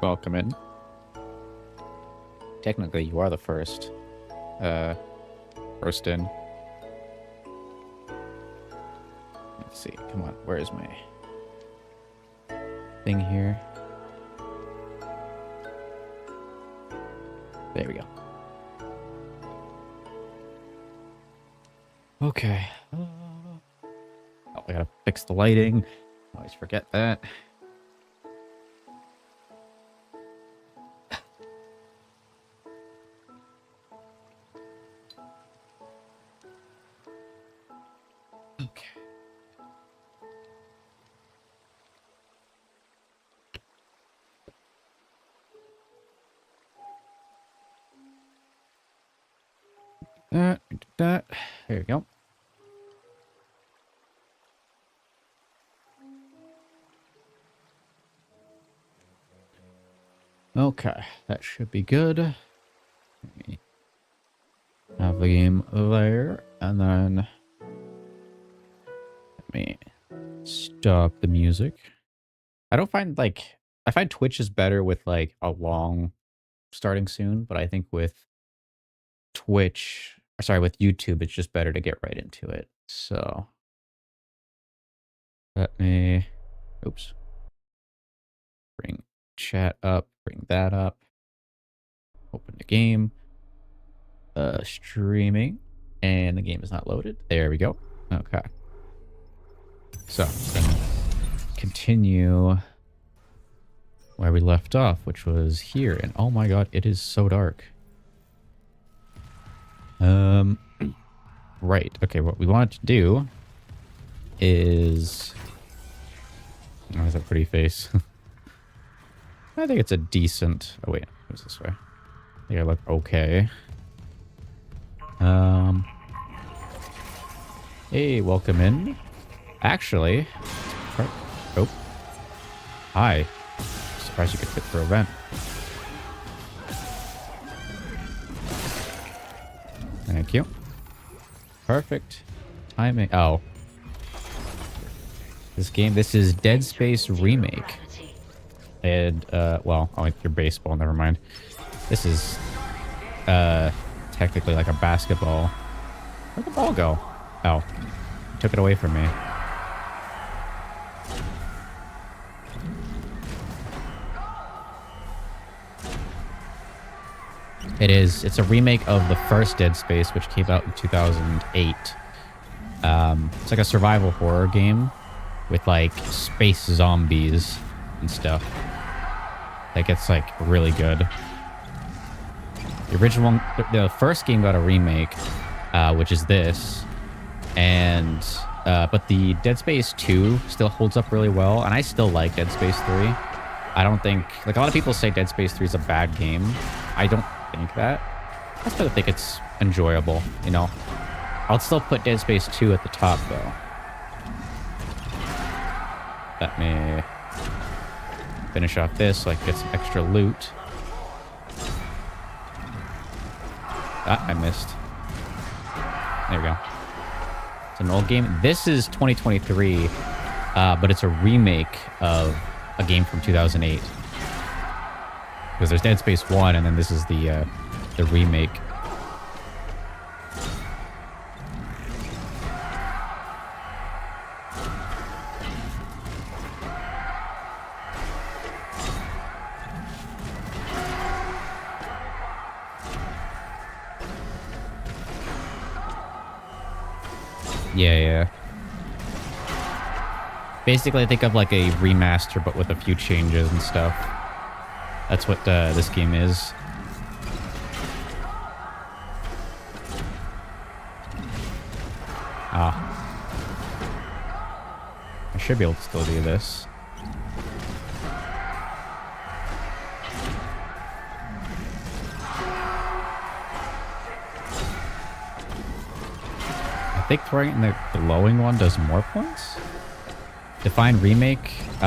Welcome in. Technically, you are the first. First in. Let's see. Come on. Where is my thing here? There we go. Okay. Oh, I gotta fix the lighting. Always forget that. Okay. There we go. Okay, that should be good. Let me have the game there, and then let me stop the music. I don't find I find Twitch is better with like a long starting soon, but I think with with YouTube, it's just better to get right into it. So let me, oops, bring chat up, bring that up, open the game, streaming, and the game is not loaded. There we go. Okay. So I'm gonna continue where we left off, which was here. And oh my god, it is so dark. Right. Okay, what we want to do is... Oh, that's a pretty face. I think it's a decent... Oh, wait. It was this way. I think I look okay. Hey, welcome in. Actually... Oh. Hi. Surprised you could fit for a vent. Thank you. Perfect timing. Oh. This is Dead Space Remake. And, well, oh, your baseball, never mind. This is, technically like a basketball. Where'd the ball go? Oh. You took it away from me. It's a remake of the first Dead Space, which came out in 2008. It's like a survival horror game with like space zombies and stuff. Like, it's like really good. The original, the first game got a remake, which is this, and but the Dead Space 2 still holds up really well, and I still like Dead Space 3. I don't think, like, a lot of people say Dead Space 3 is a bad game. I don't think that. I still think it's enjoyable, you know. I'll still put Dead Space 2 at the top, though. Let me finish off this so I can get some extra loot. Ah, I missed. There we go. It's an old game. This is 2023, but it's a remake of a game from 2008. Because there's Dead Space 1, and then this is the remake. Yeah, yeah. Basically, I think of like a remaster, but with a few changes and stuff. That's what this game is. Ah. I should be able to still do this. I think throwing in the glowing one does more points. Define Remake. Do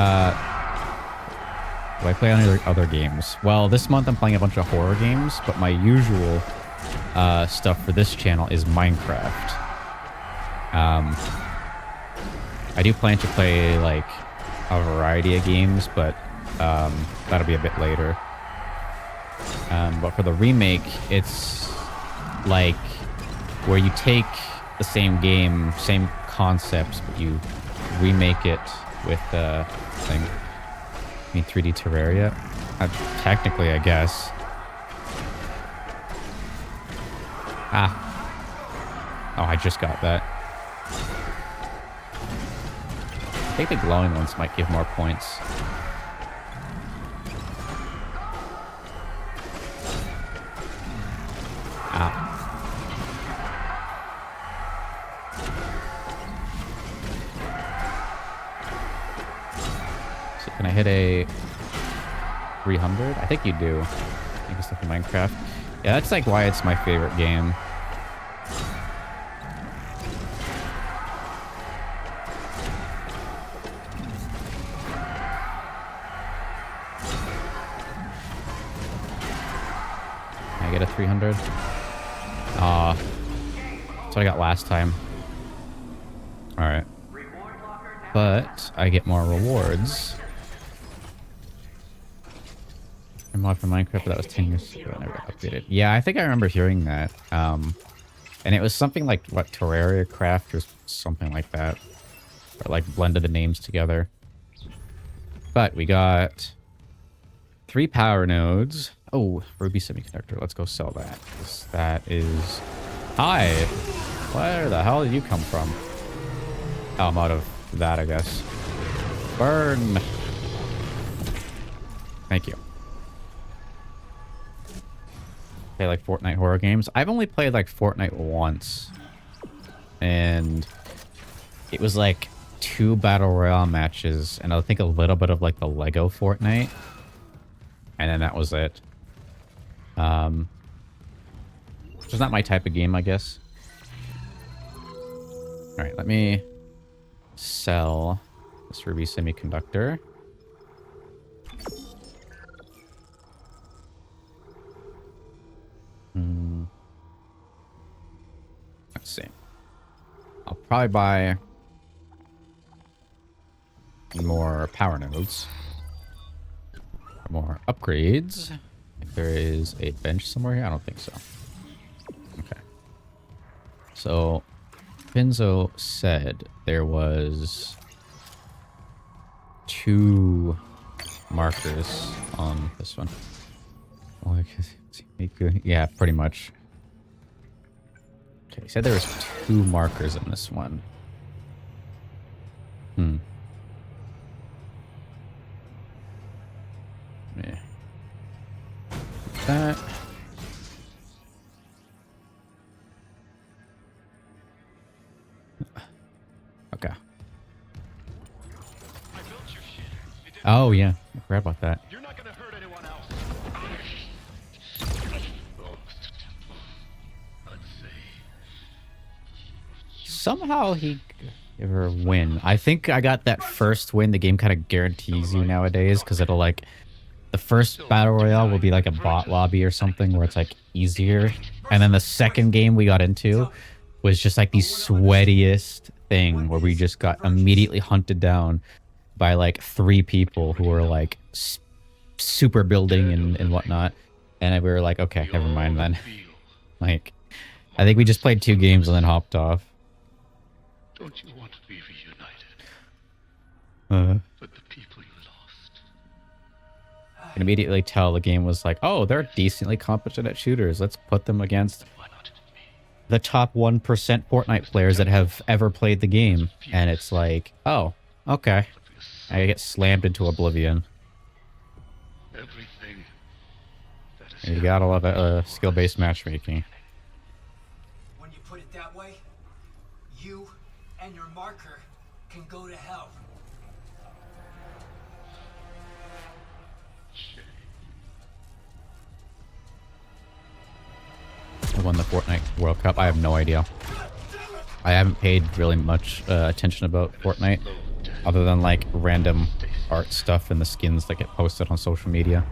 I play any other games? Well, this month I'm playing a bunch of horror games, but my usual stuff for this channel is Minecraft. I do plan to play like a variety of games, but that'll be a bit later. But for the remake, it's like where you take the same game, same concepts, but you remake it with thing. I mean 3D Terraria? Technically, I guess. Ah. Oh, I just got that. I think the glowing ones might give more points. Ah. So can I hit a 300? I think you do. I think it's like in Minecraft. Yeah, that's like why it's my favorite game. Can I get a 300? That's what I got last time. Alright. But I get more rewards. I mod for Minecraft, but that was 10 years ago. I never updated. Yeah, I think I remember hearing that. And it was something like, what, Terraria Craft or something like that. Or like blended the names together. But we got 3 power nodes. Oh, Ruby Semiconductor. Let's go sell that. That is... Hi! Where the hell did you come from? Oh, I'm out of that, I guess. Burn! Thank you. Play like Fortnite horror games. I've only played like Fortnite once. And it was like 2 Battle Royale matches. And I think a little bit of like the Lego Fortnite. And then that was it. Which is not my type of game, I guess. Alright, let me sell this Ruby Semiconductor. Let's see. I'll probably buy more power nodes. More upgrades. If there is a bench somewhere here, I don't think so. Okay. So, Benzo said there was 2 markers on this one. Yeah, pretty much. Okay, he said there was 2 markers in this one. Yeah. That. Okay. Oh yeah, I forgot about that. You're not gonna hurt anyone else. Somehow he ever win. I think I got that first win. The game kind of guarantees you nowadays because it'll like the first battle royale will be like a bot lobby or something where it's like easier, and then the second game we got into was just like the sweatiest thing where we just got immediately hunted down by like 3 people who were like super building and whatnot, and we were like, okay, never mind then. Like, I think we just played 2 games and then hopped off. Don't you want to be reunited? But the people you lost. You can immediately tell the game was like, oh, they're decently competent at shooters. Let's put them against Why not me? the top 1% Fortnite players that have ever played the game. And it's like, oh, okay. I get slammed into oblivion. Everything that is You gotta love it, skill-based matchmaking. When you put it that way, you and your marker can go to hell. Who won the Fortnite World Cup? I have no idea. I haven't paid really much attention about Fortnite, other than like random art stuff and the skins that get posted on social media.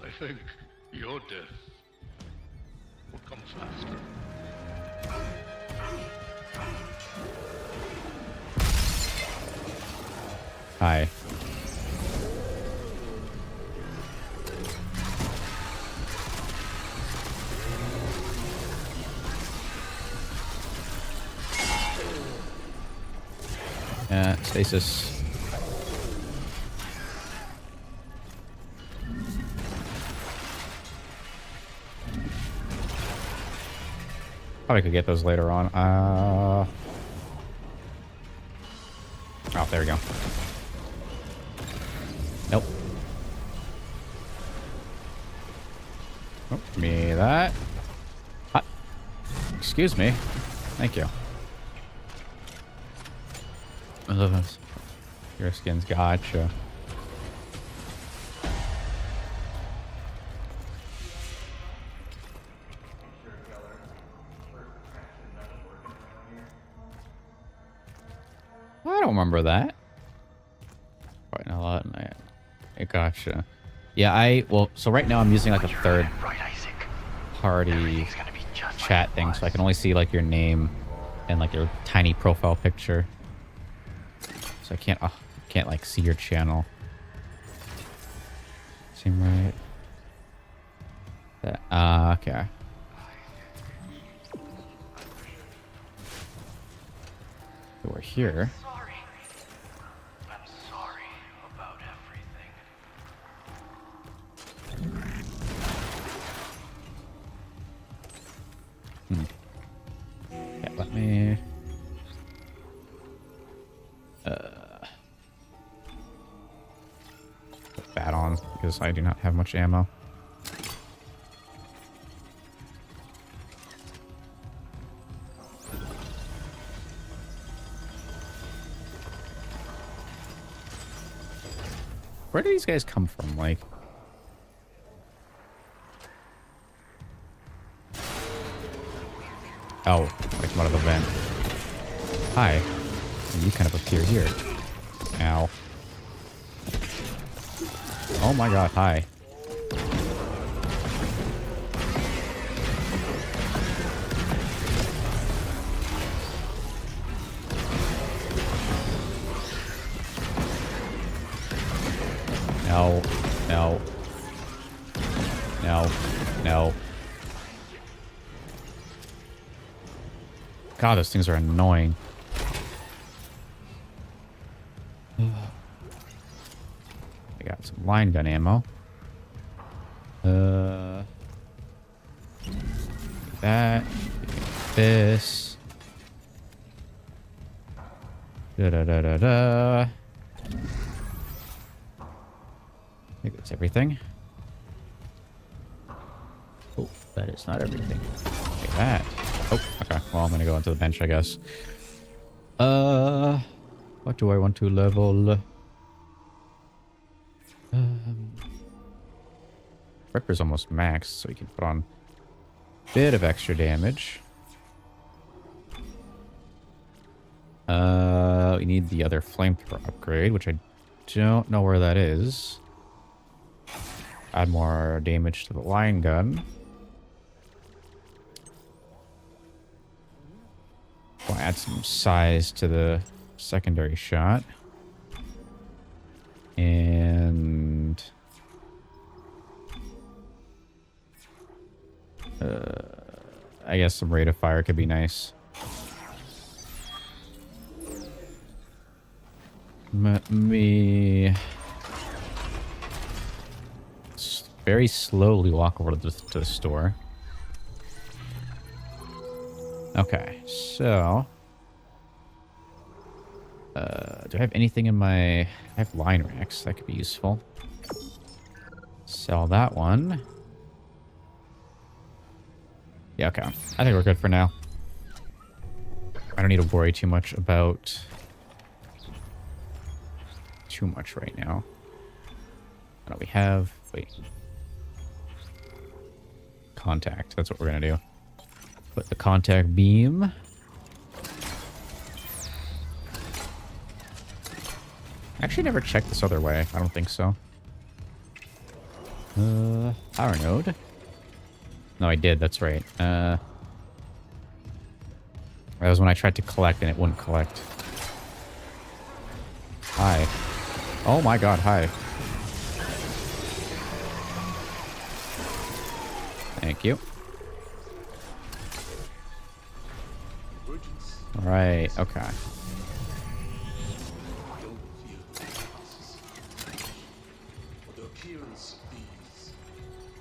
I think your death will come faster. Hi. Stasis. Probably could get those later on. Oh, there we go. Nope. Oh, give me that. Hot. Excuse me. Thank you. Your skins, gotcha. I don't remember that. Quite a lot. Gotcha. Yeah, well, so right now I'm using like a third party chat thing, so I can only see like your name and like your tiny profile picture. So I can't like see your channel. Seem right? Okay. So we're here. I'm sorry about everything. Yeah, let me... put that on, because I do not have much ammo. Where do these guys come from? Like... Oh, like come out of a vent. Hi. And you kind of appear here. Ow. Oh my god, hi. No. No. No. No. God, those things are annoying. I got some line gun ammo. That. This. Da-da-da-da-da. I think that's everything. Oh, that is not everything. Take that. Oh, okay. Well, I'm gonna go into the bench, I guess. What do I want to level? Ripper's almost maxed, so we can put on a bit of extra damage. We need the other flamethrower upgrade, which I don't know where that is. Add more damage to the line gun. We'll add some size to the secondary shot. And... I guess some rate of fire could be nice. Let me very slowly walk over to the store. Okay, so... do I have anything in my... I have line racks. That could be useful. Sell that one. Yeah, okay. I think we're good for now. I don't need to worry too much about... too much right now. What do we have? Wait. Contact. That's what we're going to do. Put the contact beam. Actually, never checked this other way. I don't think so. Power node. No, I did. That's right. That was when I tried to collect and it wouldn't collect. Hi. Oh my god, hi. Thank you. Alright, okay.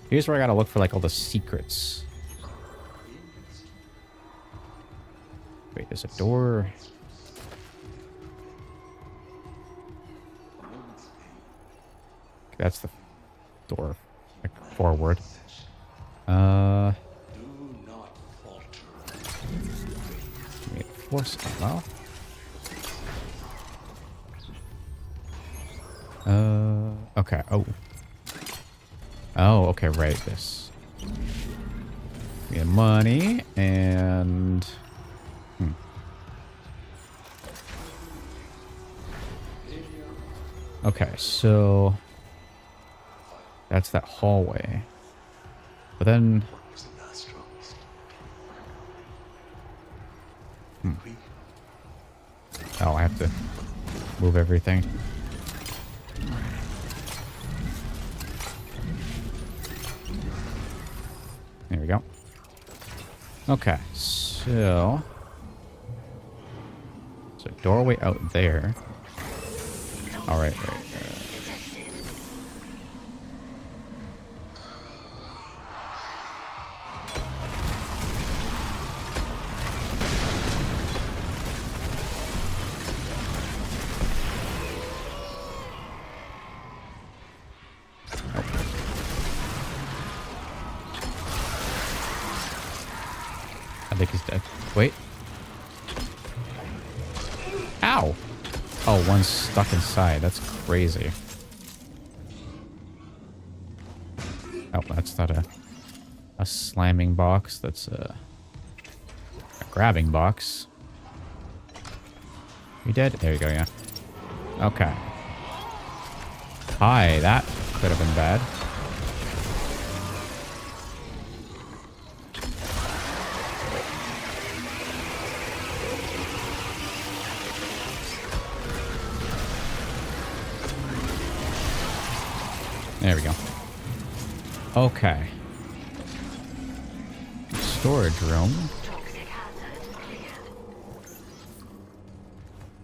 Here's where I gotta look for like all the secrets. Wait, there's a door. Okay, that's the door. Like forward. Wait, force ammo. Okay. Oh. Oh, okay, right, this. We have money, and... Okay, so... That's that hallway. But then... Oh, I have to move everything. There we go. Okay, so... There's a doorway out there. Alright, right. I think he's dead. Wait. Ow! Oh, one's stuck inside. That's crazy. Oh, that's not a slamming box. That's a grabbing box. You dead? There you go, yeah. Okay. Hi, that could have been bad. There we go. Okay. Storage room.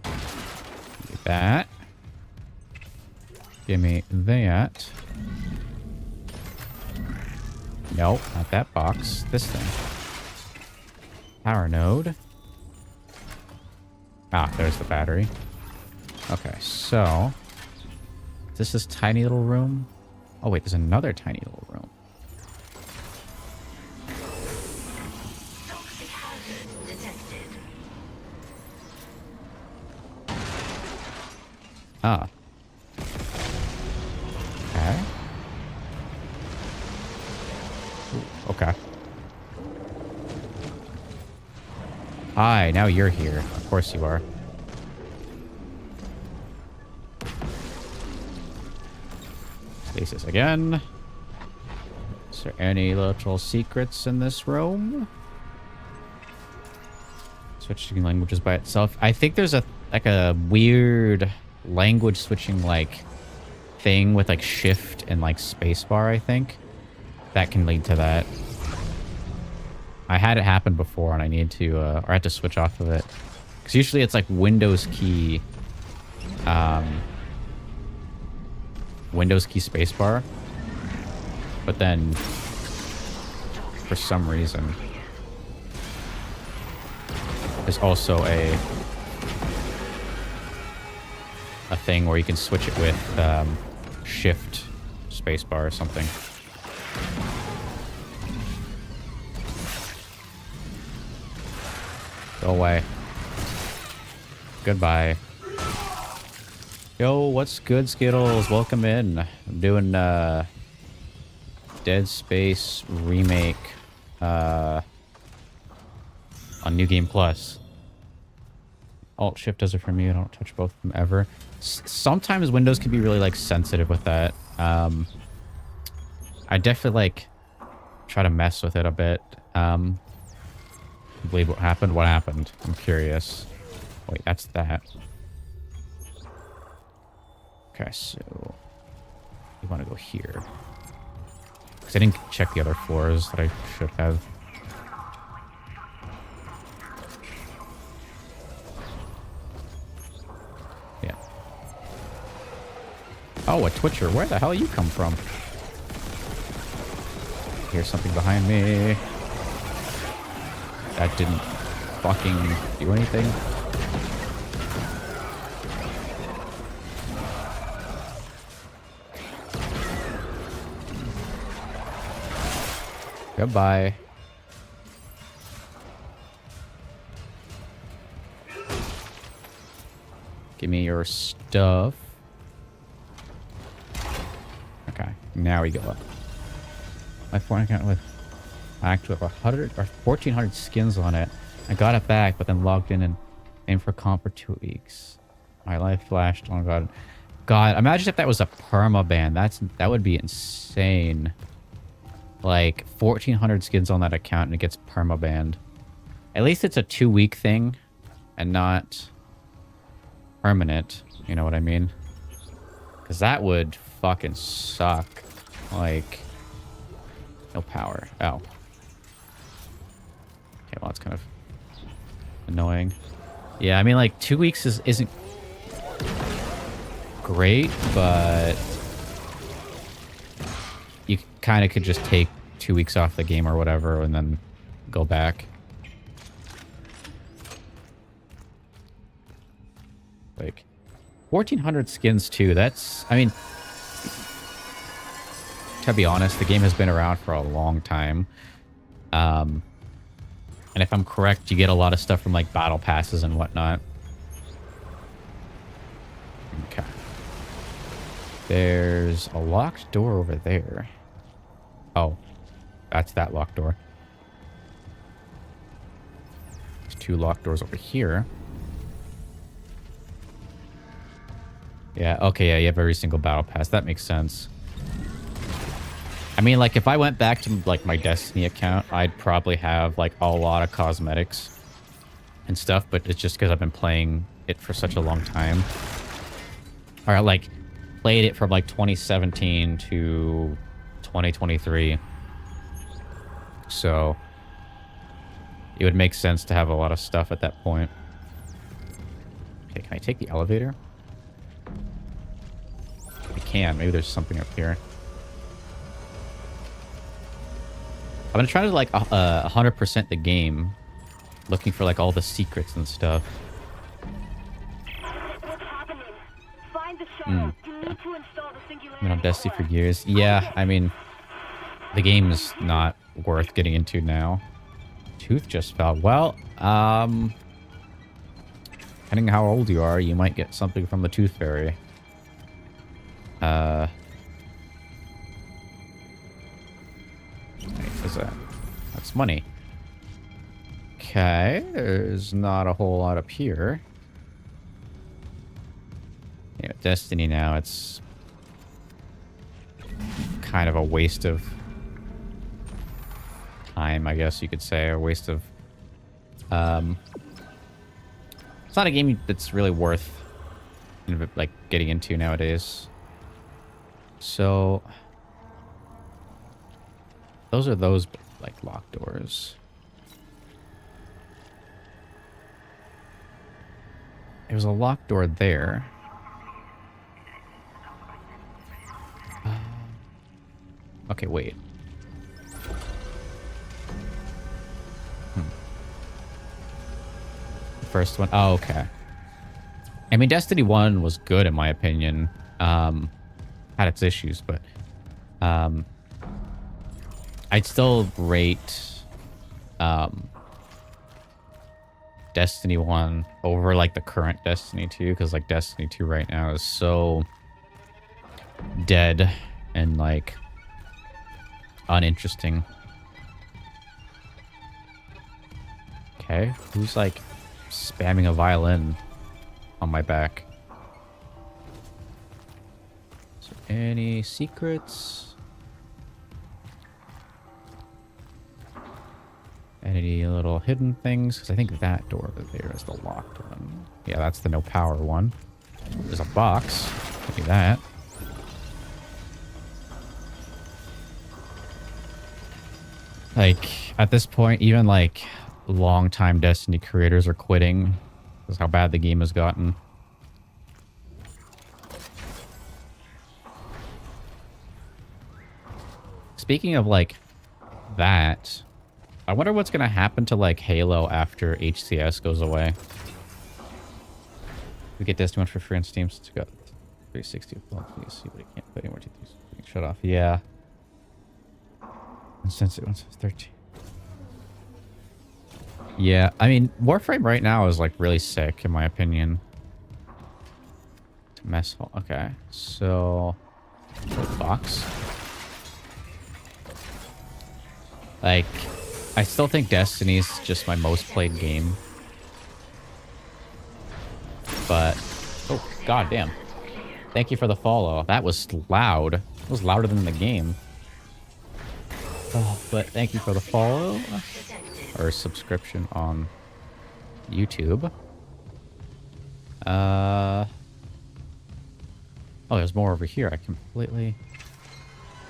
Get that. Give me that. Nope, not that box. This thing. Power node. Ah, there's the battery. Okay, so... This is tiny little room. Oh, wait, there's another tiny little room. Ah. Okay. Ooh, okay. Hi, now you're here. Of course you are. Stasis again. Is there any little secrets in this room? Switching languages by itself. I think there's a weird language switching like thing with like shift and like spacebar, I think. That can lead to that. I had it happen before and I need to or I had to switch off of it. Because usually it's like Windows key spacebar, but then for some reason There's also a thing where you can switch it with shift spacebar or something. Go away. Goodbye. Yo, what's good, Skittles? Welcome in. I'm doing Dead Space Remake on New Game Plus. Alt Shift does it for me. I don't touch both of them ever. Sometimes Windows can be really like sensitive with that. I definitely like try to mess with it a bit. Believe what happened? What happened? I'm curious. Wait, that's that. Okay, so you want to go here. Because I didn't check the other floors that I should have. Yeah. Oh, a Twitcher. Where the hell you come from? Here's something behind me. That didn't fucking do anything. Goodbye. Give me your stuff. Okay, now we go up. My phone account with actually 100 or 1,400 skins on it. I got it back, but then logged in and aimed for comp for 2 weeks. My life flashed. Oh god, God! Imagine if that was a perma ban. That would be insane. Like 1,400 skins on that account and it gets perma banned. At least it's a 2-week thing, and not permanent. You know what I mean? Because that would fucking suck. Like, no power. Oh. Okay, well, that's kind of annoying. Yeah, I mean, like, 2 weeks isn't great, but you kind of could just take 2 weeks off the game or whatever and then go back. Like, 1,400 skins, too. That's, I mean, to be honest, the game has been around for a long time. And if I'm correct, you get a lot of stuff from, like, battle passes and whatnot. Okay. There's a locked door over there. Oh, that's that locked door. There's 2 locked doors over here. Yeah, okay, yeah, you have every single battle pass. That makes sense. I mean, like, if I went back to, like, my Destiny account, I'd probably have, like, a lot of cosmetics and stuff, but it's just because I've been playing it for such a long time. Or, like, played it from, like, 2017 to 2023. So, it would make sense to have a lot of stuff at that point. Okay, can I take the elevator? I can. Maybe there's something up here. I'm gonna try to, like, 100% the game, looking for, like, all the secrets and stuff. What's happening? Find the shuttle. You need to install the singularity. I've been on Destiny for years. Yeah, I mean, the game is not worth getting into now. Tooth just fell. Well, depending how old you are, you might get something from the Tooth Fairy. What's that? That's money. Okay, there's not a whole lot up here. Yeah, Destiny now, it's kind of a waste of time, I guess you could say. A waste of... it's not a game that's really worth, like, getting into nowadays. So... those are those, like, locked doors. There's a locked door there. Okay, wait. first one. Oh, okay. I mean, Destiny 1 was good in my opinion. Had its issues, but I'd still rate Destiny 1 over like the current Destiny 2, because like Destiny 2 right now is so dead and like uninteresting. Okay, who's like spamming a violin on my back? Is there any secrets? Any little hidden things? Because I think that door over there is the locked one. Yeah, that's the no power one. There's a box. Give me that. Like, at this point, even like long-time Destiny creators are quitting. That's how bad the game has gotten. Speaking of like that, I wonder what's going to happen to like Halo after HCS goes away. We get Destiny 1 for free on Steam since it got 360. Well, you see, but it can't put anymore. Shut off. Yeah. And since it was 13. Yeah, I mean, Warframe right now is like really sick in my opinion. Mess hall. Okay, so box. Like, I still think Destiny's just my most played game. But oh god damn. Thank you for the follow. That was loud. It was louder than the game. Oh, but thank you for the follow or subscription on YouTube. Oh, there's more over here. I completely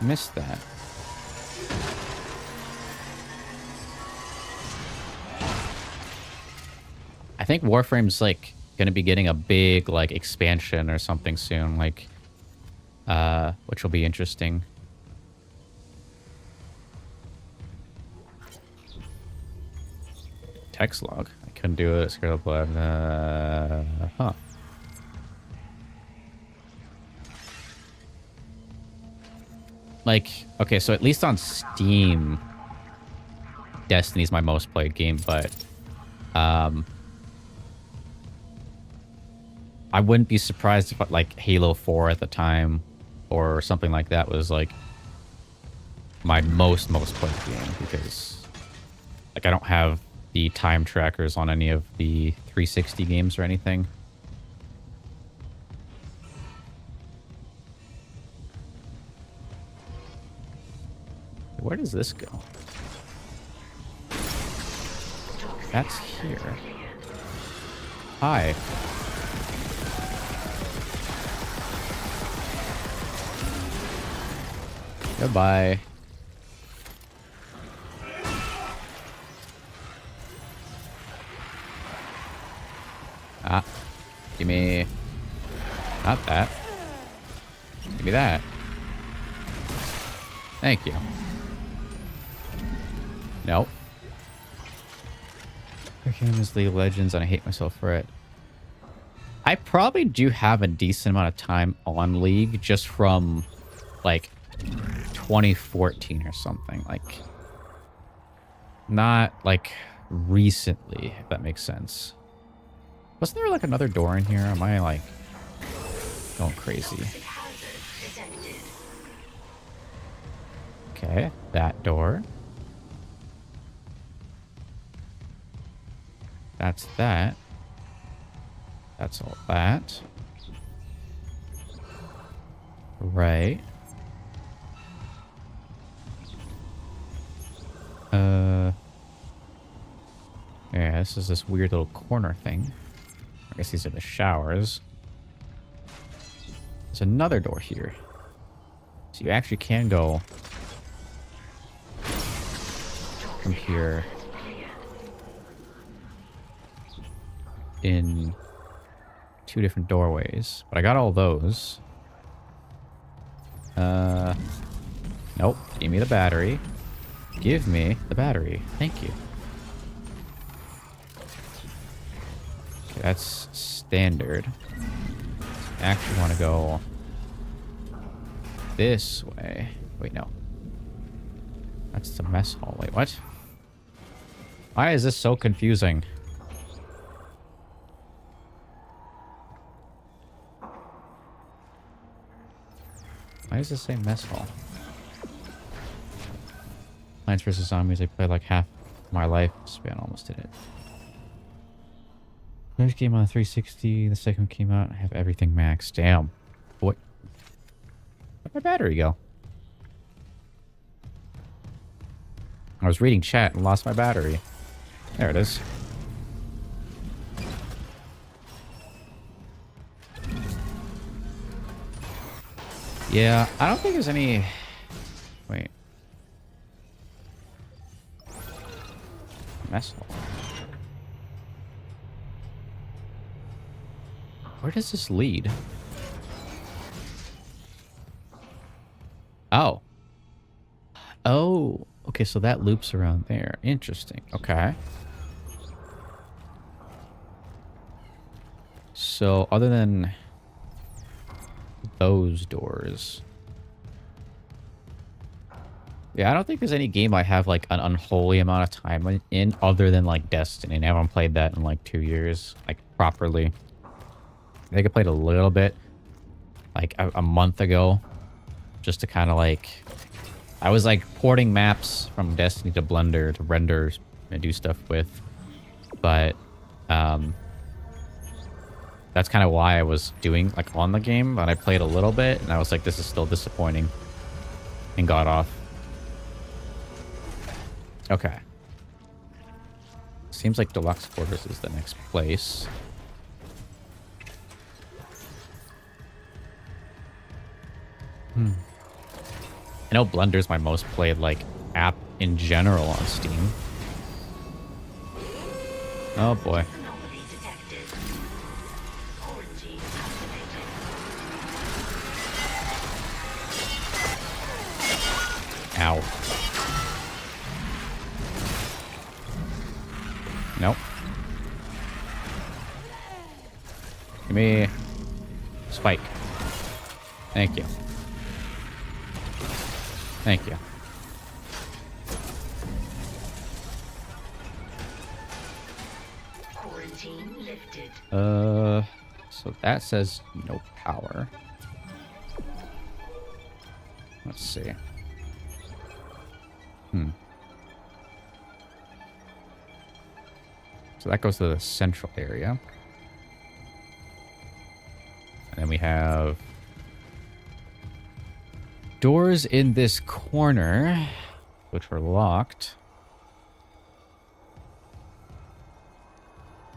missed that. I think Warframe's like gonna be getting a big like expansion or something soon, like which will be interesting. Text log. I couldn't do it. Scared of blood. Huh. Like, okay, so at least on Steam, Destiny's my most played game, but I wouldn't be surprised if like Halo 4 at the time or something like that was like my most played game, because like I don't have the time trackers on any of the 360 games or anything. Where does this go? That's here. Hi. Goodbye. Ah. Give me... Not that. Give me that. Thank you. Nope. Our game is League of Legends and I hate myself for it. I probably do have a decent amount of time on League just from like 2014 or something. Like, not like recently, if that makes sense. Wasn't there like another door in here? Am I like going crazy? Okay, that door. That's that. That's all that. Right. Yeah, this is this weird little corner thing. I guess these are the showers. There's another door here. So you actually can go from here in two different doorways. But I got all those. Nope. Give me the battery. Give me the battery. Thank you. That's standard. I actually want to go this way. Wait, no. That's the mess hall. Wait, what? Why is this so confusing? Why does this say mess hall? Plants vs. Zombies. I played like half my life span. Almost did it. First game on the 360. The second one came out. I have everything maxed. Damn. What? Where'd my battery go? I was reading chat and lost my battery. There it is. Yeah, I don't think there's any... Wait. Mess hall. Where does this lead? Oh. Oh. Okay, so that loops around there. Interesting. Okay. So, other than those doors... Yeah, I don't think there's any game I have, like, an unholy amount of time in other than, like, Destiny. I haven't played that in, like, 2 years, like, properly. I think I played a little bit, like, a month ago, just to kind of, like... I was, like, porting maps from Destiny to Blender to render and do stuff with. But, that's kind of why I was doing, like, on the game. But I played a little bit, and I was like, this is still disappointing. And got off. Okay. Seems like Deluxe Quarters is the next place. I know Blender's my most played, like, app in general on Steam. Oh, boy. Ow. Nope. Give me... Spike. Thank you. Thank you. Quarantine lifted. So that says no power. Let's see. So that goes to the central area. And then we have doors in this corner, which were locked.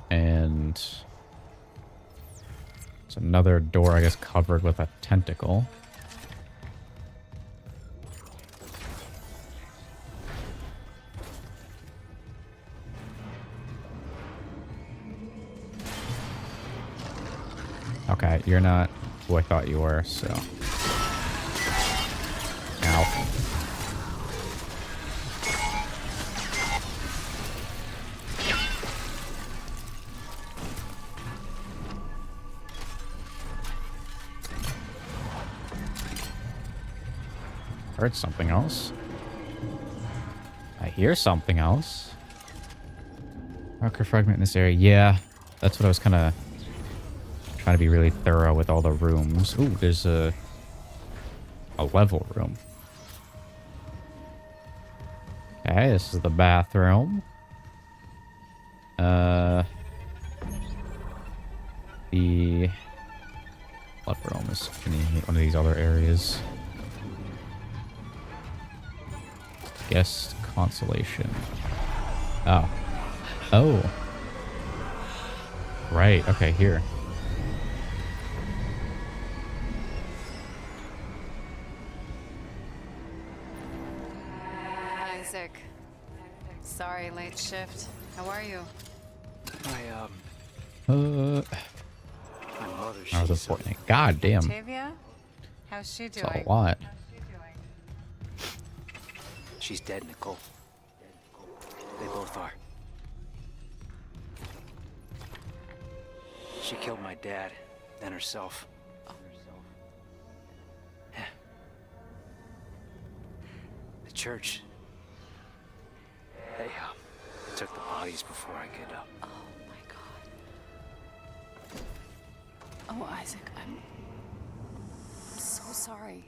And it's another door, I guess, covered with a tentacle. Okay, you're not who I thought you were, so... Ow. Heard something else. I hear something else. Marker fragment in this area. Yeah, that's what I was kind of trying to be really thorough with all the rooms. Ooh, there's a level room. Okay, this is the bathroom. The level room is in one of these other areas. Guest consolation. Oh. Oh. Right, okay, here. Isaac. Sorry, late shift. How are you? My mother, I was she's, reporting. God damn. Octavia? How's she It's doing? a lot. she's dead, Nicole. They both are. She killed my dad, then herself. Yeah. The church. They took the bodies before I could. Oh my God. Oh, Isaac, I'm so sorry.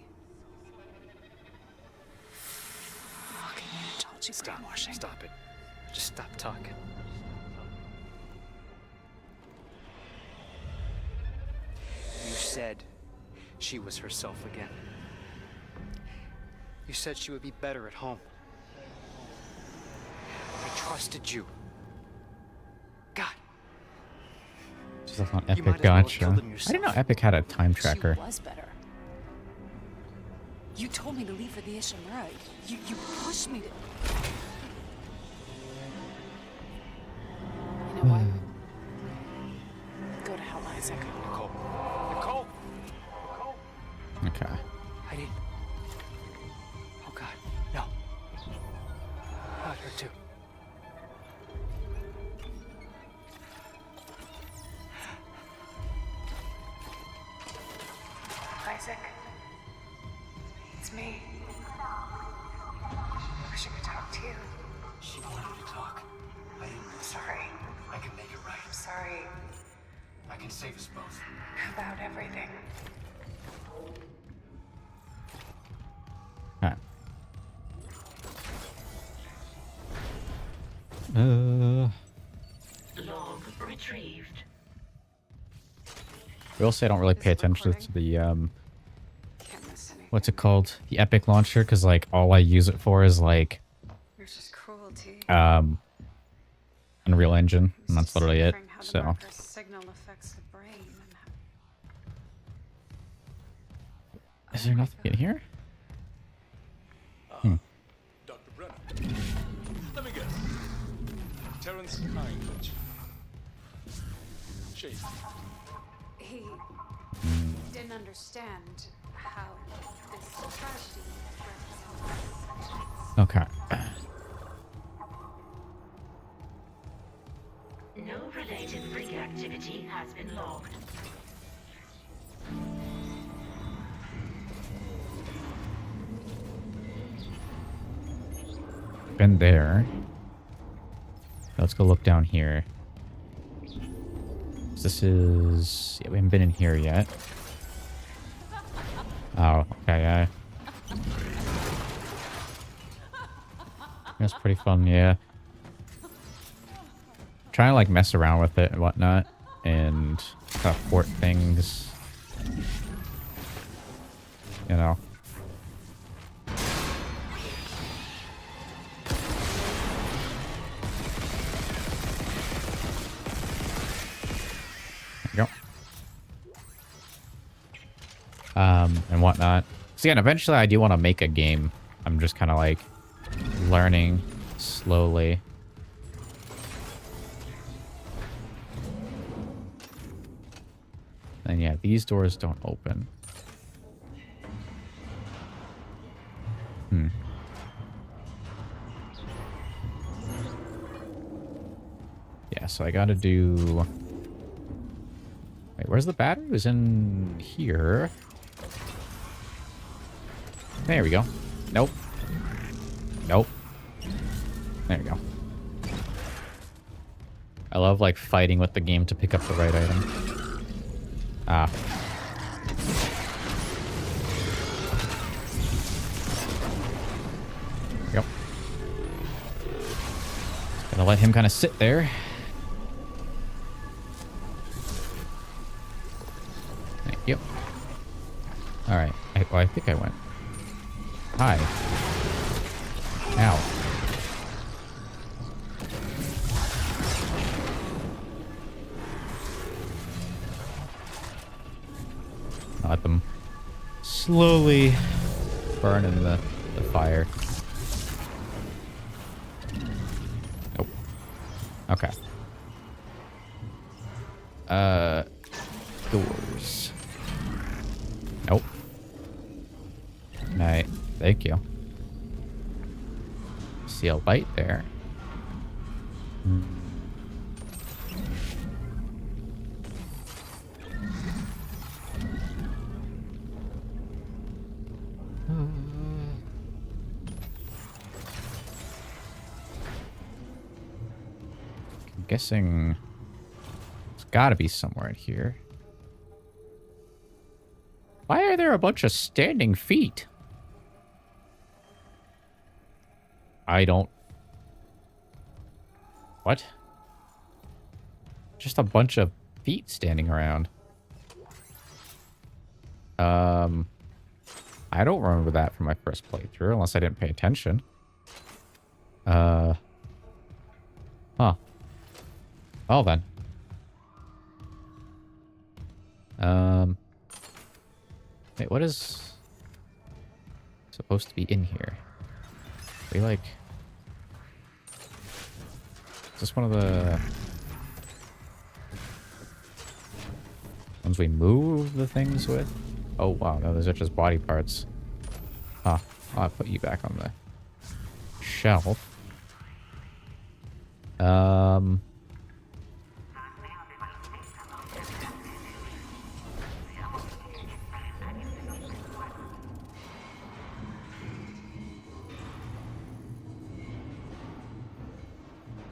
Fucking told you brainwashing. Stop it. Just stop talking. You said she was herself again. You said she would be better at home. I trusted you. God. Just on You might Epic, as well have gotcha. killed him I didn't know yourself. Epic had a time tracker. She was better. You told me to leave for the Ishamura. You pushed me to... You know what? Go to hell, Isaac. Nicole. Nicole! Nicole! Okay. I didn't. Oh God, no. Not her too. Isaac. It's me. Wish I could talk to you. She wanted to talk. I didn't. I'm sorry. I can make it right. I'm sorry I can save us both. about everything. Alright. Log retrieved. I will say I don't really pay Is it attention to recording? the Can't miss anything. what's it called? The Epic launcher, because like all I use it for is like You're just cruelty. Unreal Engine, and that's Just literally it. deciphering how the So marker's signal affects the brain and is there nothing in here? Dr. Brennan. Let me guess. Terrence Heinrich. Shade. he didn't understand how this tragedy represents. Okay. No related freak activity has been logged. Been there. Let's go look down here. This is... Yeah, we haven't been in here yet. Oh, okay, yeah. That's pretty fun, yeah. Trying to like mess around with it and whatnot, and port things. You know. There you go. And whatnot. So yeah, and eventually I do want to make a game. I'm just kind of like learning slowly. And yeah, these doors don't open. Yeah, so I gotta do... Wait, where's the battery? It was in here. There we go. Nope. Nope. There we go. I love, like, fighting with the game to pick up the right item. Ah. Yep. Gonna let him kind of sit there. Thank you. Alright. I think I went. Hi. Ow. I'll let them slowly burn in the fire. Nope. Okay. Doors. Nope. Night. Thank you. See a light there. guessing it's got to be somewhere in here. Why are there a bunch of standing feet? I don't... What? Just a bunch of feet standing around. I don't remember that from my first playthrough, unless I didn't pay attention. Huh. Well then. Wait, what is supposed to be in here? We like... Is this one of the ones we move the things with? Oh, wow. No, those are just body parts. Huh. I'll put you back on the shelf.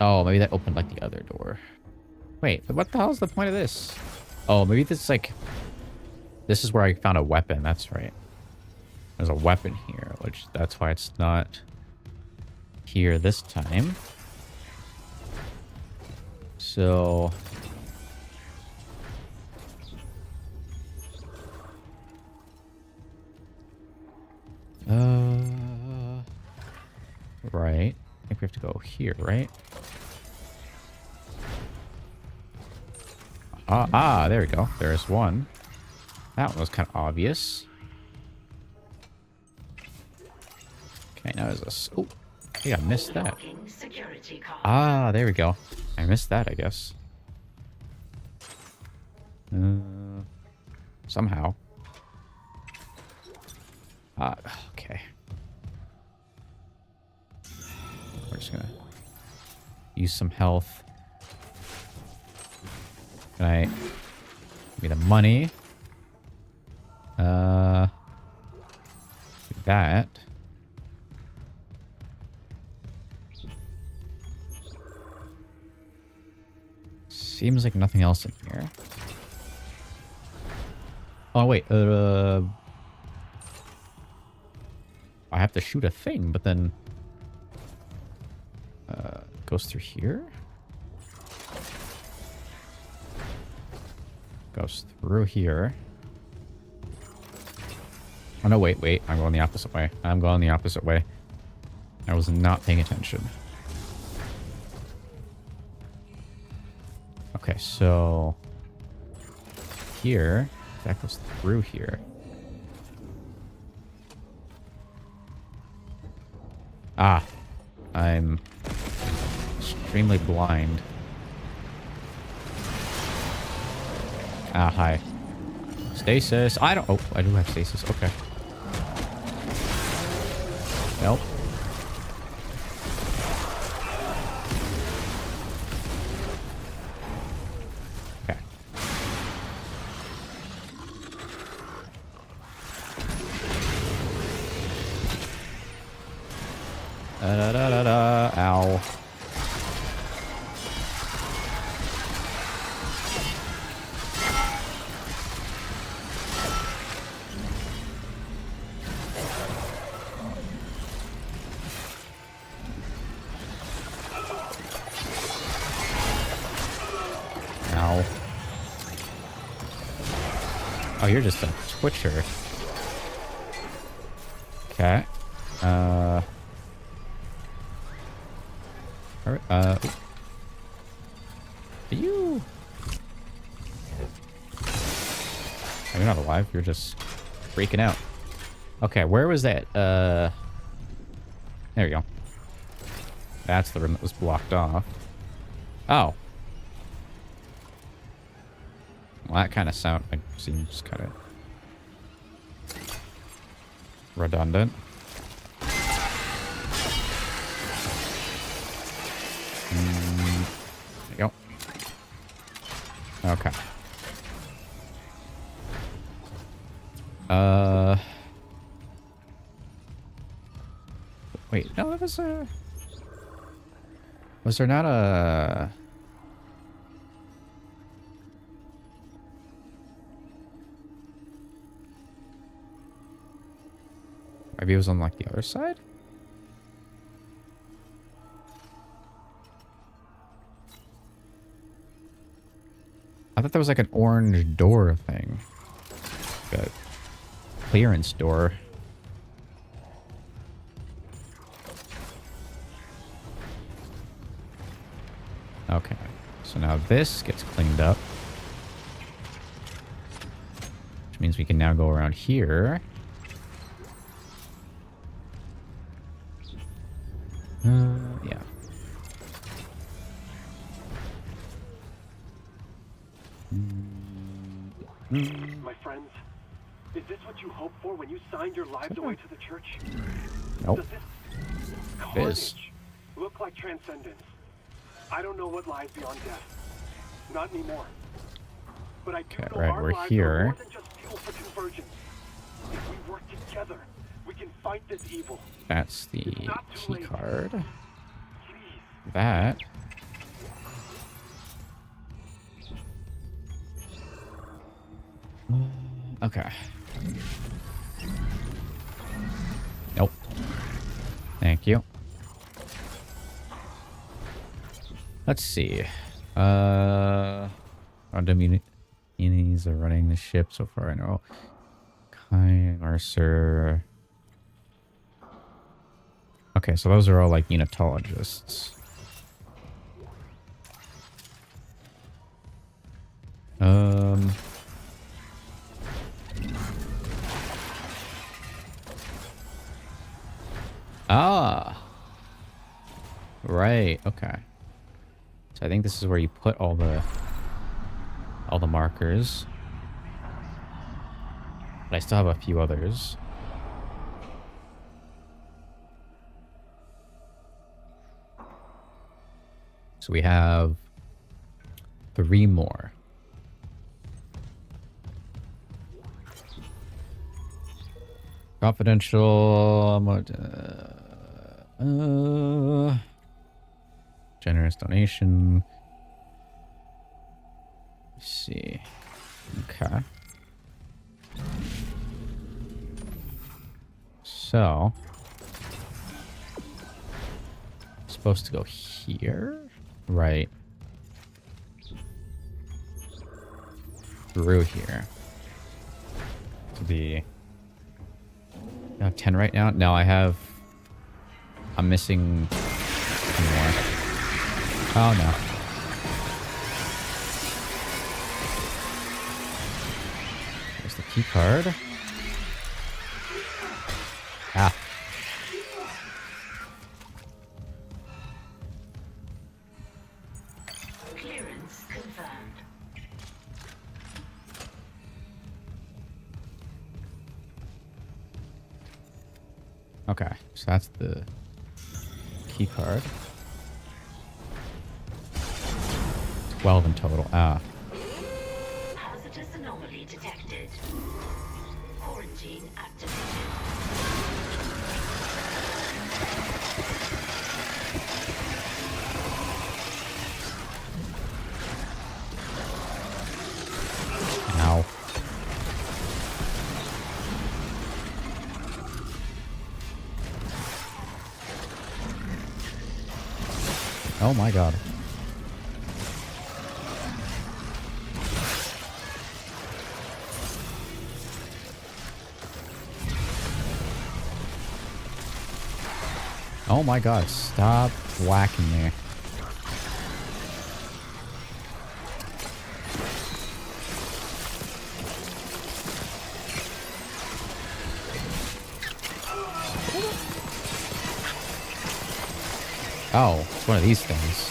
Oh, maybe that opened like the other door. Wait, what the hell is the point of this? Oh, maybe this is like... This is where I found a weapon. That's right. There's a weapon here, which that's why it's not here this time. So... Right. I think we have to go here, right? There we go. There's one. That one was kind of obvious. Okay, now there's this. Oh, hey, I missed that. There we go. I missed that, I guess. Somehow. Okay. We're just gonna use some health. Can I... Give me the money. That. Seems like nothing else in here. Oh, wait. I have to shoot a thing, but then... goes through here? Goes through here. Oh, no, wait. I'm going the opposite way. I'm going the opposite way. I was not paying attention. Okay, so... Here. That goes through here. I'm... extremely blind. Hi. Stasis. I don't... Oh, I do have stasis. Okay. Nope. Okay. Da-da-da-da-da. Ow. Oh, you're just a twitcher. Okay. Are you... Oh, you're not alive. You're just freaking out. Okay, where was that? There we go. That's the room that was blocked off. Oh. Well, that kind of seems kind of redundant. There you go. Okay. Wait, no, that was a... Was there not a... Maybe it was on like the other side? I thought there was like an orange door thing. Like a clearance door. Okay. So now this gets cleaned up. Which means we can now go around here. Yeah. My friends, is this what you hoped for when you signed your lives away to the church? Nope. Does this It is. carnage look like transcendence? I don't know what lies beyond death. Not anymore. But I do Okay, know right, our we're lives here. are more than just fuel for convergence. If we work together, we can fight this evil. That's the It's not too key late. card. Please. That. Okay. Nope. Thank you. Let's see. Unis are running the ship so far. I know. Kai, Mercer. Okay, so those are all like unitologists. Ah. Right, okay. So I think this is where you put all the markers. But I still have a few others. So we have 3 more. Confidential. Generous donation. Let's see. Okay. So. Supposed to go here? Right. Through here. To be... I have 10 right now? No, I'm missing 1 more. Oh no. There's the key card. Ah. Clearance confirmed. Okay, so that's the key card. 12 in total. Ah. Hazardous anomaly detected. Quarantine activated. Ow. Oh my god. Oh my god, stop whacking me. Oh, it's one of these things.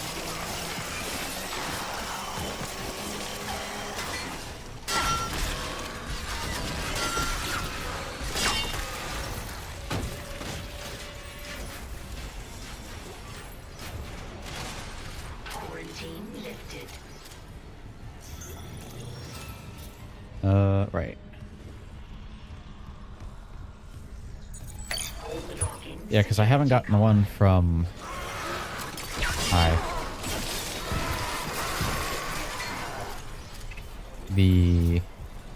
Quarantine lifted. Right. Logging. Yeah, because I haven't gotten the one from... Hi. The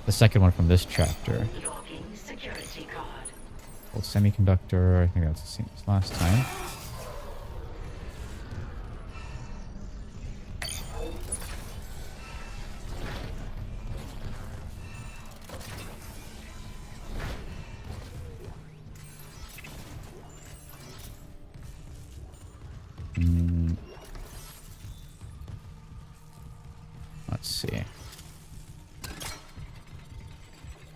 second one from this chapter. Logging security card. Old semiconductor. I think that's the same as last time. Let's see.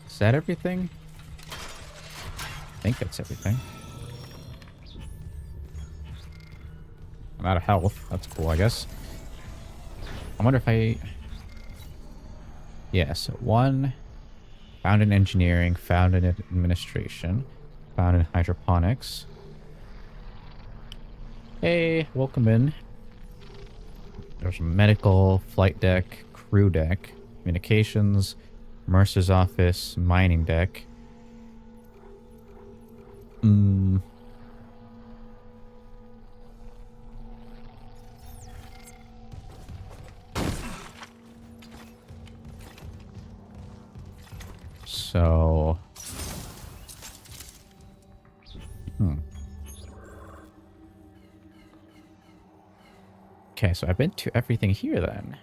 Is that everything? I think that's everything. I'm out of health. That's cool, I guess. I wonder if I... Yeah, so 1... Found in engineering, found in administration, found in hydroponics. Hey, welcome in. There's a medical, flight deck, crew deck, communications, Mercer's office, mining deck. So... Okay, so I've been to everything here then.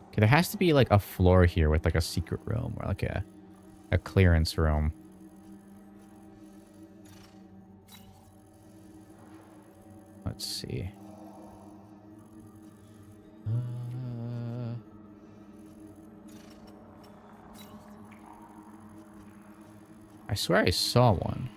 Okay, there has to be like a floor here with like a secret room or like a clearance room. Let's see. I swear I saw one.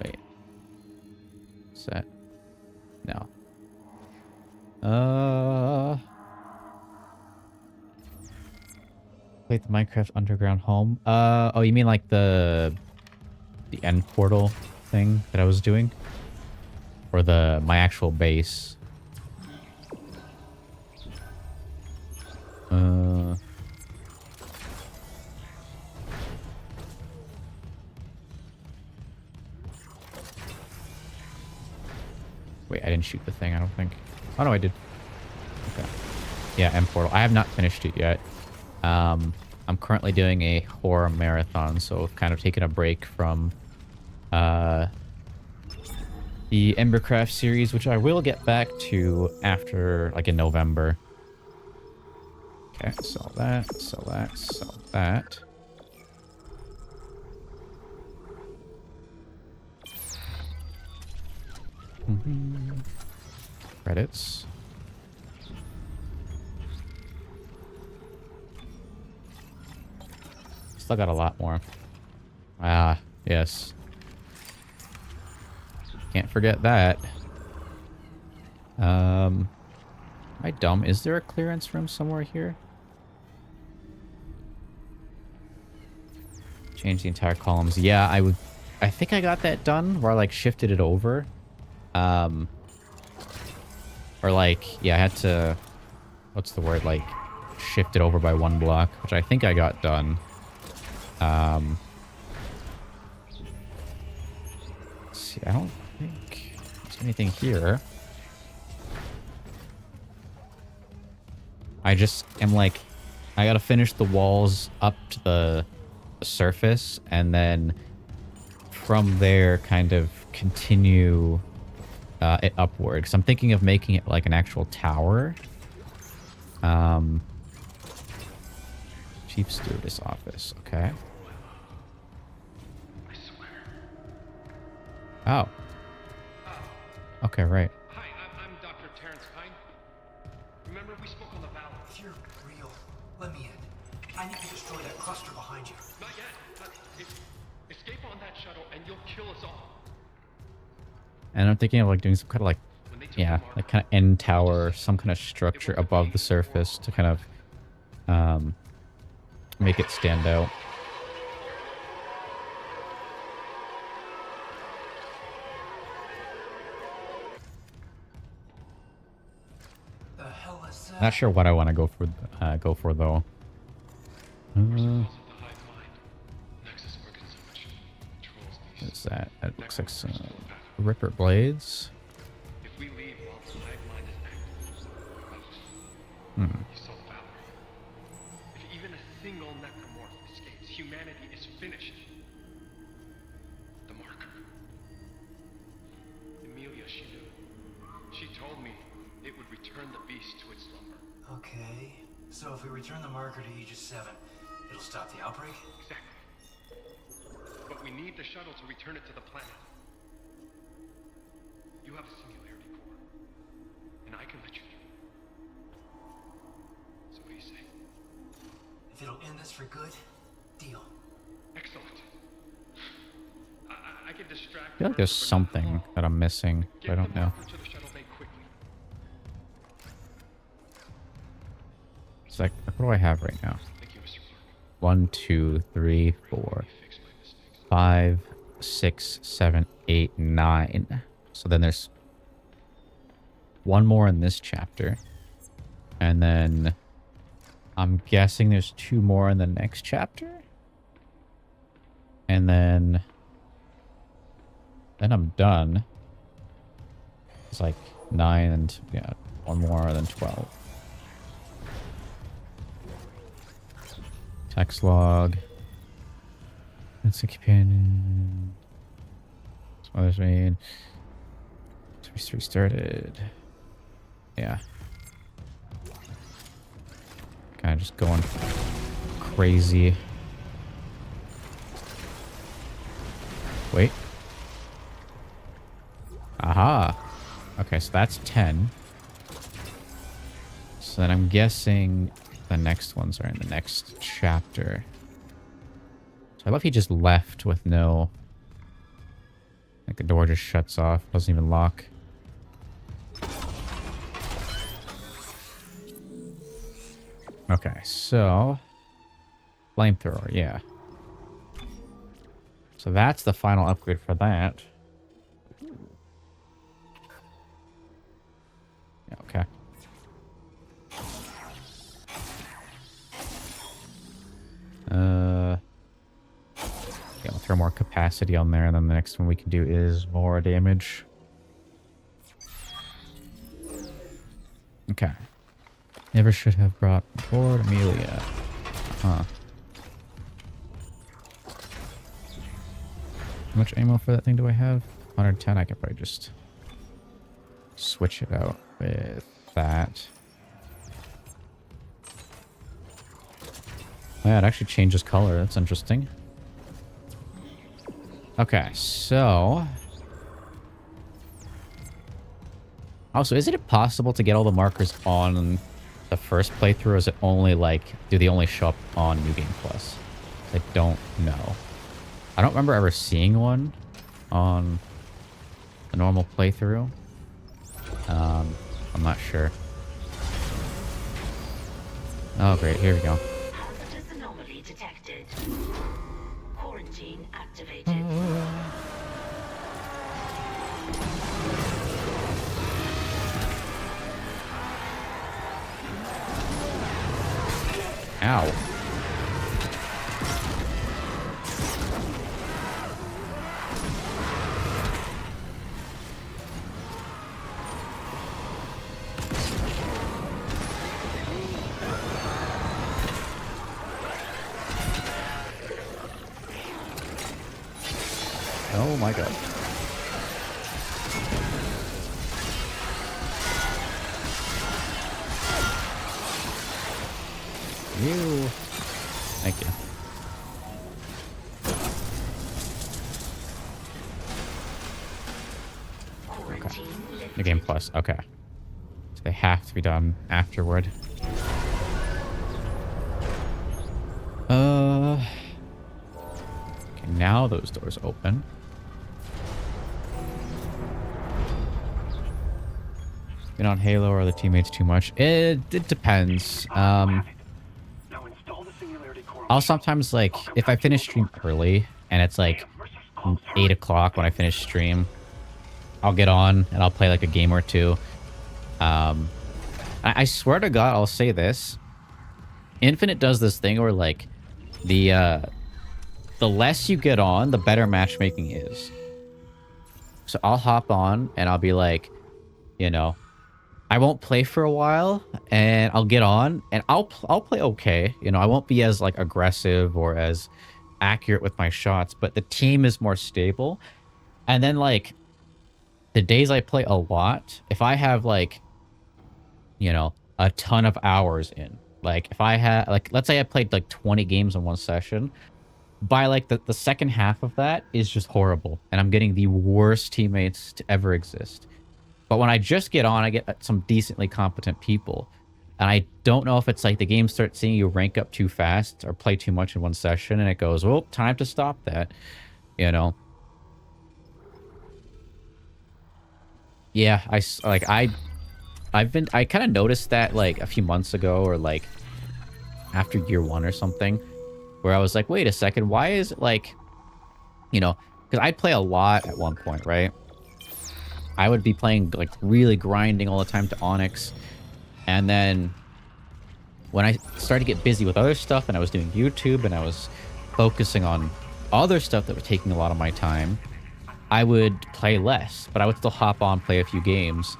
Wait. Is that? No. Wait, the Minecraft underground home? Oh, you mean like the end portal thing that I was doing? Or my actual base? Wait, I didn't shoot the thing, I don't think. Oh, no, I did. Okay. Yeah, end portal. I have not finished it yet. I'm currently doing a horror marathon, so I've kind of taken a break from the Embercraft series, which I will get back to after, like, in November. Okay, sell that, sell that, sell that. Credits. Still got a lot more. Ah, yes. Can't forget that. Am I dumb? Is there a clearance room somewhere here? Change the entire columns. Yeah, I think I got that done where I like shifted it over. Or like, yeah, I had to, what's the word? Like shift it over by 1 block, which I think I got done. Let's see, I don't think there's anything here. I just am like, I gotta finish the walls up to the surface and then from there kind of continue it upward. Because I'm thinking of making it like an actual tower. Chief Stewardess office, okay. Oh. Okay, right. Hi, I'm Dr. Terrence Pine. Remember we spoke on the ballot? If you're real, let me in. I need to destroy that cluster behind you. Not yet. Escape on that shuttle and you'll kill us all. And I'm thinking of like doing some kind of like, yeah, like kind of end tower, some kind of structure above the surface to kind of make it stand out. The hell is that? Not sure what I want to go for though. What's that? That looks like some Ripper blades. If we leave while the hive mind is active, Hmm. you saw Valor. If even a single necromorph escapes, humanity is finished. The marker. Emilia, she knew. She told me it would return the beast to its slumber. Okay. So if we return the marker to Aegis 7, it'll stop the outbreak? Exactly. But we need the shuttle to return it to the planet. You have a singularity core, and I can let you do it. So what do you say? If it'll end this for good, deal. Excellent. I can distract. I feel like there's something that I'm missing, but I don't know. To the shuttle bay quickly. It's like, what do I have right now? Thank you, Mr. Clark. 1, 2, 3, 4, Fix my mistakes. 5, 6, 7, 8, 9. So then there's one more in this chapter. And then I'm guessing there's 2 more in the next chapter. And then I'm done. It's like 9 and yeah, 1 more, then 12. Text log. It's a companion. Others made. Restarted. Yeah. Kind of just going crazy. Wait. Aha. Okay, so that's 10. So then I'm guessing the next ones are in the next chapter. So I love he just left with no... Like the door just shuts off, doesn't even lock. Okay, so... Flamethrower, yeah. So that's the final upgrade for that. Yeah, okay. Yeah, we'll throw more capacity on there, and then the next one we can do is more damage. Okay. Never should have brought forward Amelia. Huh. How much ammo for that thing do I have? 110. I could probably just switch it out with that. Yeah, it actually changes color. That's interesting. Okay, so... Also, is it possible to get all the markers on the first playthrough, or is it only, like... Do they only show up on New Game Plus? I don't know. I don't remember ever seeing one on the normal playthrough. I'm not sure. Oh, great. Here we go. Hazardous anomaly detected. Quarantine activated. Ow. Oh my god. You. Thank you. Okay. New Game Plus. Okay. So they have to be done afterward. Okay, now those doors open. Been on Halo or the teammates too much? It depends. Now install the singularity core. I'll sometimes, like, if I finish stream early and it's like 8 o'clock when I finish stream, I'll get on and I'll play like a game or two. I swear to God, I'll say this. Infinite does this thing where, like, the less you get on, the better matchmaking is. So I'll hop on and I'll be like, you know, I won't play for a while and I'll get on and I'll play okay. You know, I won't be as like aggressive or as accurate with my shots, but the team is more stable. And then like the days I play a lot, if I have like, you know, a ton of hours in, like if I had like, let's say I played like 20 games in one session, by like the second half of that is just horrible. And I'm getting the worst teammates to ever exist. But when I just get on, I get some decently competent people. And I don't know if it's like the game starts seeing you rank up too fast or play too much in one session. And it goes, well, time to stop that. You know? Yeah, I kind of noticed that like a few months ago or like after year 1 or something, where I was like, wait a second, why is it like, you know, because I'd play a lot at one point, right? I would be playing like really grinding all the time to Onyx. And then when I started to get busy with other stuff and I was doing YouTube and I was focusing on other stuff that was taking a lot of my time, I would play less, but I would still hop on, play a few games.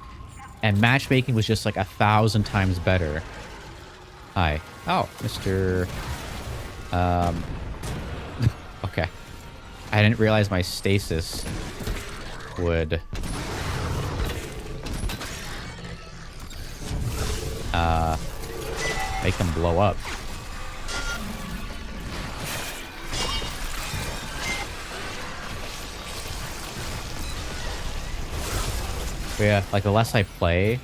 And matchmaking was just like 1,000 times better. Hi. Oh, Mr. Okay. I didn't realize my stasis would make them blow up. But yeah, like the less I play,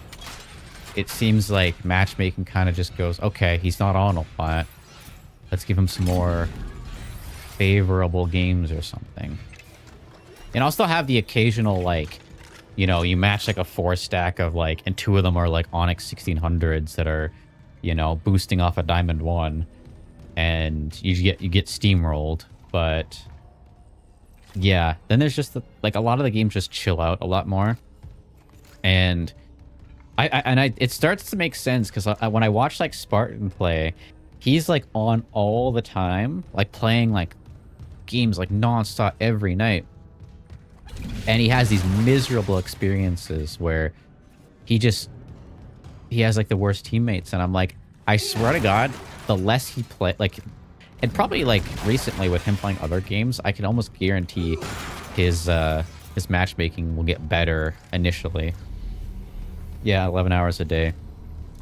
it seems like matchmaking kind of just goes, okay, he's not on a lot. Let's give him some more favorable games or something. And I'll still have the occasional, like, you know, you match like a 4-stack of like, and 2 of them are like Onyx 1600s that are, you know, boosting off a Diamond 1. And you get steamrolled. But yeah, then there's just like a lot of the games just chill out a lot more. And it starts to make sense because when I watch like Spartan play, he's like on all the time, like playing like games like nonstop every night. And he has these miserable experiences where he has like the worst teammates. And I'm like, I swear to God, the less he play, like, and probably like recently with him playing other games, I can almost guarantee his matchmaking will get better initially. Yeah, 11 hours a day.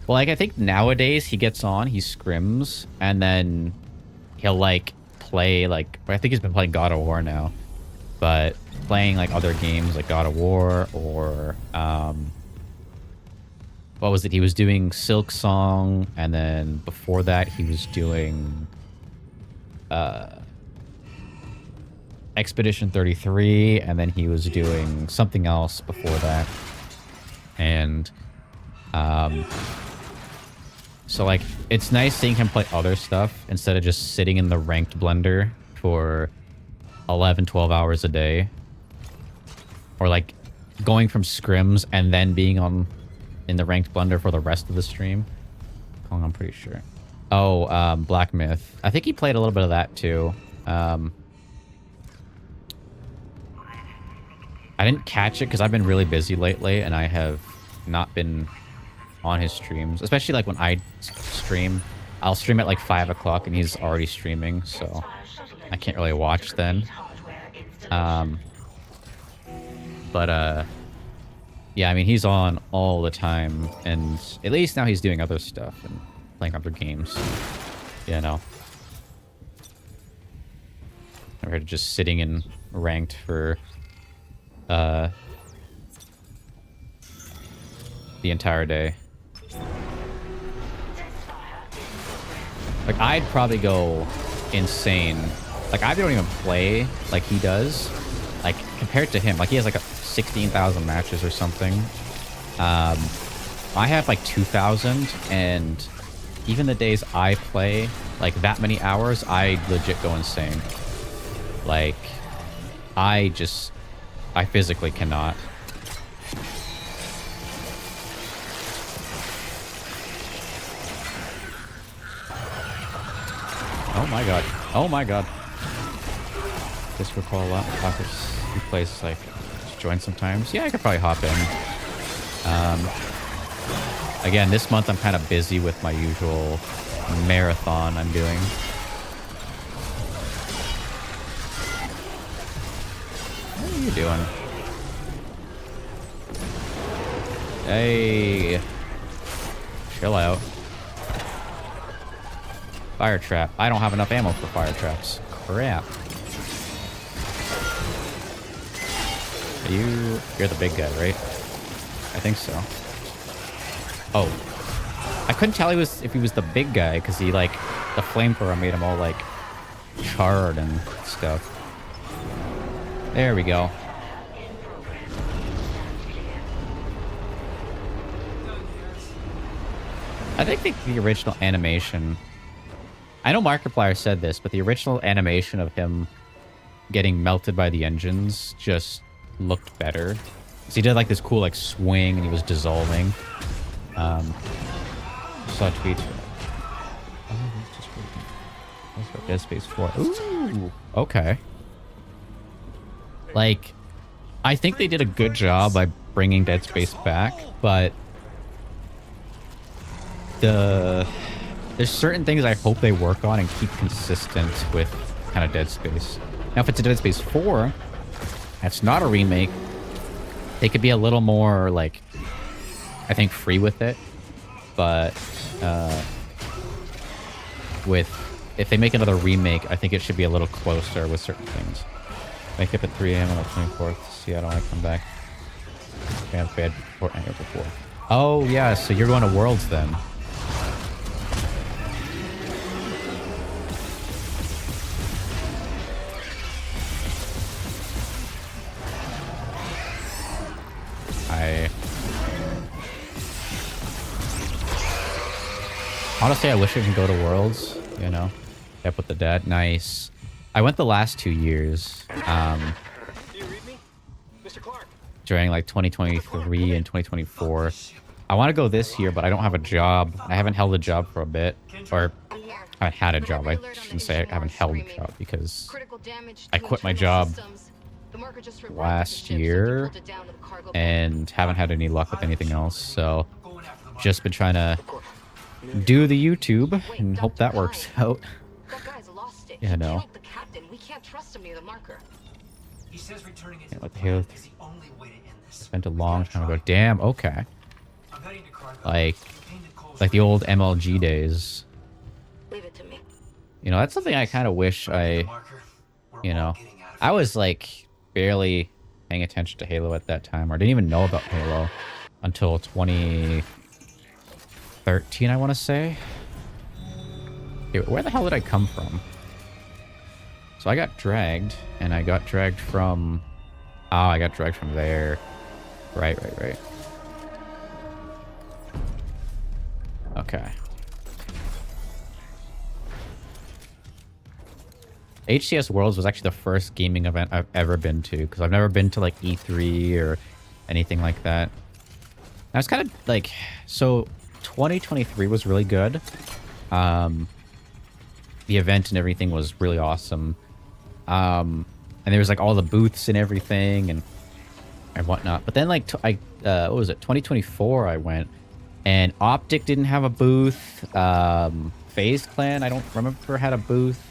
Well, like, I think nowadays he gets on, he scrims, and then he'll, like, play, like, I think he's been playing God of War now. But playing, like, other games, like God of War, or, what was it? He was doing Silk Song, and then before that he was doing, Expedition 33, and then he was doing something else before that. And so like it's nice seeing him play other stuff instead of just sitting in the ranked blender for 11-12 hours a day, or like going from scrims and then being in the ranked blender for the rest of the stream. I'm pretty sure. Oh, Black Myth, I think he played a little bit of that too. I didn't catch it because I've been really busy lately and I have not been on his streams. Especially like when I stream. I'll stream at like 5 o'clock and he's already streaming, so I can't really watch then. Yeah, I mean, he's on all the time, and at least now he's doing other stuff and playing other games, you know. Compared to just sitting in ranked for the entire day. Like, I'd probably go insane. Like, I don't even play like he does. Like, compared to him, like, he has like 16,000 matches or something. I have like 2,000, and even the days I play like that many hours, I legit go insane. Like, I physically cannot. Oh my god. Oh my god. This recall a lot. He plays like join sometimes. Yeah, I could probably hop in. Again, this month I'm kind of busy with my usual marathon I'm doing. What are you doing? Hey. Chill out. Fire trap. I don't have enough ammo for fire traps. Crap. You're the big guy, right? I think so. Oh. I couldn't tell if he was the big guy because he like the flamethrower made him all like charred and stuff. There we go. I think the original animation, I know Markiplier said this, but the original animation of him getting melted by the engines just looked better. So he did like this cool like swing and he was dissolving. Saw a tweet. Oh, that's just working. That's what Dead Space 4. Ooh, okay. Like, I think they did a good job by bringing Dead Space back, but there's certain things I hope they work on and keep consistent with kind of Dead Space. Now, if it's a Dead Space 4, that's not a remake. They could be a little more, like, I think, free with it. But if they make another remake, I think it should be a little closer with certain things. Wake up at 3 a.m. on the 24th. Seattle, I come back. I have bad Fortnite before. Oh, yeah, so you're going to Worlds then. Honestly, I wish I could go to Worlds, you know. Up with the dad. Nice. I went the last 2 years. Do you read me? Mr. Clark. During like 2023 and 2024. I want to go this year, but I don't have a job. I haven't held a job for a bit. Or I had a job. I shouldn't say I haven't held a job because I quit my job last year and haven't had any luck with anything else. So just been trying to do the YouTube and hope that works out. You know. Yeah, what the hell? Spent a long time ago. Damn, okay. Like the old MLG days. You know, that's something I kind of wish I, you know, I was like barely paying attention to Halo at that time, or didn't even know about Halo until 2013, I want to say. Okay, where the hell did I come from? So I got dragged, and I got dragged from... Oh, I got dragged from there. Right. Okay. HCS Worlds was actually the first gaming event I've ever been to, because I've never been to like E3 or anything like that. I was kind of like... So 2023 was really good. The event and everything was really awesome. And there was like all the booths and everything and whatnot. But then like, what was it? 2024 I went, and Optic didn't have a booth. FaZe Clan, I don't remember, had a booth.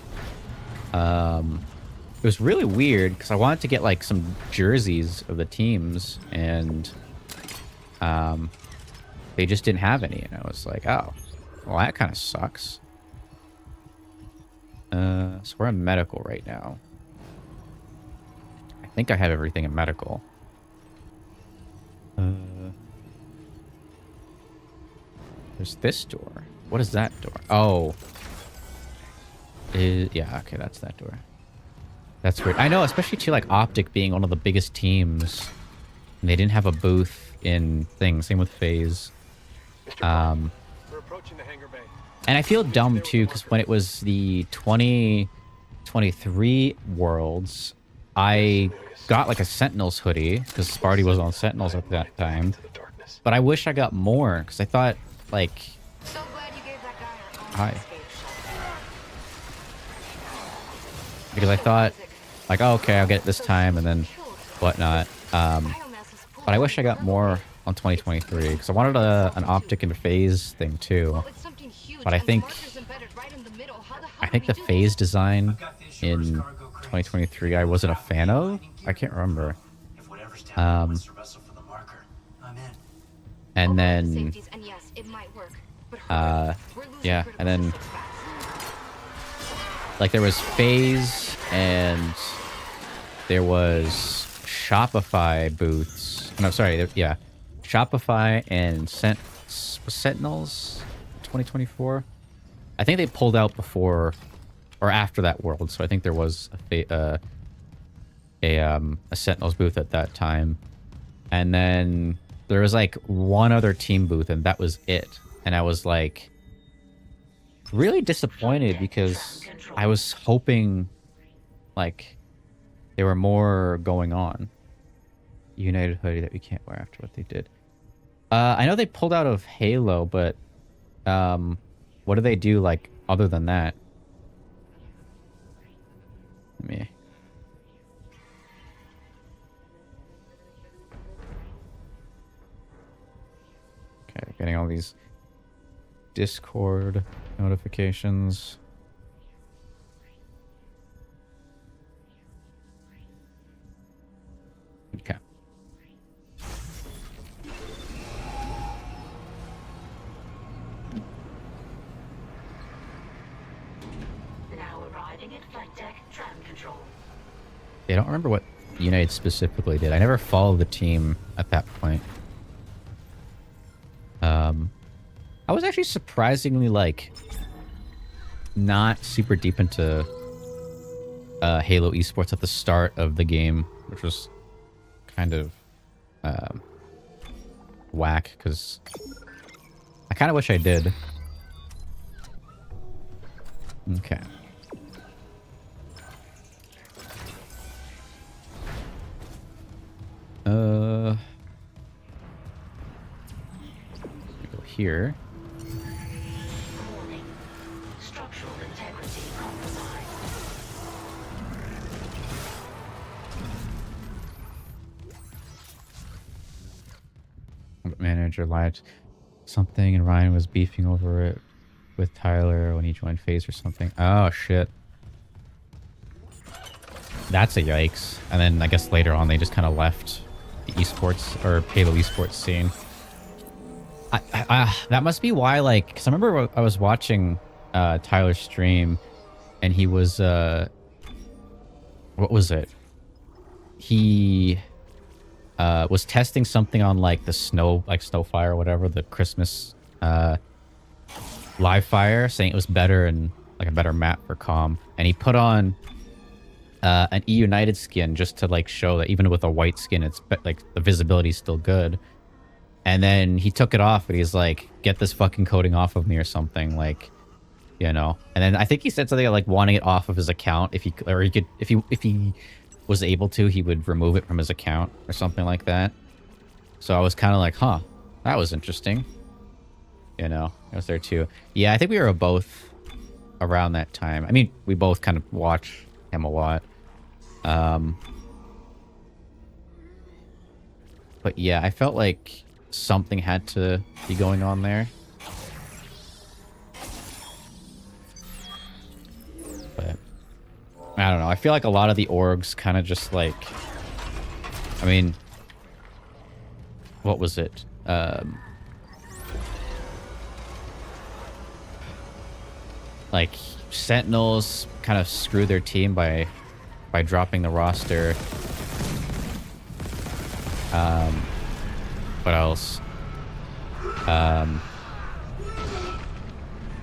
It was really weird because I wanted to get like some jerseys of the teams, and they just didn't have any. And I was like, oh, well, that kind of sucks. So we're in medical right now. I think I have everything in medical. There's this door. What is that door? Oh. Yeah, okay, that's that door. That's weird. I know, especially too, like Optic being one of the biggest teams. And they didn't have a booth in things. Same with FaZe. We're approaching the hangar bay. And I feel dumb too, because when it was the 2023 Worlds, I got like a Sentinels hoodie because Sparty was on Sentinels at that time. But I wish I got more because I thought like... So glad you gave that guy Hi. Because I thought like, oh, okay, I'll get it this time, and then whatnot. But I wish I got more on 2023 because I wanted an optic and phase thing too. But I think the phase design in 2023 I wasn't a fan of. I can't remember. And then yeah, and then like there was phase and there was Shopify booths. No, sorry, yeah, Shopify and Sentinels 2024. I think they pulled out before or after that world, so I think there was a Sentinels booth at that time, and then there was like one other team booth, and that was it. And I was like really disappointed because I was hoping like there were more going on. United hoodie that we can't wear after what they did. I know they pulled out of Halo, but what do they do like other than that? Let me. Okay, getting all these Discord notifications. Okay. Now arriving at flight deck tram control. I don't remember what United specifically did. I never followed the team at that point. I was actually surprisingly like not super deep into Halo esports at the start of the game, which was kind of whack because I kind of wish I did. Okay. Go here. Warning. Structural integrity compromised. Manager lied something and Ryan was beefing over it with Tyler when he joined FaZe or something. Oh shit. That's a yikes. And then I guess later on they just kind of left the esports or Halo esports scene. That must be why, like, because I remember I was watching Tyler's stream and he was what was it? He was testing something on like the Snowfire or whatever, the Christmas live fire, saying it was better and like a better map for calm. And he put on an E United skin just to like show that even with a white skin, it's like the visibility is still good. And then he took it off and he's like, get this fucking coating off of me or something, like, you know. And then I think he said something like wanting it off of his account if he was able to, he would remove it from his account or something like that. So I was kind of like, huh, that was interesting. You know, I was there too. Yeah, I think we were both around that time. I mean, we both kind of watch him a lot. But yeah, I felt like something had to be going on there. But I don't know. I feel like a lot of the orgs kind of just like, I mean, what was it? Like Sentinels kind of screwed their team by dropping the roster. What else?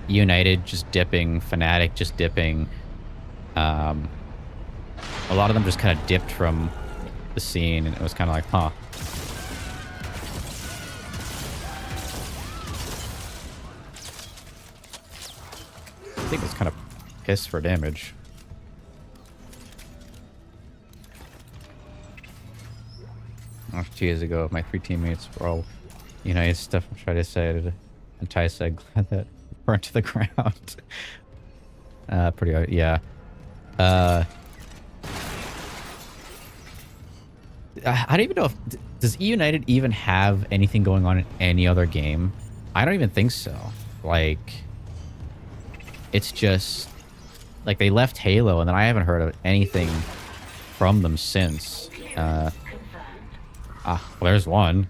United just dipping, Fnatic just dipping. A lot of them just kind of dipped from the scene, and it was kind of like, huh. I think it's kind of pissed for damage. Oh, 2 years ago, my 3 teammates were all United stuff. I'm trying to say it. And Ty said, glad that burnt to the ground. Pretty, yeah. I don't even know if does E United even have anything going on in any other game. I don't even think so. Like, it's just like they left Halo, and then I haven't heard of anything from them since. Well, there's one.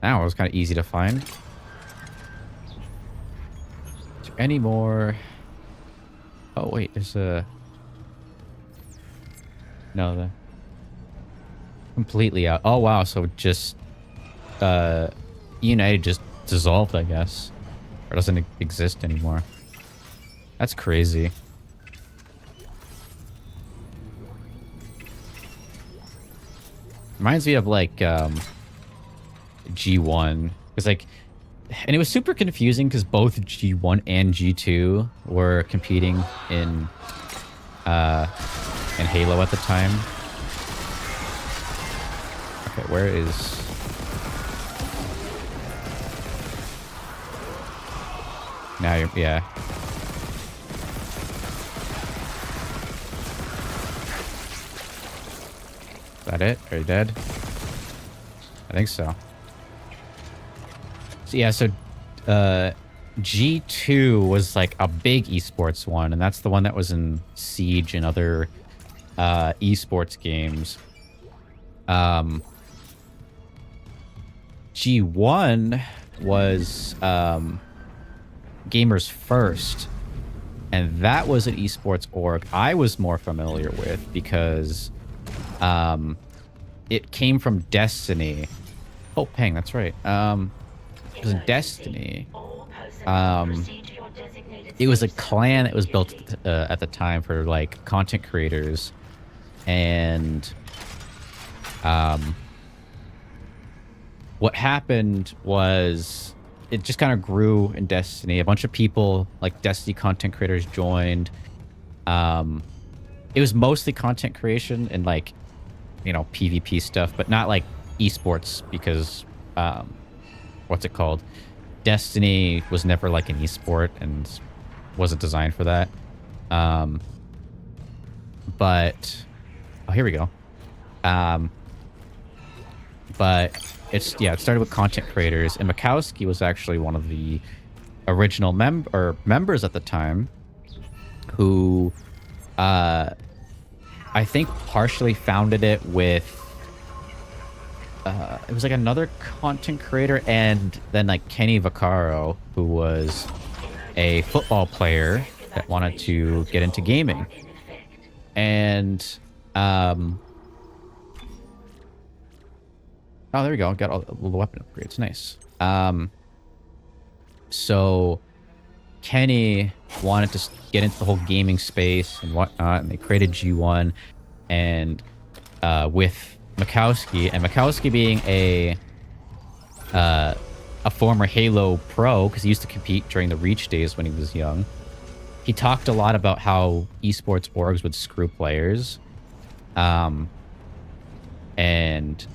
That one was kind of easy to find. Is there any more? Oh wait, there's a no. The completely out. Oh wow, so just United just dissolved, I guess, or doesn't exist anymore. That's crazy. Reminds me of like G1, because like, and it was super confusing because both G1 and G2 were competing in Halo at the time. Okay, where is... Now you're... Yeah. Is that it? Are you dead? I think so. So yeah, so G2 was like a big esports one, and that's the one that was in Siege and other esports games. G1 was Gamers First, and that was an esports org I was more familiar with because it came from Destiny. Oh, Pang, that's right. It was in Destiny. It was a clan that was built at the time for like content creators, and what happened was it just kind of grew in Destiny. A bunch of people, like Destiny content creators, joined. It was mostly content creation and like, you know, PvP stuff, but not like esports because what's it called? Destiny was never like an esport and wasn't designed for that. But oh, here we go. But it's, yeah, it started with content creators, and Mikowski was actually one of the original members at the time who I think partially founded it with it was like another content creator, and then like Kenny Vaccaro, who was a football player that wanted to get into gaming. And oh, there we go. Got all the weapon upgrades. Nice. So Kenny wanted to get into the whole gaming space and whatnot, and they created G1, and with Mikowski, and Mikowski being a former Halo pro, because he used to compete during the Reach days when he was young. He talked a lot about how esports orgs would screw players, and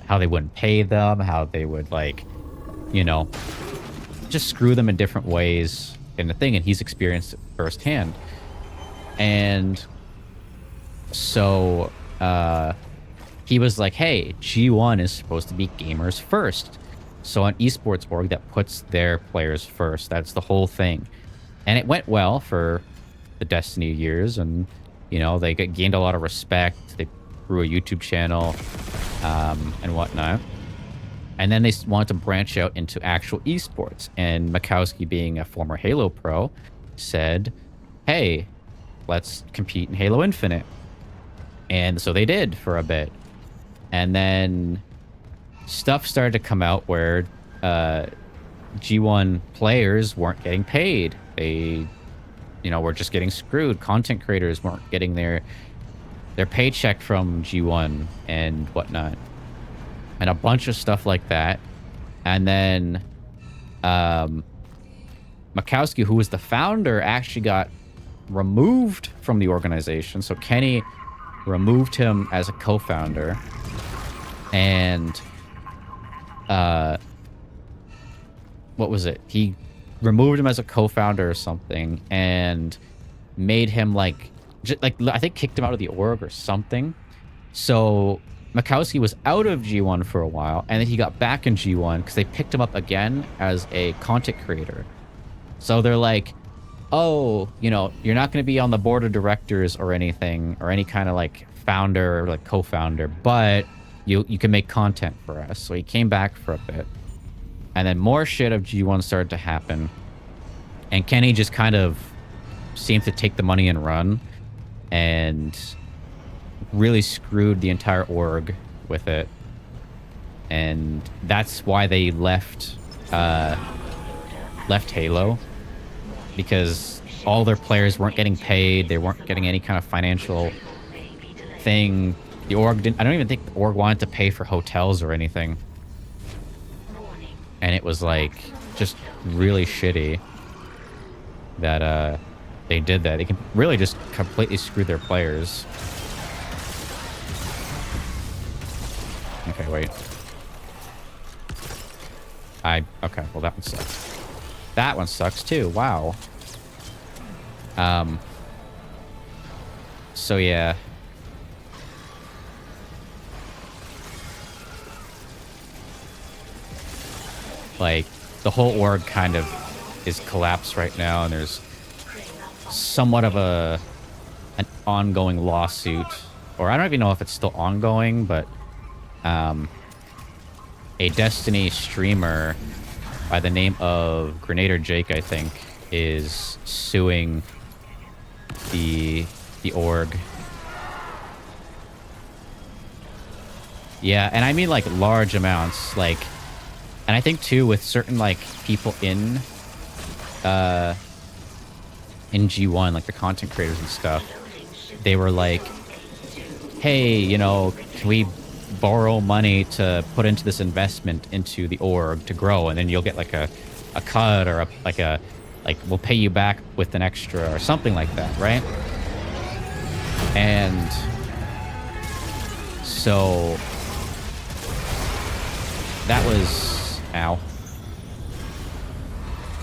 how they wouldn't pay them, how they would, like, you know, just screw them in different ways in the thing, and he's experienced it firsthand. And so he was like, hey, G1 is supposed to be gamers first. So an esports org that puts their players first, that's the whole thing. And it went well for the Destiny years, and, you know, they gained a lot of respect. They grew a YouTube channel and whatnot. And then they wanted to branch out into actual esports. And Mikowski, being a former Halo pro, said, hey, let's compete in Halo Infinite. And so they did for a bit. And then stuff started to come out where G1 players weren't getting paid. They, you know, were just getting screwed. Content creators weren't getting their paycheck from G1 and whatnot. And a bunch of stuff like that. And then Mikowski, who was the founder, actually got removed from the organization. So Kenny removed him as a co-founder. And what was it? He removed him as a co-founder or something, and made him like I think kicked him out of the org or something. So Mikowski was out of G1 for a while, and then he got back in G1 because they picked him up again as a content creator. So they're like, oh, you know, you're not going to be on the board of directors or anything, or any kind of like founder or like co-founder, but you can make content for us. So he came back for a bit, and then more shit of G1 started to happen, and Kenny just kind of seemed to take the money and run, and really screwed the entire org with it. And that's why they left Halo, because all their players weren't getting paid. They weren't getting any kind of financial thing. The org didn't, I don't even think the org wanted to pay for hotels or anything. And it was like just really shitty that they did that. They can really just completely screw their players. Okay, wait. Okay, well that one sucks. That one sucks too, wow. So yeah. Like, the whole org kind of is collapsed right now, and there's somewhat of an ongoing lawsuit. Or I don't even know if it's still ongoing, but a Destiny streamer by the name of Grenader Jake, I think, is suing the org. Yeah, and I mean like large amounts, like, and I think too with certain like people in G1, like the content creators and stuff, they were like, hey, you know, can we borrow money to put into this investment into the org to grow, and then you'll get like a cut, or like we'll pay you back with an extra or something like that, right? And so that was, ow,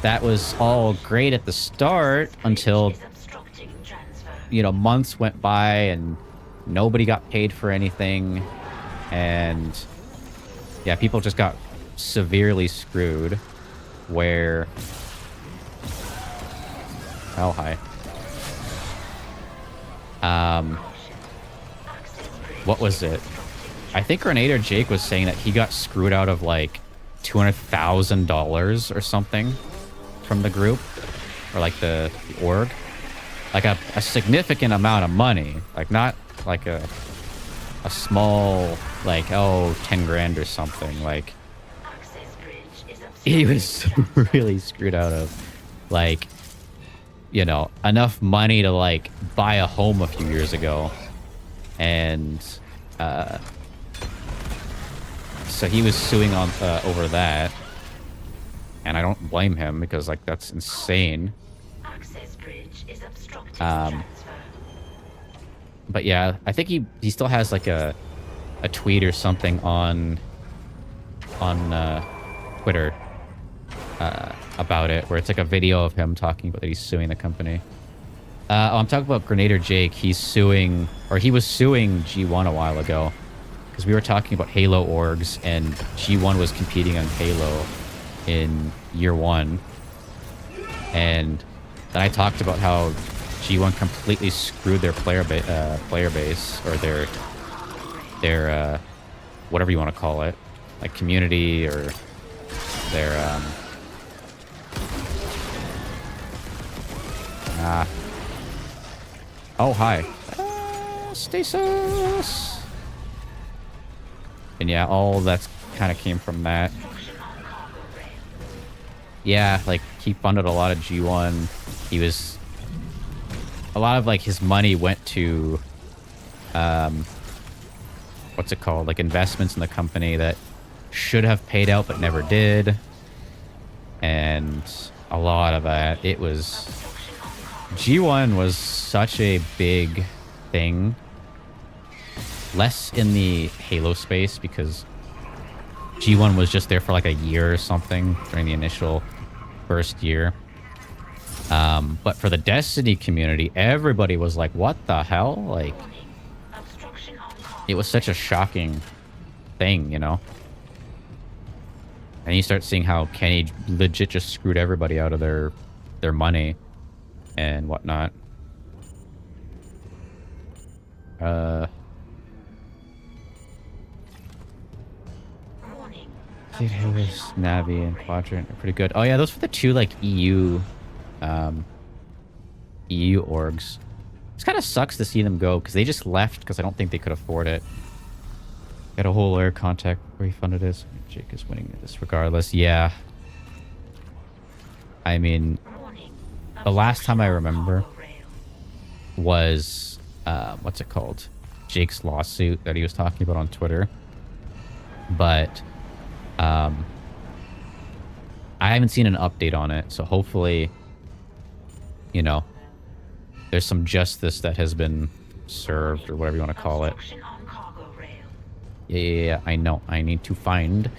that was all great at the start until, you know, months went by and nobody got paid for anything. And yeah, people just got severely screwed. Where, oh hi, what was it? I think Grenader Jake was saying that he got screwed out of like $200,000 or something from the group, or like the org, like a significant amount of money, like not like a small, like, oh, 10 grand or something. Like, he was really screwed out of, like, you know, enough money to like buy a home a few years ago. And so he was suing on over that, and I don't blame him, because like that's insane. But yeah, I think he still has like a tweet or something on Twitter about it, where it's like a video of him talking about that he's suing the company. I'm talking about Grenader Jake. He's suing, or he was suing G1 a while ago, because we were talking about Halo orgs, and G1 was competing on Halo in year 1, and then I talked about how G1 completely screwed their player base, or their whatever you want to call it, like community, or their oh hi, stasis. And yeah, all that's kind of came from that. Yeah, like he funded a lot of G1. He was, a lot of like his money went to what's it called, like investments in the company that should have paid out but never did. And a lot of that, it was, G1 was such a big thing, less in the Halo space, because G1 was just there for like a year or something during the initial first year. But for the Destiny community, everybody was like, what the hell? Like, it was such a shocking thing, you know? And you start seeing how Kenny legit just screwed everybody out of their money and whatnot. Navi and Quadrant are pretty good. Oh yeah, those were the two like EU orgs. It kind of sucks to see them go because they just left because I don't think they could afford it. Got a whole air contact refund it is. Jake is winning this regardless. Yeah. I mean, the last time I remember was what's it called? Jake's lawsuit that he was talking about on Twitter. But I haven't seen an update on it, so hopefully, you know, there's some justice that has been served or whatever you want to call it. Yeah, I know. I need to find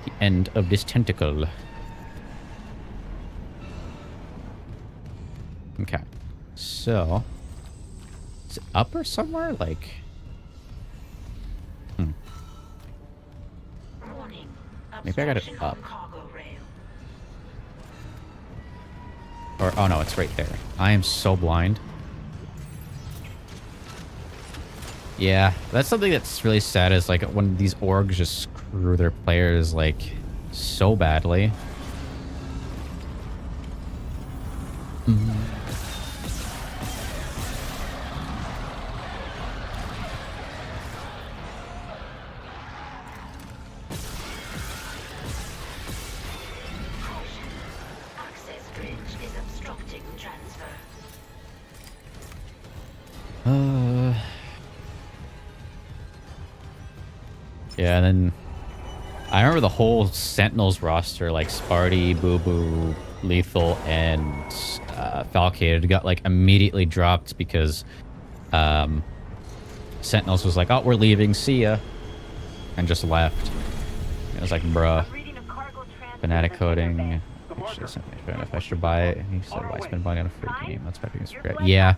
the end of this tentacle. Okay. So, is it up or somewhere? Like, maybe I got it up. Or, oh no, it's right there. I am so blind. Yeah, that's something that's really sad is like when these orgs just screw their players like so badly. Access bridge is obstructing transfer. Yeah, and then I remember the whole Sentinels roster, like Sparty, Boo Boo, Lethal, and Falcated got like immediately dropped because Sentinels was like, "Oh, we're leaving, see ya," and just left. It was like, bruh. Fanatic coding. Actually, sent me if I should buy it. And he said, "Why spend money on a free game? That's better than free." Yeah.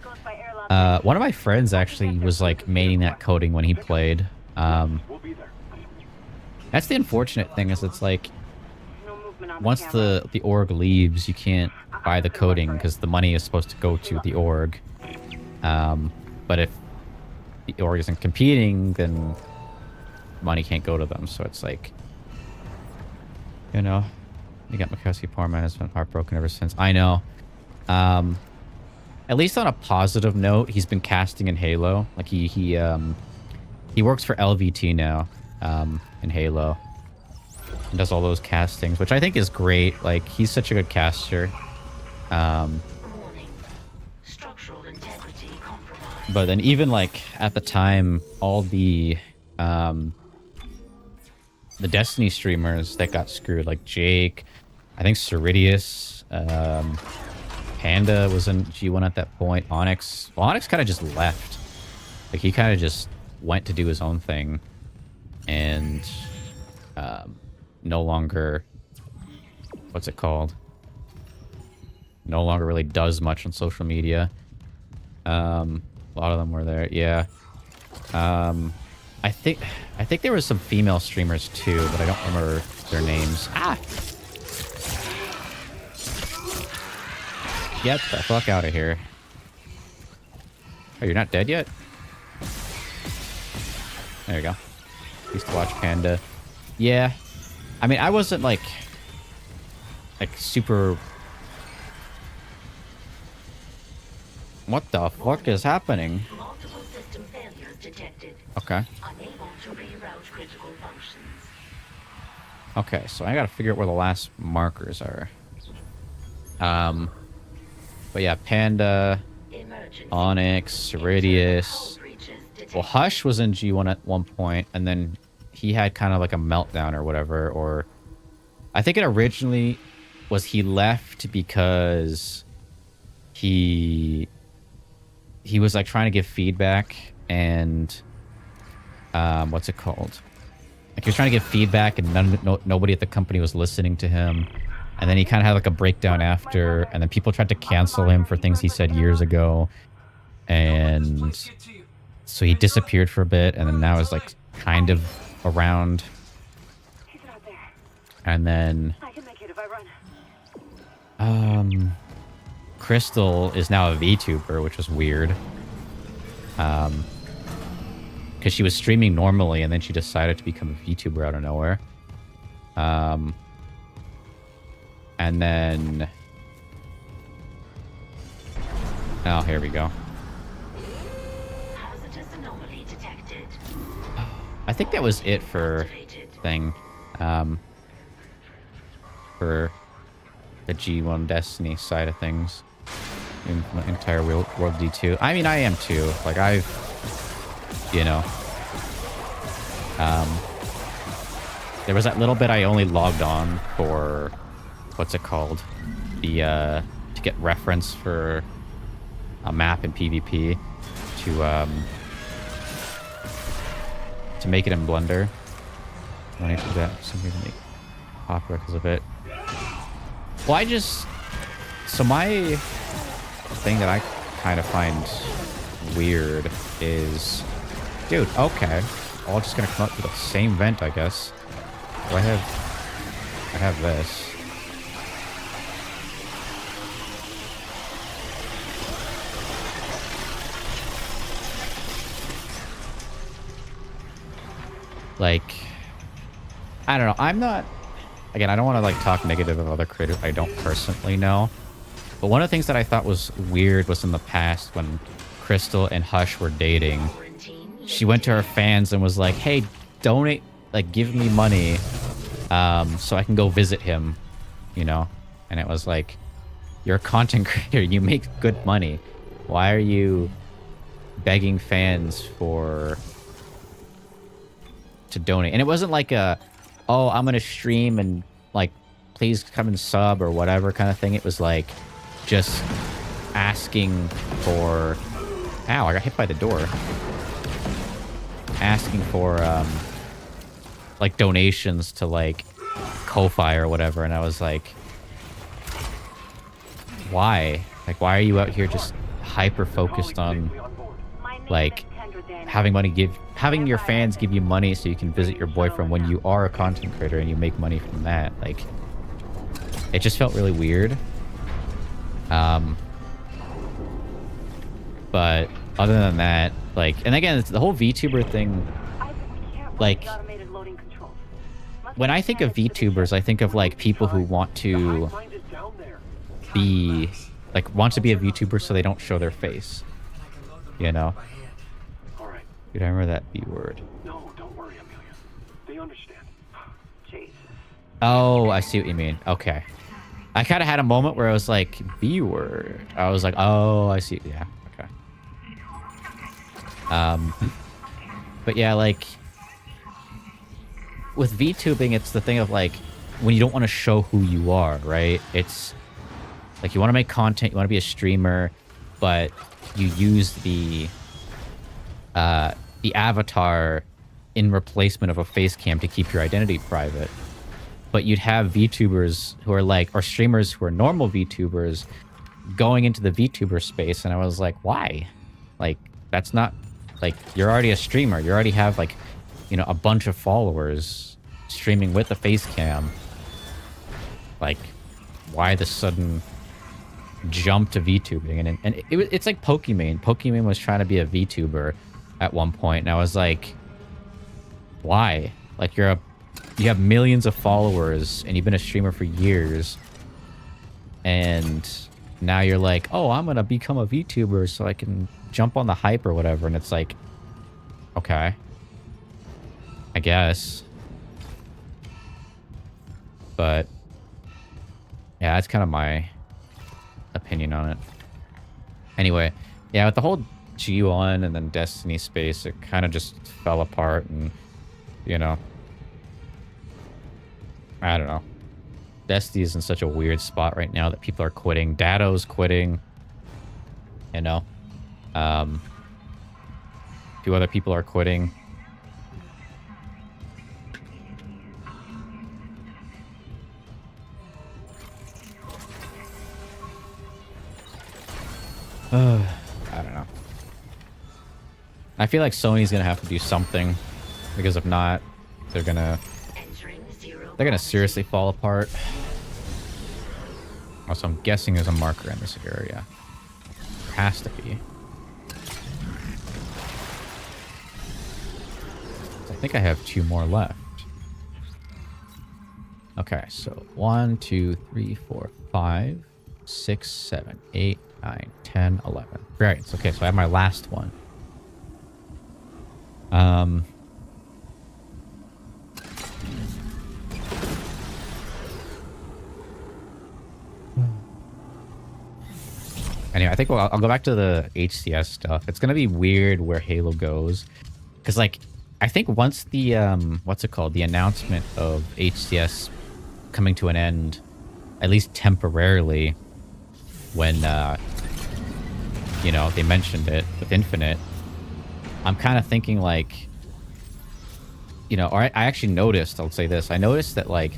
One of my friends actually was like maining that coding when he played. That's the unfortunate thing is it's like once the org leaves, you can't buy the coding because the money is supposed to go to the org. But if the org isn't competing, then money can't go to them. So it's like, you know, you got McCuskey, poor man has been heartbroken ever since. I know. At least on a positive note, he's been casting in Halo. Like he works for LVT now. In Halo and does all those castings, which I think is great. Like he's such a good caster. But then even like at the time, all the Destiny streamers that got screwed, like Jake, I think Ceridius, Panda was in G1 at that point. Onyx, well, Onyx kind of just left. Like he kind of just went to do his own thing. And no longer, what's it called? No longer really does much on social media. A lot of them were there, yeah. I think there was some female streamers too, but I don't remember their names. Ah! Get the fuck out of here. Oh, you're not dead yet? There you go. Used to watch Panda. Yeah. I mean, I wasn't like super... What the fuck is happening? Multiple system failures detected. Okay. Unable to reroute critical functions. Okay, so I gotta figure out where the last markers are. But yeah, Panda, Emergency. Onyx, Ceridius. Well, Hush was in G1 at one point, and then he had kind of like a meltdown or whatever, or I think it originally was he left because he was like trying to give feedback and what's it called? Like he was trying to give feedback and nobody at the company was listening to him. And then he kind of had like a breakdown after, and then people tried to cancel him for things he said years ago. And So he disappeared for a bit, and then now is like kind of around. He's not there. And then I can make it if I run. Crystal is now a VTuber, which was weird. Because she was streaming normally, and then she decided to become a VTuber out of nowhere. And then... Oh, here we go. Hazardous anomaly detected. I think that was it for thing. For the G1 Destiny side of things. In my entire World D2. I mean, I am too. Like, I've... You know. There was that little bit I only logged on for... What's it called? The, to get reference for a map in PvP. To make it in Blender. I need to do that for some reason to make pop because of it. Well, I just... So my thing that I kind of find weird is... Dude, okay. All just gonna come up to the same vent, I guess. Do I have this. Like, I don't know. I'm not... Again, I don't want to like talk negative of other creators I don't personally know. But one of the things that I thought was weird was in the past when Crystal and Hush were dating. She went to her fans and was like, hey, donate, like, give me money so I can go visit him, you know? And it was like, you're a content creator. You make good money. Why are you begging fans to donate? And it wasn't like a, oh, I'm going to stream and, like, please come and sub or whatever kind of thing. It was like just asking for... Ow, I got hit by the door. Asking for, like, donations to, like, Ko-Fi or whatever. And I was like, why? Like, why are you out here just hyper-focused on, like, having your fans give you money so you can visit your boyfriend when you are a content creator and you make money from that? Like, it just felt really weird. But other than that, like, and again, it's the whole VTuber thing. Like, when I think of VTubers, I think of like people who want to be, like, want to be a VTuber so they don't show their face. You know? Dude, I remember that B word. No, don't worry, Amelia. They understand. Jesus. Oh, I see what you mean. Okay. I kind of had a moment where I was like, B word. I was like, oh, I see. Yeah, okay. But yeah, like, with VTubing, it's the thing of, like, when you don't want to show who you are, right? It's like, you want to make content, you want to be a streamer, but you use the avatar in replacement of a face cam to keep your identity private. But you'd have VTubers who are like, or streamers who are normal VTubers going into the VTuber space, and I was like, why? Like, that's not, like, you're already a streamer. You already have, like, you know, a bunch of followers streaming with a face cam. Like, why the sudden jump to VTubing? And it's like Pokimane. Pokimane was trying to be a VTuber at one point, and I was like, why? Like, you have millions of followers and you've been a streamer for years, and now you're like, oh, I'm gonna become a VTuber so I can jump on the hype or whatever. And it's like, okay, I guess. But yeah, that's kind of my opinion on it. Anyway, yeah, with the whole G1 and then Destiny space, it kind of just fell apart, and, you know, I don't know. Destiny is in such a weird spot right now that people are quitting. Dado's quitting. You know. A few other people are quitting. I don't know. I feel like Sony's gonna have to do something, because if not, they're gonna seriously fall apart. Also, I'm guessing there's a marker in this area. There has to be. I think I have 2 more left. Okay, so 1, 2, 3, 4, 5, 6, 7, 8, 9, 10, 11. Great. Okay, so I have my last one. Anyway, I think I'll go back to the HCS stuff. It's gonna be weird where Halo goes, because like I think once the what's it called, the announcement of HCS coming to an end, at least temporarily, when you know, they mentioned it with Infinite, I'm kind of thinking like, you know, or I actually noticed, I'll say this, I noticed that like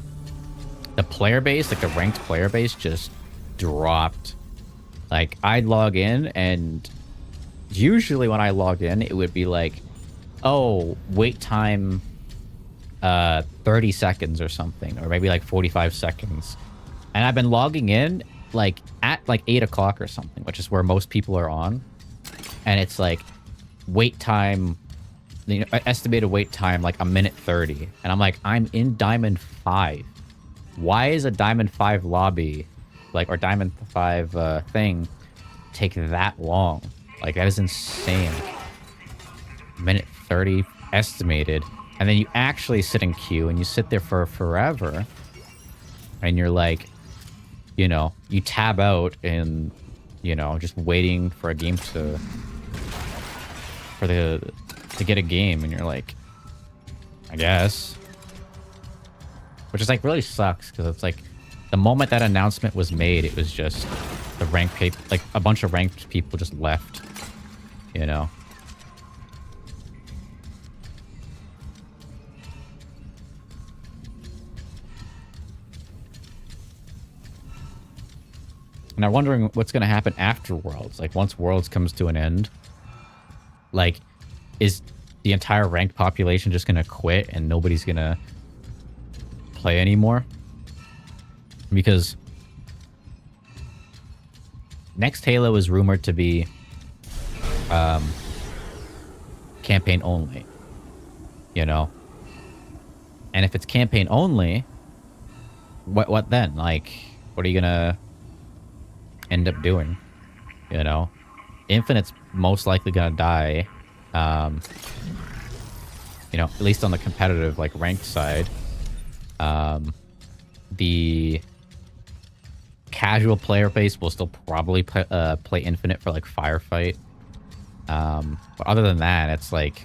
the player base, like the ranked player base, just dropped. Like, I'd log in, and usually when I logged in, it would be like, oh, wait time 30 seconds or something, or maybe like 45 seconds. And I've been logging in like at like 8 o'clock or something, which is where most people are on. And it's like wait time, you know, estimated wait time like 1:30. And I'm like, I'm in Diamond 5. Why is a Diamond 5 lobby, like, or Diamond 5 thing take that long? Like, that is insane. 1:30 estimated. And then you actually sit in queue and you sit there for forever. And you're like, you know, you tab out and, you know, just waiting for a game to get a game. And you're like, I guess. Which is like really sucks, because it's like the moment that announcement was made, it was just the ranked people, like a bunch of ranked people just left, you know. And I'm wondering what's going to happen after Worlds. Like, once Worlds comes to an end, like, is the entire ranked population just going to quit and nobody's going to play anymore? Because next Halo is rumored to be campaign only, you know? And if it's campaign only, what then? Like, what are you going to end up doing, you know? Infinite's most likely gonna die, you know, at least on the competitive, like, ranked side. The casual player base will still probably play Infinite for, like, Firefight, but other than that, it's like,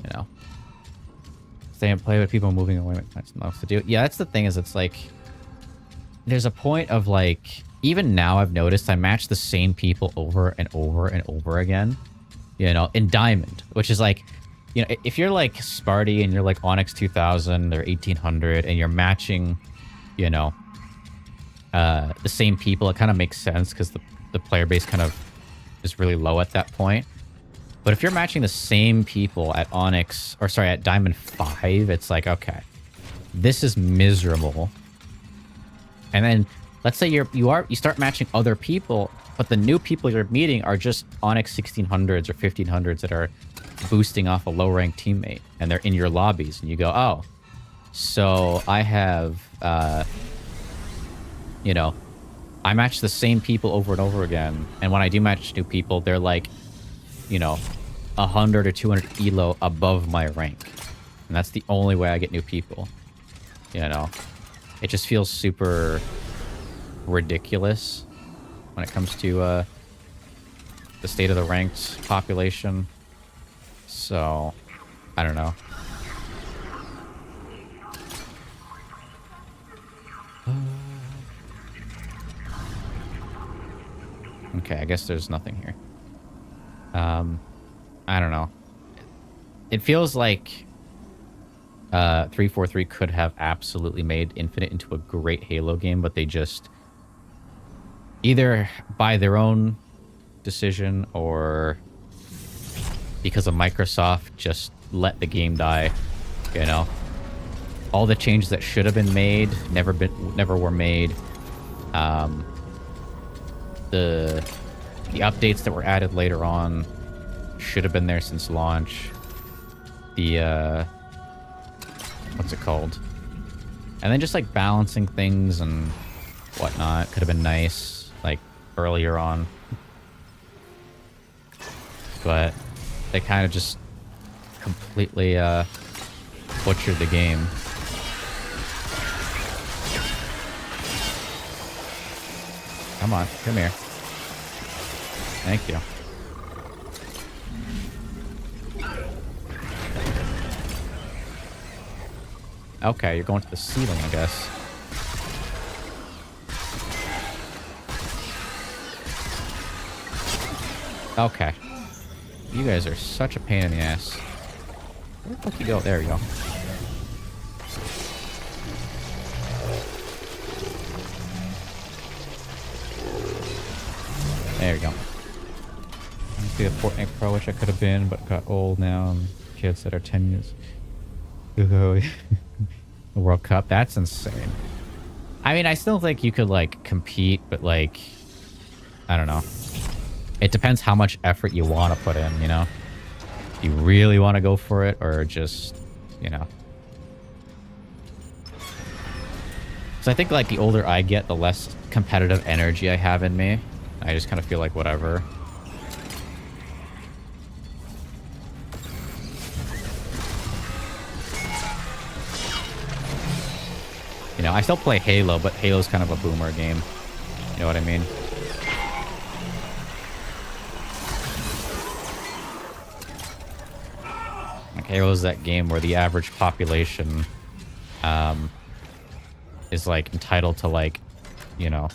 you know, stay and play with people moving away. That's enough to do. Yeah, that's the thing, is it's like there's a point of like, even now I've noticed I match the same people over and over and over again, you know, in Diamond, which is like, you know, if you're like Sparty and you're like Onyx 2000 or 1800 and you're matching, you know, the same people, it kind of makes sense because the player base kind of is really low at that point. But if you're matching the same people at Onyx, or sorry, at Diamond 5, it's like, okay, this is miserable. And then let's say you start matching other people, but the new people you're meeting are just Onyx 1600s or 1500s that are boosting off a low-ranked teammate, and they're in your lobbies, and you go, oh, so I have, you know, I match the same people over and over again, and when I do match new people, they're like, you know, 100 or 200 elo above my rank, and that's the only way I get new people, you know. It just feels super ridiculous when it comes to the state of the ranked population. So, I don't know. Okay, I guess there's nothing here. I don't know. It feels like 343 could have absolutely made Infinite into a great Halo game, but they just either by their own decision or because of Microsoft just let the game die, you know? All the changes that should have been made never were made. The updates that were added later on should have been there since launch. The what's it called? And then just like balancing things and whatnot could have been nice, like earlier on. But they kind of just completely butchered the game. Come on, come here. Thank you. Okay, you're going to the ceiling, I guess. Okay. You guys are such a pain in the ass. Where the fuck you go? There we go. There we go. I see a Fortnite Pro, which I could have been, but got old now. And kids that are 10 years. The World Cup, that's insane. I mean, I still think you could, like, compete, but, like, I don't know. It depends how much effort you want to put in, you know? You really want to go for it, or just, you know. So I think, like, the older I get, the less competitive energy I have in me. I just kind of feel like whatever. You know, I still play Halo, but Halo's kind of a boomer game. You know what I mean? Like, Halo's that game where the average population is, like, entitled to, like, you know,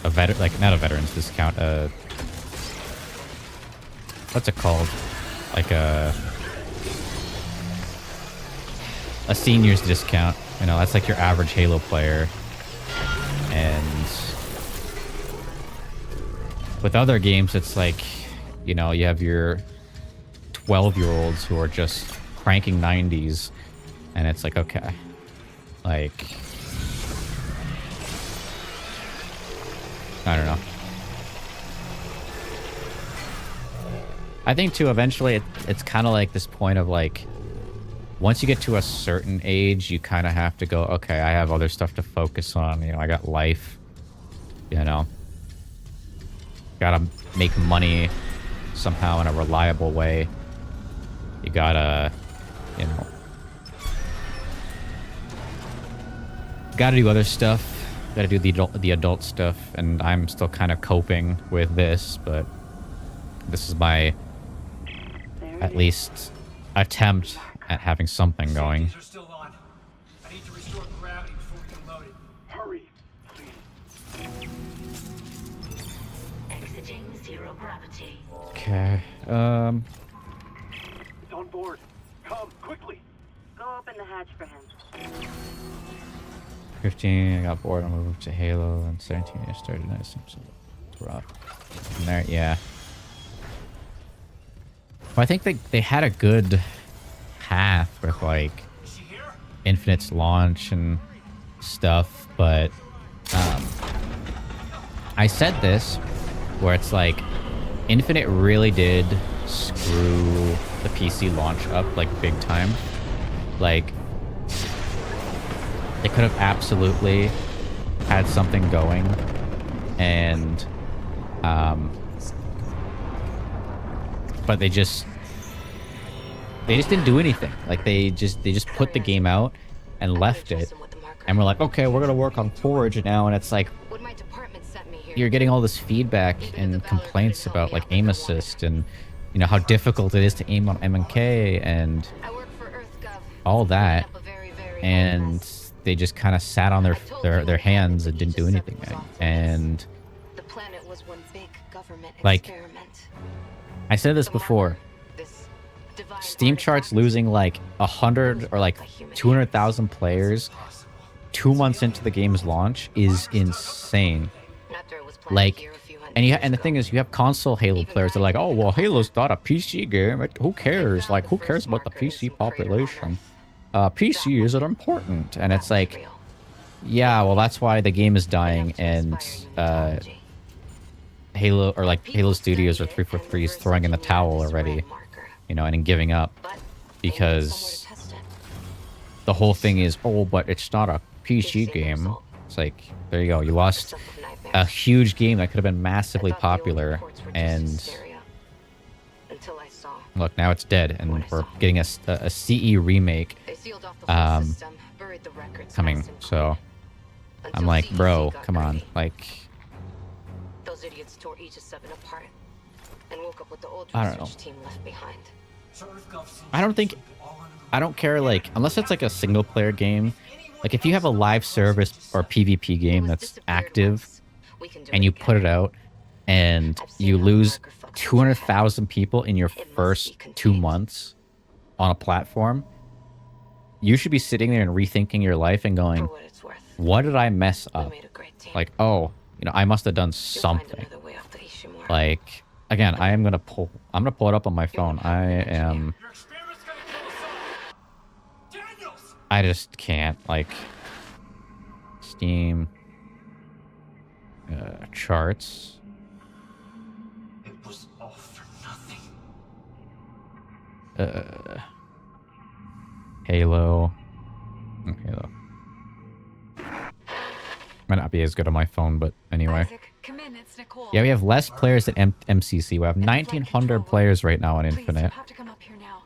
not a veteran's discount, what's it called? Like a senior's discount. You know, that's like your average Halo player. And with other games, it's like, you know, you have your 12-year-olds who are just cranking 90s. And it's like, okay. Like, I don't know. I think, too, eventually it's kind of like this point of, like, once you get to a certain age, you kind of have to go, okay, I have other stuff to focus on. You know, I got life. You know. Gotta make money somehow in a reliable way. You gotta, you know. Gotta do other stuff. Gotta do the adult stuff. And I'm still kind of coping with this, but this is my, at least, attempt at having something going. These are still on. I need to restore gravity before we can load it. Hurry, please. Exiting zero gravity. Okay. It's on board. Come, quickly. Go open the hatch for him. 15, I got bored. I moved to Halo, and 17, I started nice. So it's rough. And there, yeah. Well, I think they had a good path with, like, Infinite's launch and stuff, but I said this, where it's like, Infinite really did screw the PC launch up, like, big time. Like, they could have absolutely had something going, and but they just didn't do anything. Like, they just put the game out and left it, and we're like, okay, we're gonna work on Forge now, and it's like, you're getting all this feedback and complaints about, like, aim assist and, you know, how difficult it is to aim on M&K and all that, and they just kind of sat on their hands and didn't do anything. And The planet was one big government like, experiment. I said this before, Steam charts losing like 100 or like 200,000 players 2 months into the game's launch is insane. Like, And the thing is, you have console Halo players that are like, oh well, Halo's not a PC game. Who cares? Like, who cares about the PC population? PC isn't important. And it's like, yeah, well, that's why the game is dying, and Halo, or like Halo Studios or 343 is throwing in the towel already, you know, and giving up, because the whole thing is, oh, but it's not a PC game. It's like, there you go, you lost a huge game that could have been massively popular, and look, now it's dead, and we're getting a CE remake coming. So I'm like, bro, come on, like, those idiots tore Aegis 7 apart and woke up with the old I don't know. research team left behind. I don't care, like, unless it's like a single player game. Like, if you have a live service or PvP game that's active and you put it out and you lose 200,000 people in your first 2 months on a platform, you should be sitting there and rethinking your life and going, what did I mess up? Like, oh, you know, I must have done something. Like, again, I'm gonna pull it up on my phone. I just can't, like, Steam charts. It was all for nothing. Halo. Halo. Might not be as good on my phone, but anyway. Isaac, come in, it's Nicole. Yeah, we have less players than MCC. We have 1,900 players right now on Please, Infinite. you have to come up here now.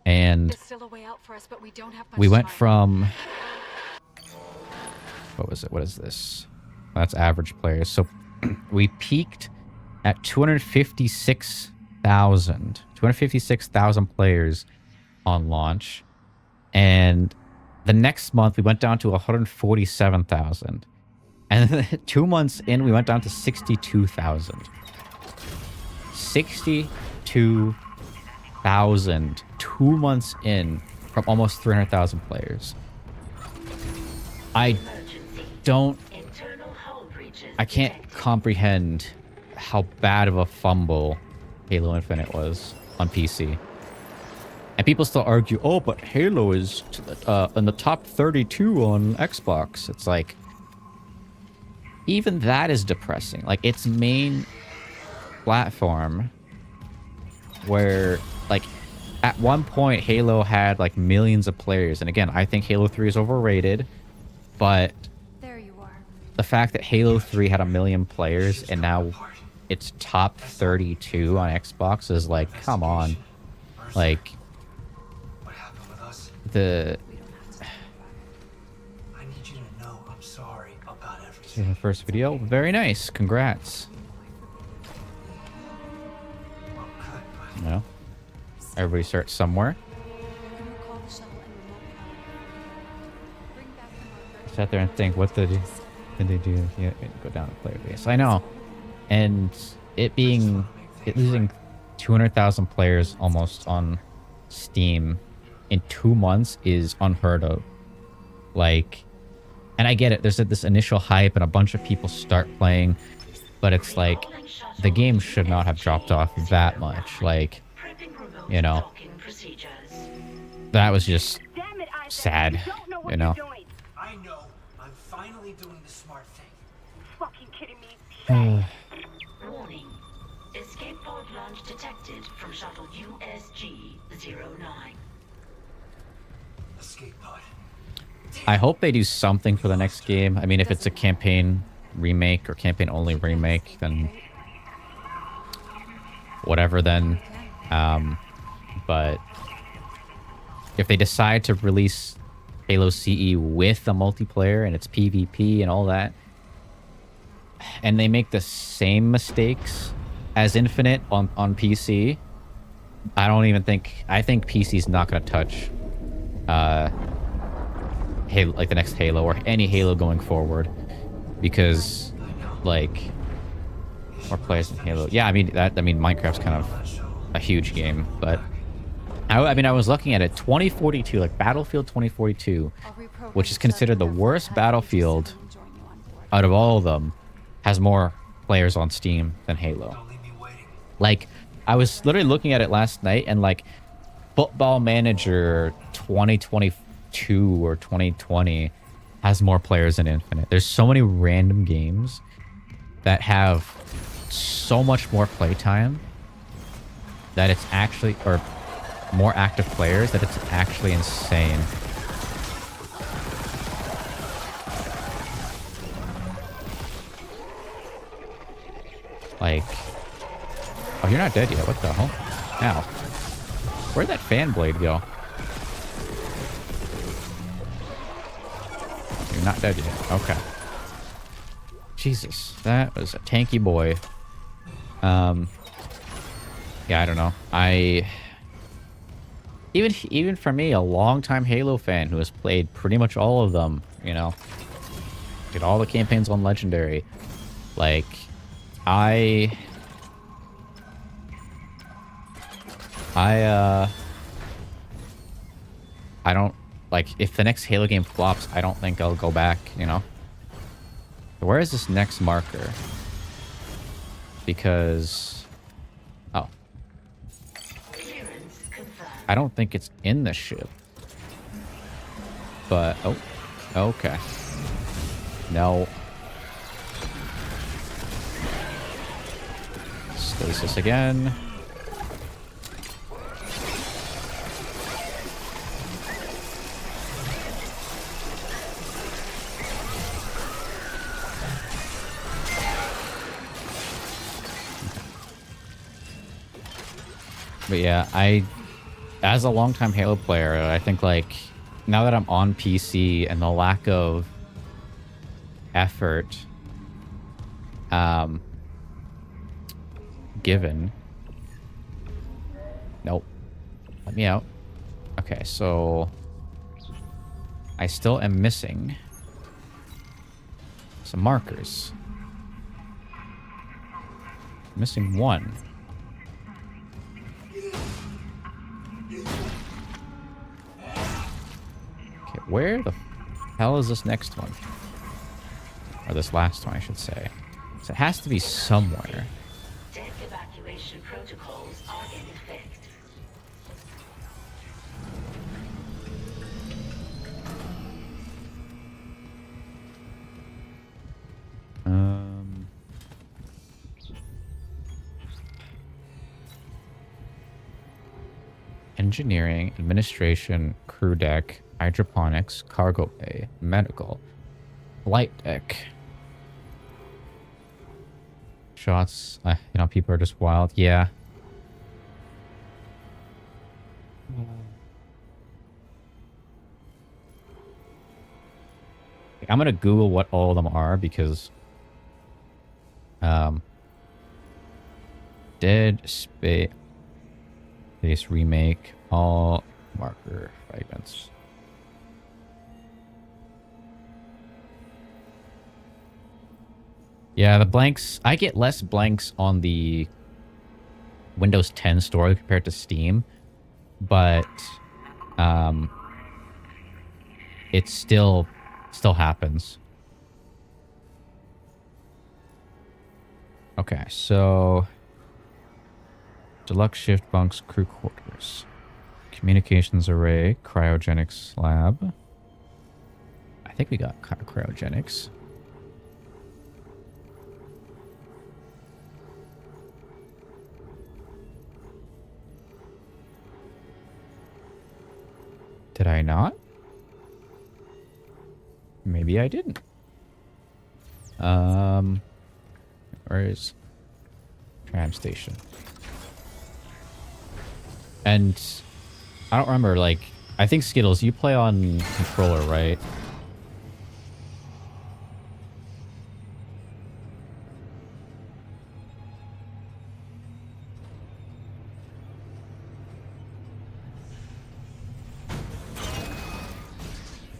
And There's still a way out for us, but we don't have much we went time. from... What was it? What is this? That's average players. So we peaked at 256,000 players on launch. And the next month, we went down to 147,000. And then 2 months in, we went down to 62,000. 62,000. 2 months in from almost 300,000 players. I can't comprehend how bad of a fumble Halo Infinite was on PC. And people still argue, oh, but Halo is in the top 32 on Xbox. It's like, even that is depressing. Like, its main platform, where, like, at one point, Halo had, like, millions of players. And again, I think Halo 3 is overrated. But There you are. the fact that Halo 3 had 1 million players and now it's top 32 on Xbox is like, come on. Like, What happened with us? the I need you to know I'm sorry about everything. first video, very nice. Congrats. Well, good, but You know, everybody starts somewhere. You can recall the shuttle and remote power. Bring back the marker. Sit there and think, what did they do? Yeah, go down to player base. I know, and it losing 200,000 players almost on Steam in 2 months is unheard of. Like, and I get it. There's this initial hype and a bunch of people start playing, but it's like the game should not have dropped off that much. Like, you know, that was just Damn it, Isaac. sad. You don't know what You know. you're doing. I know. I'm finally doing the smart thing. Fucking kidding me. Warning. Escape pod launch detected from shuttle USG-09. Escape pod. I hope they do something for the next game. I mean, if it's a campaign remake or campaign only remake, then whatever then. But if they decide to release Halo CE with a multiplayer and it's PvP and all that, and they make the same mistakes as Infinite on PC, I think PC's not going to touch Halo, like the next Halo or any Halo going forward, because like more players in Halo. Yeah, I mean Minecraft's kind of a huge game, but I mean I was looking at it, 2042, like Battlefield 2042, I'll reprogram which is the considered the shuttle worst and have battlefield Aegis 7 join you on board. out of all of them, has more players on Steam than Halo. Don't leave me waiting. Like, I was literally looking at it last night, and like, Football Manager 2022 or 2020 has more players than Infinite. There's so many random games that have so much more playtime that it's actually, or more active players, that it's actually insane. Like, oh, you're not dead yet. What the hell? Ow. Where'd that fan blade go? You're not dead yet. Okay. Jesus, that was a tanky boy. Yeah, I don't know. Even for me, a longtime Halo fan who has played pretty much all of them, you know, did all the campaigns on Legendary. Like, I don't, like, if the next Halo game flops, I don't think I'll go back, you know? Where is this next marker? Because, oh. I don't think it's in the ship. But, oh, okay. No. Stasis again. But yeah, as a longtime Halo player, I think, like, now that I'm on PC and the lack of effort given. Nope. Let me out. Okay, so I still am missing some markers. Missing one. Okay, where the hell is this next one? Or this last one, I should say. So it has to be somewhere. Deck evacuation protocols are in effect. Engineering, administration, crew deck, hydroponics, cargo bay, medical, flight deck. Shots, you know, people are just wild. Yeah. I'm gonna Google what all of them are because Dead Space Remake, all marker fragments. Yeah, the blanks, I get less blanks on the Windows 10 store compared to Steam, but it still happens. Okay, so deluxe shift bunks, crew quarters, communications array, cryogenics lab. I think we got cryogenics. Did I not? Maybe I didn't. Where is tram station? And I don't remember, like, I think Skittles, you play on controller, right?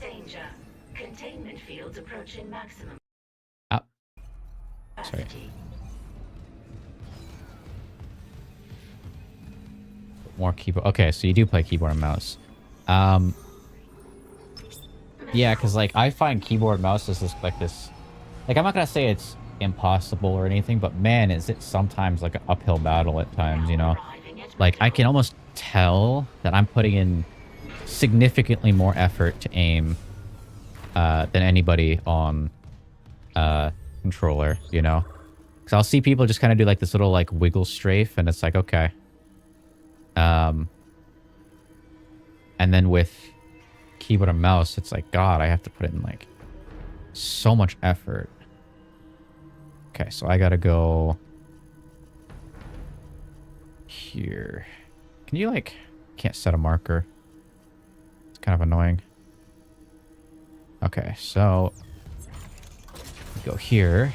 Danger. Containment fields approaching maximum. Sorry. More keyboard. Okay, so you do play keyboard and mouse. Yeah, because, like, I find keyboard and mouse is just like this. Like, I'm not gonna say impossible or anything, but man, is it sometimes like an uphill battle at times, you know? Like, I can almost tell that I'm putting in significantly more effort to aim than anybody on controller, you know? Because I'll see people just kind of do like this little like wiggle strafe, and it's like, okay. And then with keyboard and mouse, it's like, God, I have to put in like so much effort. Okay, so I gotta go here. Can you like, can't set a marker. It's kind of annoying. Okay, so go here.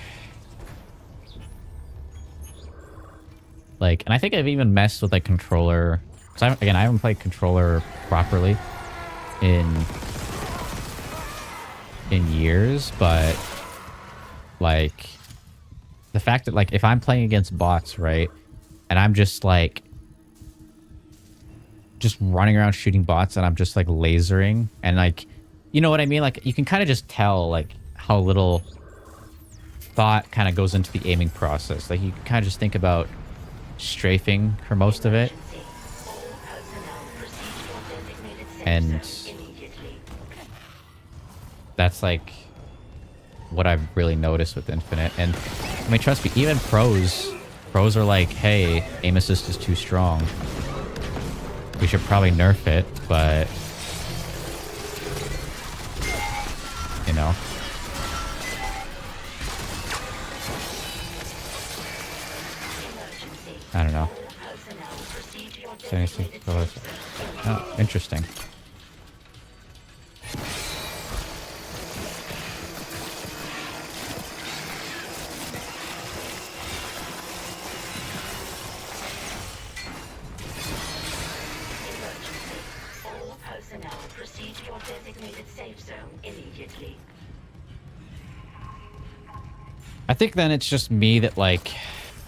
Like, and I think I've even messed with like controller. So again, I haven't played controller properly in years, but like the fact that like if I'm playing against bots, right, and I'm just like running around shooting bots, and I'm just like lasering, and like, you know what I mean? Like you can kind of just tell like how little thought kind of goes into the aiming process. Like you can kind of just think about strafing for most of it. And that's like what I've really noticed with Infinite. And I mean, trust me, even pros are like, hey, aim assist is too strong. We should probably nerf it, but you know. I don't know. Oh, interesting. All personnel proceed to your designated safe zone immediately. I think then it's just me that like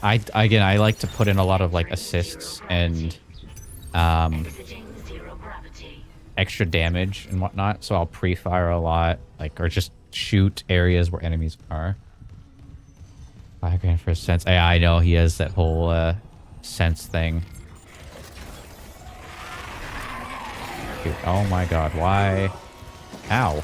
I like to put in a lot of like assists and extra damage and whatnot, so I'll pre-fire a lot, like, or just shoot areas where enemies are. 5 grand for a sense. Yeah, I know he has that whole sense thing. Dude, oh my god, why? Ow.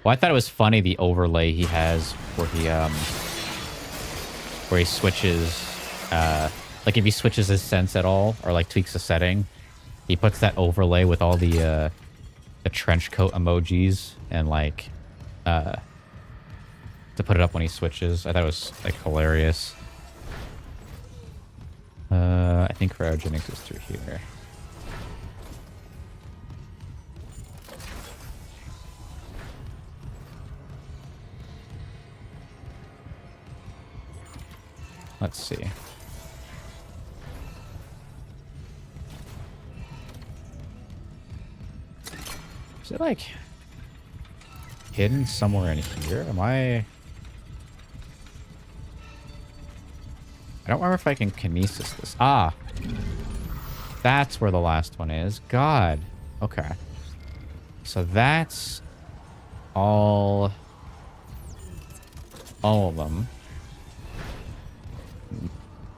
Well, I thought it was funny the overlay he has where he switches, like if he switches his sense at all or like tweaks the setting, he puts that overlay with all the trench coat emojis and like to put it up when he switches. I thought it was like hilarious. I think cryogenics is through here. Let's see. Is it like hidden somewhere in here? Am I don't remember if I can kinesis this. Ah, that's where the last one is. God. Okay. So that's all of them.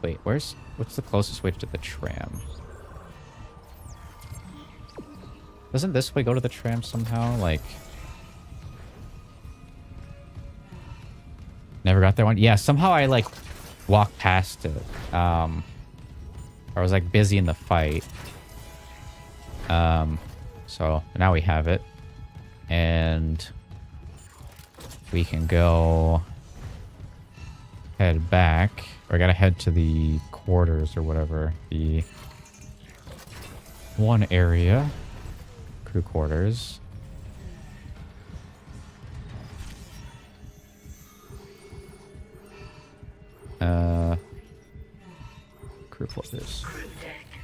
Wait, what's the closest way to the tram? Doesn't this way go to the tram somehow? Like, never got that one. Yeah, somehow I like walked past it. I was like busy in the fight. So now we have it, and we can go head back. Or I gotta head to the quarters or whatever. The one area. Crew quarters. Crew quarters.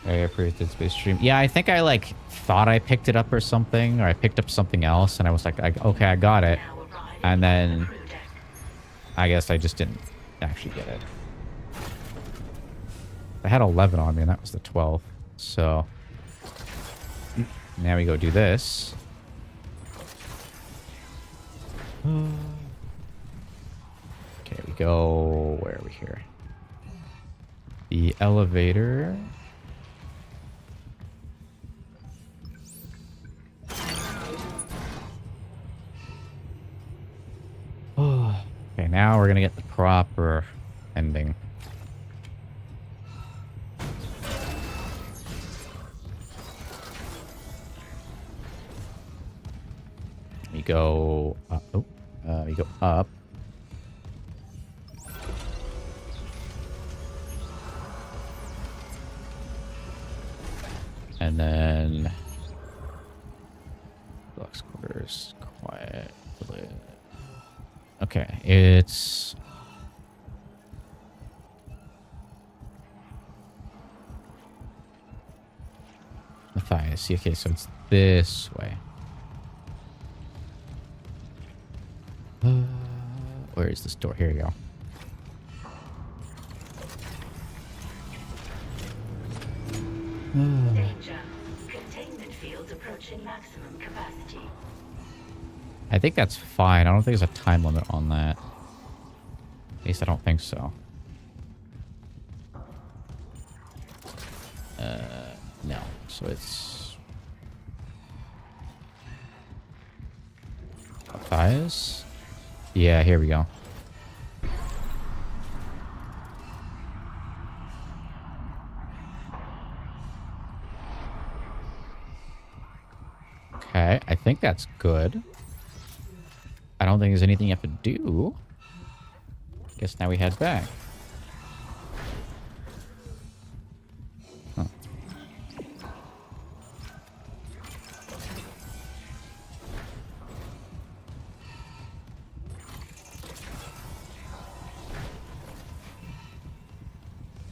There I approved Dead Space stream. Yeah, I think I like thought I picked it up or something, or I picked up something else, and I was like, okay, I got it, and then I guess I just didn't actually get it. I had 11 on me, and that was the 12th. So now we go do this. Okay, we go. Where are we here? The elevator. Okay, now we're gonna get the proper ending. We go up. We go up. And then Deluxe quarters, quiet. Okay, it's Matthias. Okay, so it's this way. Where is this door? Here we go. Danger. Containment field approaching maximum capacity. I think that's fine. I don't think there's a time limit on that. At least I don't think so. No. So it's Matthias? Yeah, here we go. Okay, I think that's good. I don't think there's anything you have to do. Guess now we head back. Huh.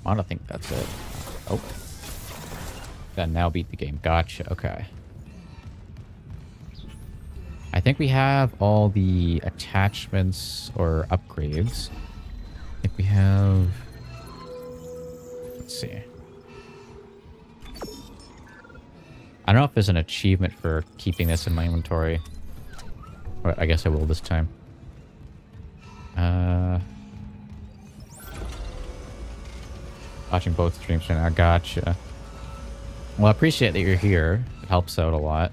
I don't think that's it. Oh. Then now beat the game. Gotcha. Okay. I think we have all the attachments or upgrades. I think we have... Let's see. I don't know if there's an achievement for keeping this in my inventory. But I guess I will this time. Watching both streams right now. Gotcha. Well, I appreciate that you're here. It helps out a lot.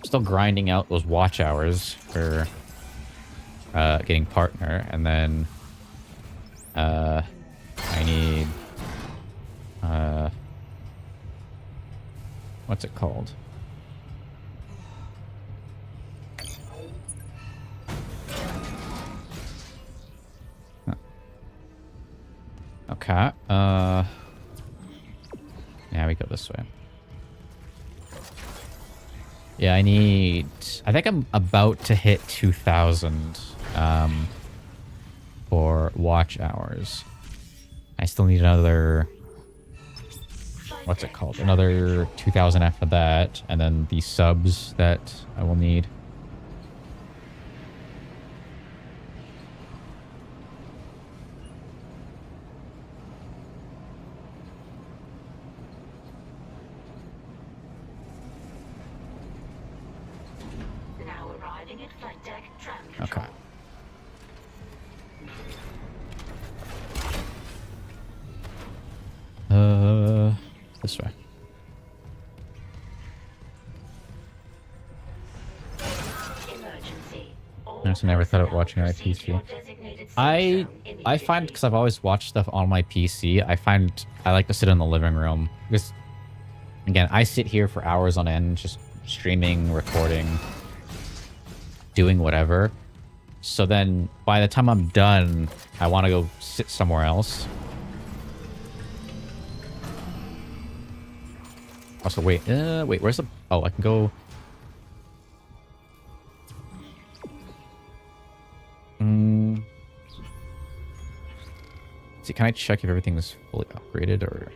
Still grinding out those watch hours for getting partner, and then I need what's it called? Huh. Okay. Now we go this way. Yeah, I think I'm about to hit 2,000 for watch hours. I still need another... What's it called? Another 2,000 after that, and then the subs that I will need. Okay. This way. I never thought of watching on my PC. I find, because I've always watched stuff on my PC, I like to sit in the living room. Because, again, I sit here for hours on end, just streaming, recording, doing whatever. So then, by the time I'm done, I want to go sit somewhere else. Also, wait, where's the... Oh, I can go... See, can I check if everything's fully upgraded or?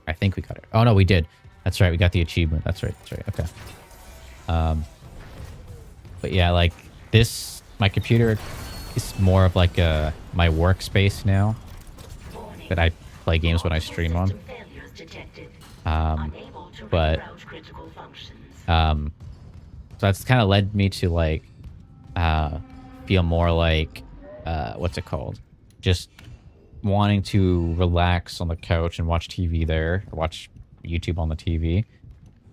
I think we got it. Oh no, we did. That's right. We got the achievement. That's right. That's right. Okay. But yeah, like this, my computer is more of like my workspace now that I play games when I stream on. But so that's kind of led me to like feel more like what's it called? Just wanting to relax on the couch and watch TV there, or watch YouTube on the TV,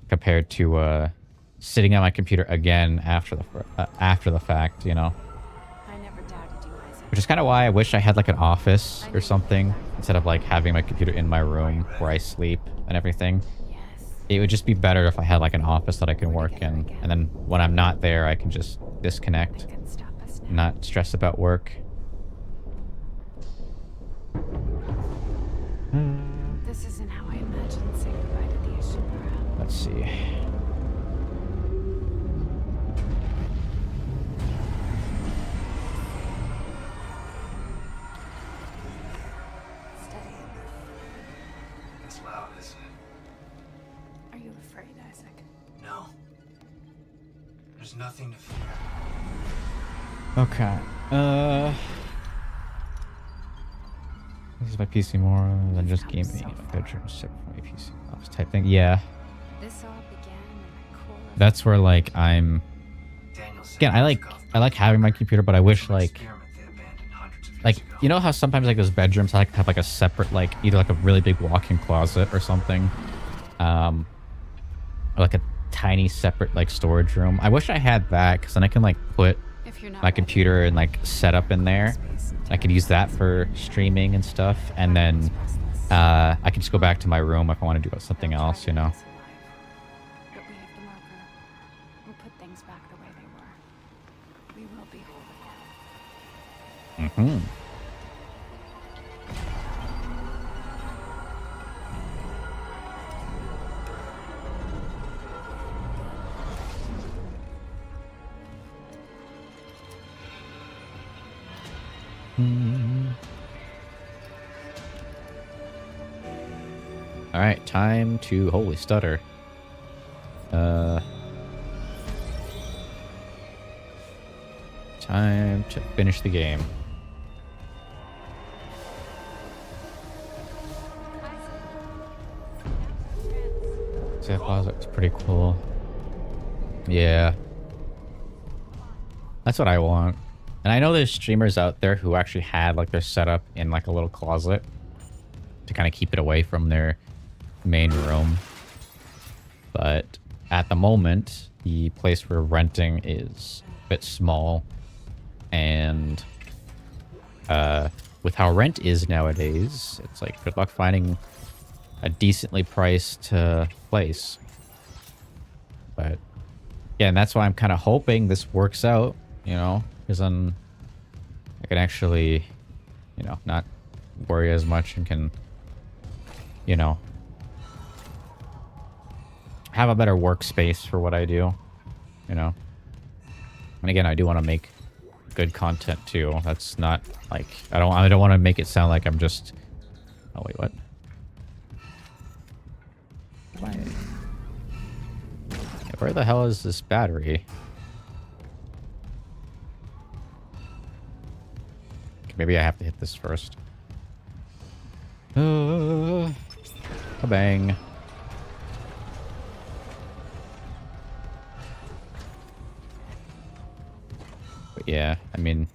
compared to sitting at my computer again after the fact, you know. I never doubted you, Isaac. Which is kind of why I wish I had like an office or something instead of like having my computer in my room where I sleep and everything. It would just be better if I had like an office that I can work in, and then when I'm not there, I can just disconnect, not stress about work. This isn't how I imagined saying goodbye to the Ishimura. Let's see. Steady. It's loud, isn't it? Are you afraid, Isaac? No. There's nothing to fear. Okay. This is my PC more than just gaming. My bedroom separate from my PC office type thing. Yeah. This all began in the core of That's where like I'm. Again, I like having my computer, but I wish like you know how sometimes like those bedrooms like have like a separate like either like a really big walk-in closet or something, or like a tiny separate like storage room. I wish I had that because then I can like put my computer and like setup in there. I could use that for streaming and stuff, and then I can just go back to my room if I want to do something else, you know. But we have the marker. We'll put things back the way they were. We will be whole again. Mm-hmm. All right, time to holy stutter. Time to finish the game. See that closet? It's pretty cool. Yeah. That's what I want. And I know there's streamers out there who actually had like their setup in like a little closet to kind of keep it away from their main room. But at the moment, the place we're renting is a bit small. And with how rent is nowadays, it's like good luck finding a decently priced place. But yeah, and that's why I'm kind of hoping this works out, you know, because then I can actually, you know, not worry as much and can, you know, have a better workspace for what I do, you know. And again, I do want to make good content too. That's not like I don't want to make it sound like I'm just. Oh wait, what? Why? Where the hell is this battery? Maybe I have to hit this first. Bang. But yeah, I mean,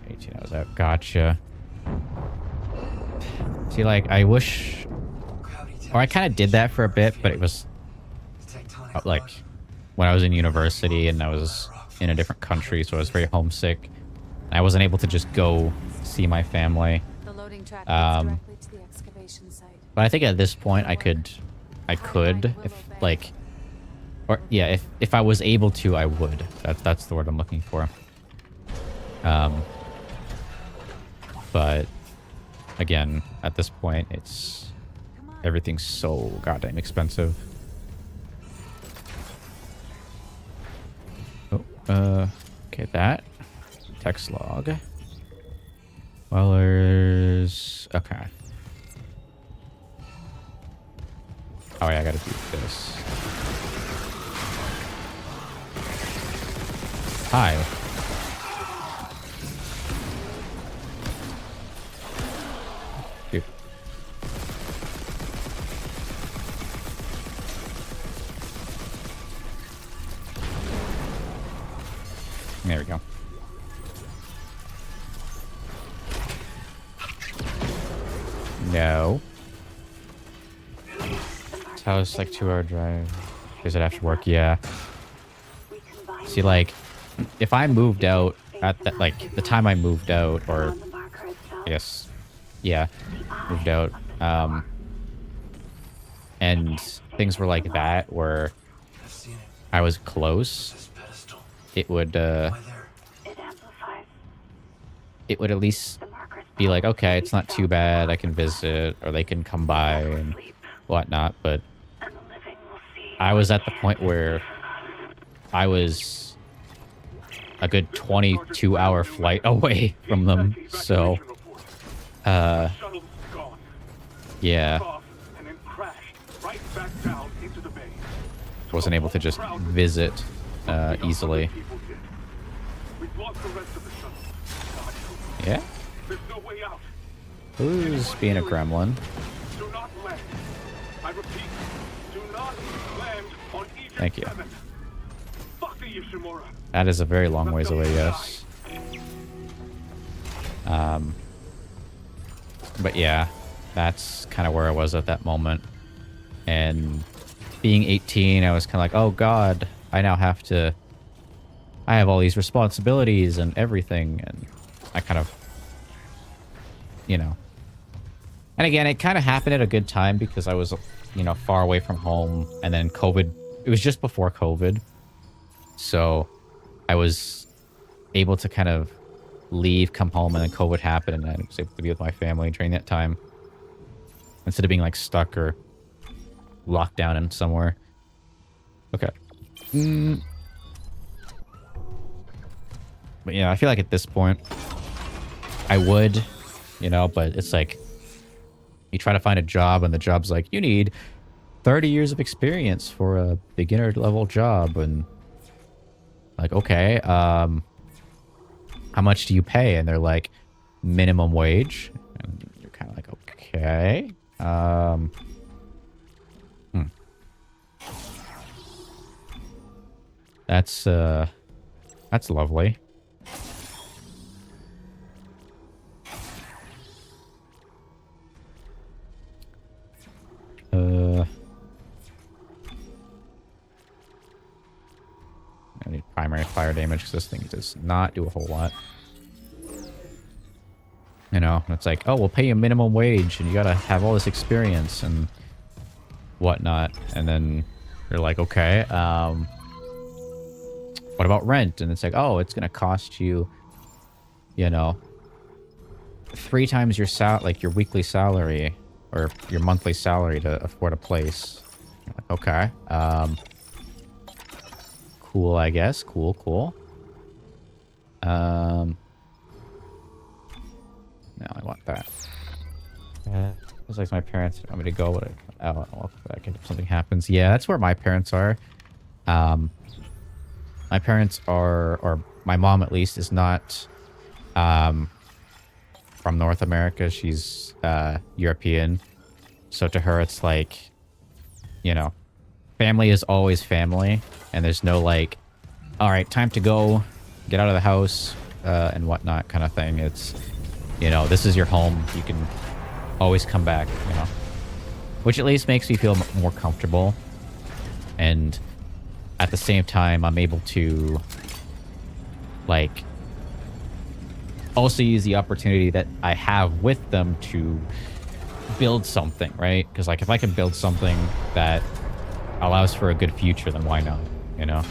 18 hours out. Gotcha. See, like, I wish, or I kind of did that for a bit, but it was like when I was in university and I was in a different country, so I was very homesick. I wasn't able to just go see my family. The loading track leads directly to the excavation site. But I think at this point I could if like, or yeah, if I was able to, I would. That's the word I'm looking for. But again, at this point, everything's so goddamn expensive. Okay, that. Text log. Wellers. Okay. Oh, yeah, I gotta do this. Hi. Dude. There we go. No. This house like 2-hour drive. Is it after work? Yeah. See, like, if I moved out at that, like, the time I moved out, or yes, yeah, moved out, and things were like that, where I was close, it would at least be like, okay, it's not too bad, I can visit, or they can come by and whatnot, but I was at the point where I was a good 22-hour flight away from them, so, yeah. Wasn't able to just visit, easily. Yeah? Who's being a gremlin? Thank you. That is a very long ways away, yes. But yeah, that's kind of where I was at that moment. And being 18, I was kind of like, oh god, I have all these responsibilities and everything. And I kind of, you know. And again, it kind of happened at a good time because I was, you know, far away from home. And then COVID, it was just before COVID. So I was able to kind of leave, come home, and then COVID happened, and I was able to be with my family during that time. Instead of being like stuck or locked down in somewhere. Okay. But yeah, I feel like at this point, I would, you know, but it's like, you try to find a job, and the job's like, you need 30 years of experience for a beginner level job, and like, okay, how much do you pay? And they're like, minimum wage. And you're kind of like, okay. That's lovely. I need primary fire damage because this thing does not do a whole lot. You know, it's like, oh, we'll pay you minimum wage and you gotta have all this experience and whatnot. And then you're like, okay, what about rent? And it's like, oh, it's gonna cost you, you know, 3 times your your weekly salary or your monthly salary to afford a place. You're like, okay, cool, I guess. Cool. No, I want that. Looks like my parents want me to go, but I'll back if something happens. Yeah, that's where my parents are. My parents are, or my mom at least, is not from North America. She's European. So to her, it's like, you know, family is always family. And there's no like, all right, time to go, get out of the house, and whatnot kind of thing. It's, you know, this is your home. You can always come back, you know. Which at least makes me feel more comfortable. And at the same time, I'm able to, like, also use the opportunity that I have with them to build something, right? Because, like, if I can build something that allows for a good future, then why not, you know?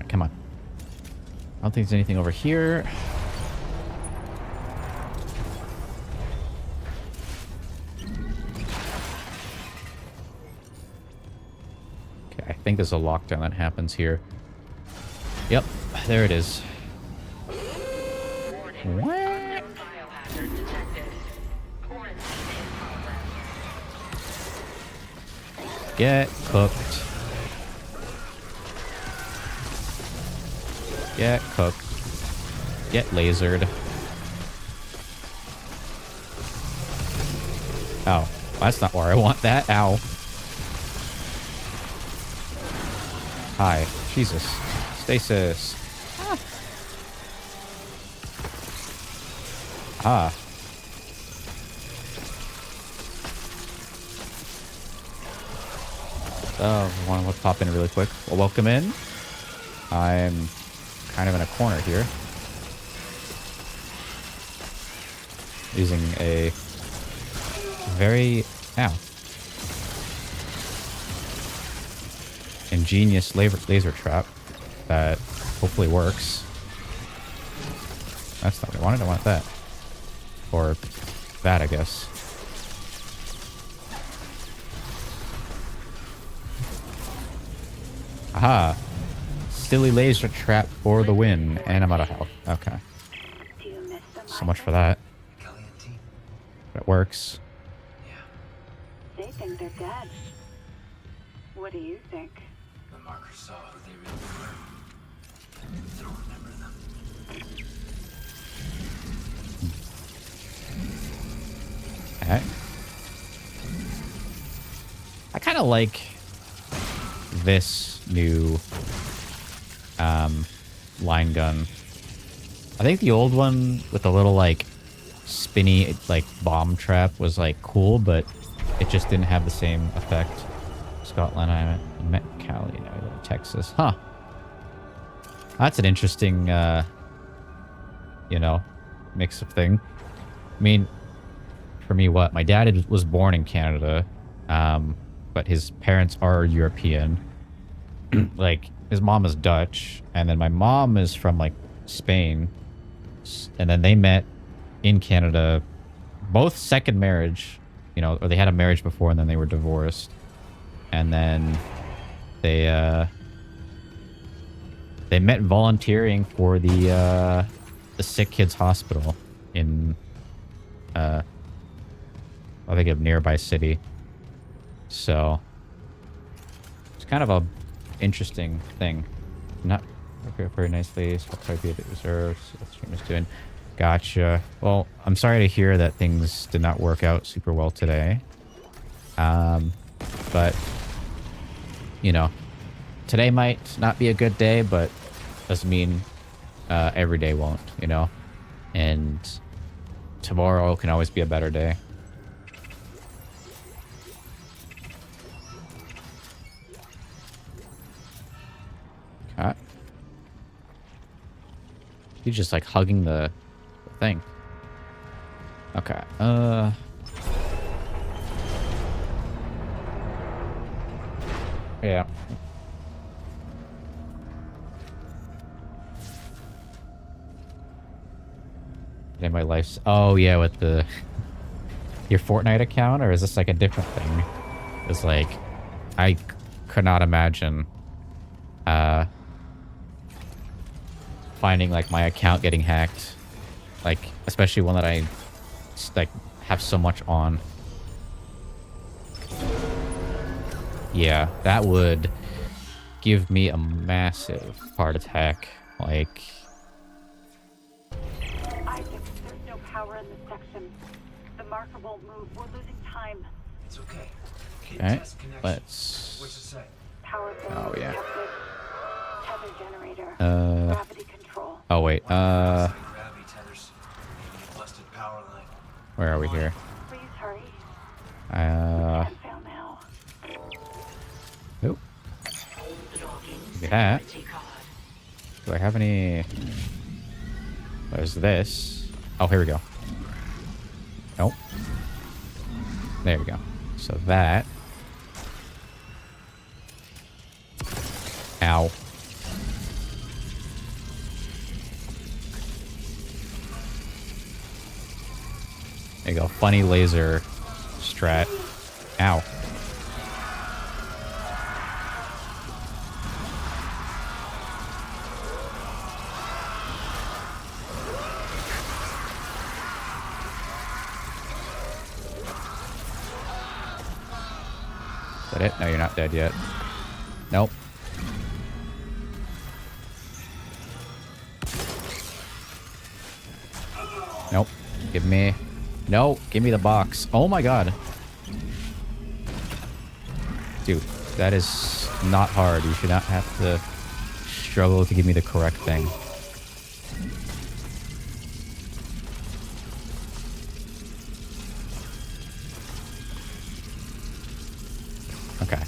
Come on. I don't think there's anything over here. think there's a lockdown that happens here. Yep, there it is. What? Get cooked. Get cooked. Get lasered. Oh, that's not where I want that. Ow. Hi. Jesus. Stasis. Ah. Oh, I want to pop in really quick. Well, welcome in. I'm kind of in a corner here. Using a very... Ow. Ingenious laser trap that hopefully works. That's not what I wanted. I want that. Or that, I guess. Aha. Silly laser trap for the win. And I'm out of health. Okay. Do you miss them? So much for that. But it works. They think they're dead. What do you think? The marker saw who they really were. They don't remember them. Okay. I kind of like this new line gun. I think the old one with the little like spinny like bomb trap was like cool, but it just didn't have the same effect. Scotland, I met Cali, now I live in Texas. Huh. That's an interesting you know, mix of thing. I mean, for me, what? My dad was born in Canada, but his parents are European. Like, his mom is Dutch, and then my mom is from, like, Spain. And then they met in Canada, both second marriage, you know, or they had a marriage before and then they were divorced. And then they met volunteering for the sick kids hospital in, I think, a nearby city. So it's kind of a interesting thing. Not very nicely. So probably be a bit reserved. So that's what I'm doing. Gotcha. Well, I'm sorry to hear that things did not work out super well today. But you know, today might not be a good day, but doesn't mean every day won't. You know, and tomorrow can always be a better day. Okay. He's just like hugging the thing. Okay. Yeah. In my life. Oh yeah, with the your Fortnite account, or is this like a different thing? It's like I could not imagine finding like my account getting hacked, like especially one that I like have so much on. Yeah, that would give me a massive heart attack. Like, Isaac, there's no power in this section. The marker won't move. We're losing time. It's okay. okay, Test connection. let's. What's it say? Power Oh yeah. Tether generator. Gravity control. Oh wait. Gravity tethers. Busted power line. Where are we here? Please hurry. Nope. Look at that. Do I have any? What is this? Oh, here we go. Nope. There we go. So that. Ow. There you go. Funny laser strat. Ow. that it? No, you're not dead yet. Nope. Nope. Give me... No, give me the box. Oh my god. Dude, that is not hard. You should not have to struggle to give me the correct thing. Okay.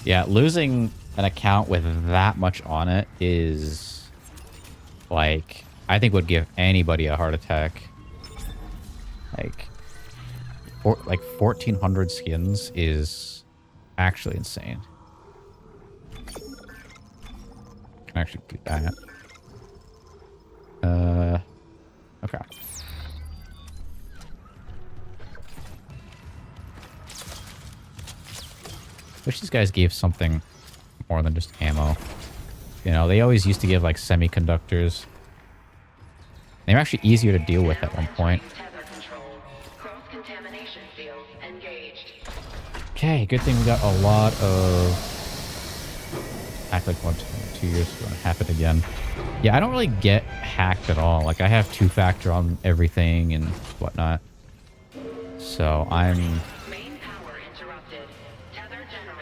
Yeah, losing an account with that much on it is... like... I think would give anybody a heart attack. Like 1,400 skins is actually insane. Can actually do that. Okay. Wish these guys gave something more than just ammo. You know, they always used to give like semiconductors. They were actually easier to deal with at one point. Okay, good thing we got a lot of... Hacked like 2 years ago and happen again. Yeah, I don't really get hacked at all. Like, I have two-factor on everything and whatnot. So, I'm...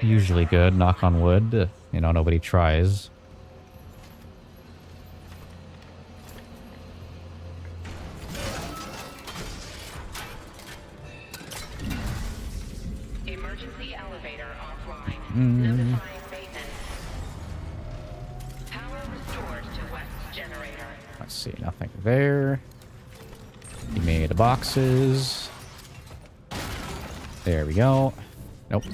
usually good, knock on wood. You know, nobody tries. Emergency elevator offline. Notifying maintenance. Power restored to West generator. Let's see, nothing there. He made the boxes. There we go. Nope.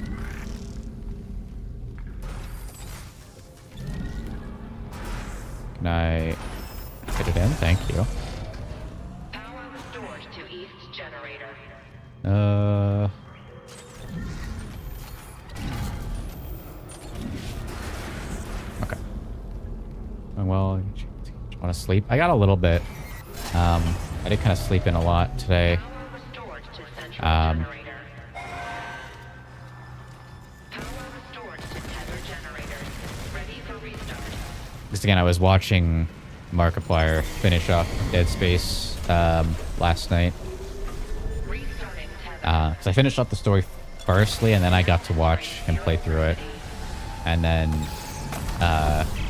Can I fit it in? Thank you. Power restored to East generator. Okay. Well, want to sleep? I got a little bit. I did kind of sleep in a lot today. Just again, I was watching Markiplier finish off Dead Space last night. So I finished up the story firstly, and then I got to watch him play through it. And then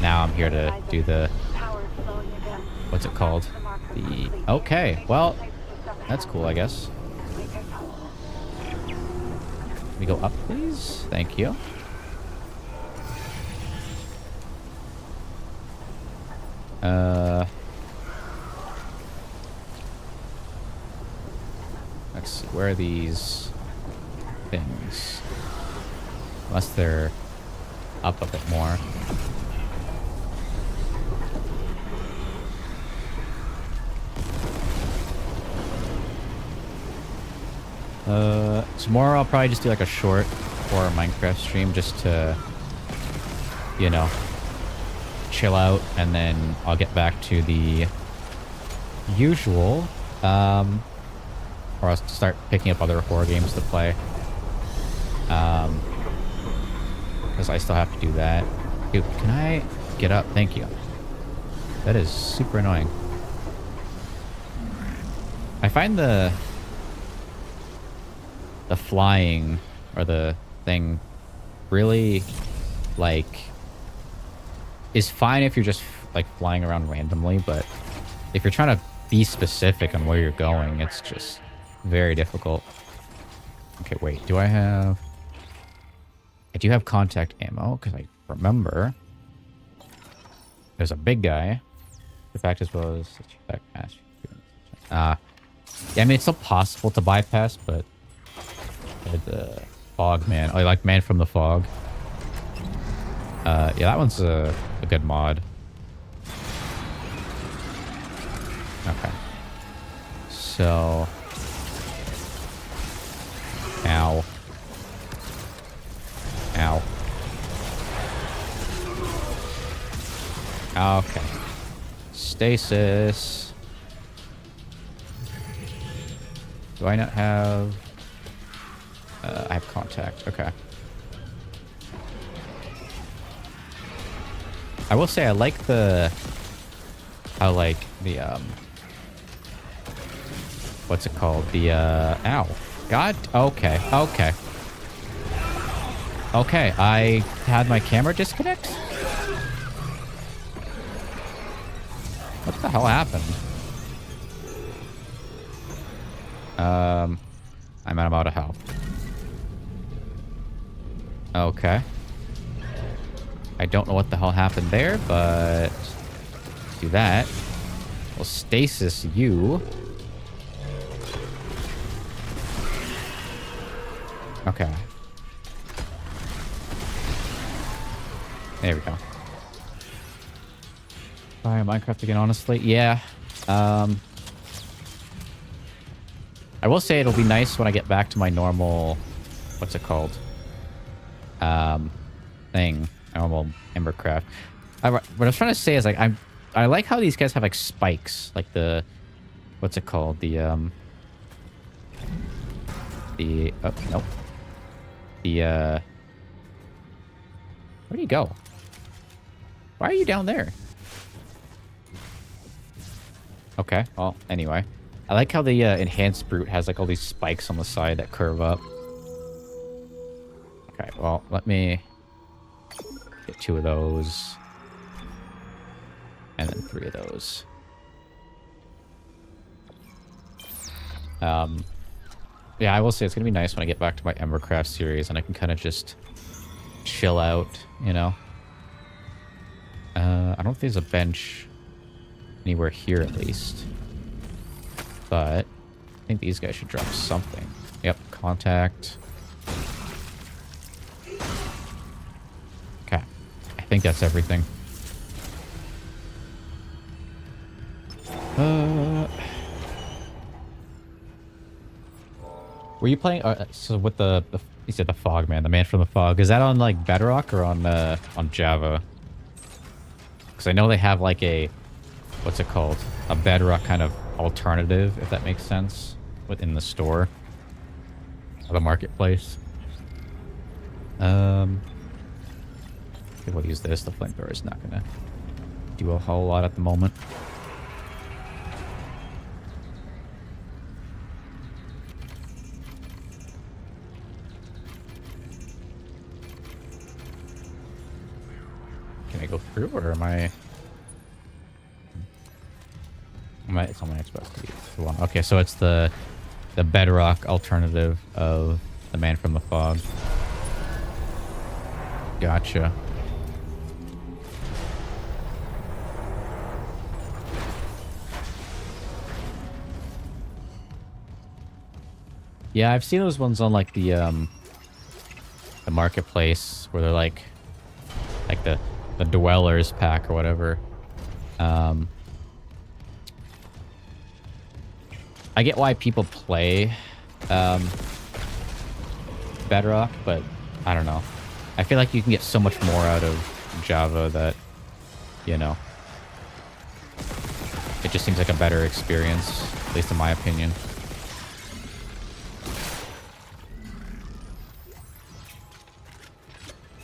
now I'm here to do the... what's it called? The... Okay, well, that's cool, I guess. Can we go up, please? Thank you. Let's see, where are these things? Unless they're up a bit more. Tomorrow I'll probably just do like a short horror Minecraft stream just to, you know, chill out, and then I'll get back to the usual, or I'll start picking up other horror games to play, because I still have to do that. Dude, can I get up? Thank you. That is super annoying. I find the flying, or the thing, really, like, is fine if you're just like flying around randomly, but if you're trying to be specific on where you're going, it's just very difficult. Okay, wait, do I have... I do have contact ammo, because I remember there's a big guy. The fact as well as backpass. Yeah, I mean, it's still possible to bypass, but the fog man. Oh, you like Man from the Fog? Yeah, that one's a good mod. Okay. So... Ow. Ow. Okay. Stasis. Do I not have... I have contact. Okay. I will say I like how like the what's it called? The ow. God. Okay. Okay. Okay. I had my camera disconnect. What the hell happened? I'm out of health. Okay. I don't know what the hell happened there, but do that. We'll stasis you. Okay. There we go. Buy Minecraft again, honestly. Yeah. I will say it'll be nice when I get back to my normal, what's it called? Thing. Normal Embercraft. What I was trying to say is like I like how these guys have like spikes, like the, what's it called? The oh nope. The where do you go? Why are you down there? Okay, well, anyway. I like how the enhanced brute has like all these spikes on the side that curve up. Okay, well, let me get 2 of those. And then 3 of those. Yeah, I will say it's going to be nice when I get back to my Embercraft series and I can kind of just chill out, you know? I don't think there's a bench anywhere here at least. But I think these guys should drop something. Yep, contact. Okay. I think that's everything. Were you playing so with the you said the Fog Man, the man from the fog? Is that on like Bedrock or on Java? Because I know they have like a, what's it called? A Bedrock kind of alternative, if that makes sense, within the store, or the marketplace. Okay, we'll use this. The flamethrower is not gonna do a whole lot at the moment. Can I go through, or am I? It's on my Xbox TV. Okay, so it's the Bedrock alternative of the Man from the Fog. Gotcha. Yeah, I've seen those ones on like the marketplace where they're like the Dwellers pack or whatever. I get why people play Bedrock, but I don't know. I feel like you can get so much more out of Java that, you know, it just seems like a better experience, at least in my opinion.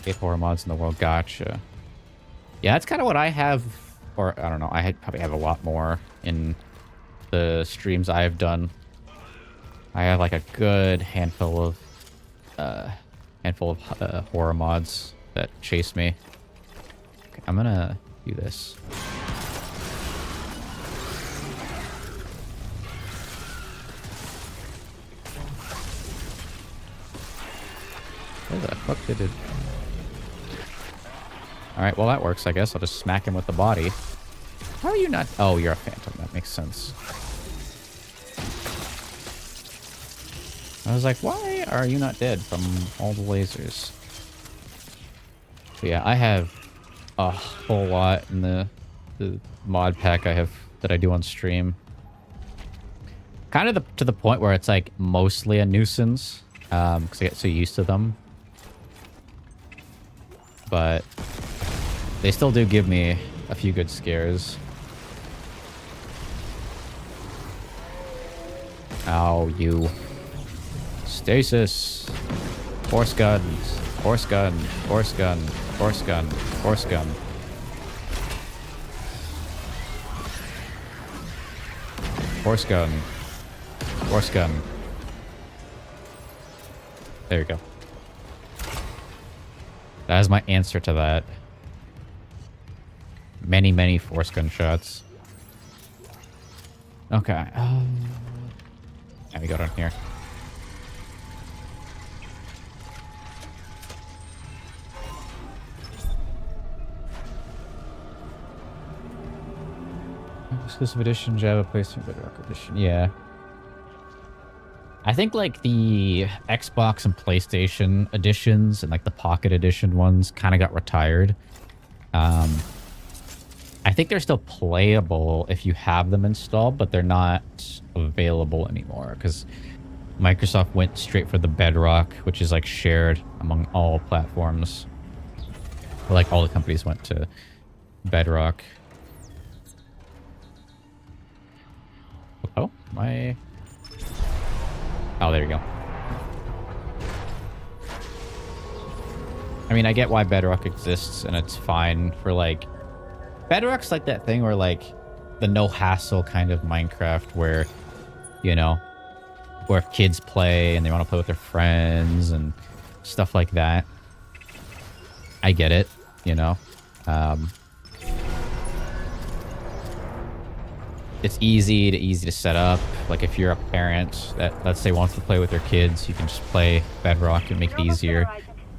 Eight horror mods in the world, gotcha. Yeah, that's kind of what I have, or I don't know, I probably have a lot more in the streams I have done. I have like a good handful of horror mods that chase me. Okay, I'm gonna do this. Where the fuck did it? Alright, well that works, I guess. I'll just smack him with the body. How are you not? Oh, you're a phantom. That makes sense. I was like, why are you not dead from all the lasers? So yeah, I have a whole lot in the mod pack that I do on stream. Kind of to the point where it's like mostly a nuisance, because I get so used to them. But they still do give me a few good scares. Ow, you. Stasis. Horse guns. Horse gun. Horse gun. Horse gun. Horse gun. Force gun. Force gun. There you go. That is my answer to that. Many, many force gun shots. Okay. Let me go down here. Exclusive edition, Java placement, Bedrock edition. Yeah. I think like the Xbox and PlayStation editions and like the Pocket Edition ones kind of got retired. I think they're still playable if you have them installed, but they're not available anymore because Microsoft went straight for the Bedrock, which is like shared among all platforms. Like all the companies went to Bedrock. Oh, my... Oh, there you go. I mean, I get why Bedrock exists, and it's fine for, like... Bedrock's like that thing where, like, the no-hassle kind of Minecraft where, you know, where if kids play and they want to play with their friends and stuff like that. I get it, you know. It's easy to set up. Like if you're a parent that, let's say, wants to play with their kids, you can just play Bedrock and make it easier.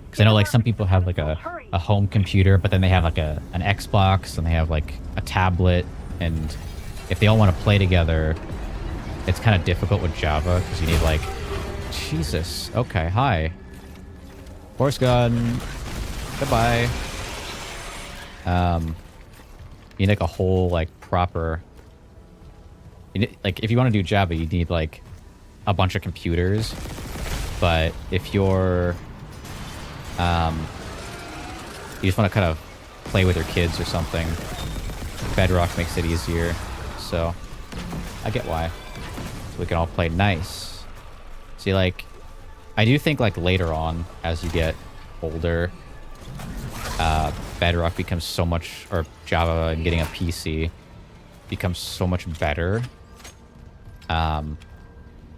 Because I know like some people have like a home computer, but then they have like an Xbox and they have like a tablet. And if they all want to play together, it's kind of difficult with Java because you need like... Jesus. Okay, hi. Force gun. Goodbye. You need like a whole like proper... Like, if you want to do Java, you need, like, a bunch of computers. But if you're, you just want to kind of play with your kids or something, Bedrock makes it easier. So, I get why. So we can all play nice. See, like, I do think, like, later on, as you get older, Bedrock becomes so much, or Java and getting a PC becomes so much better.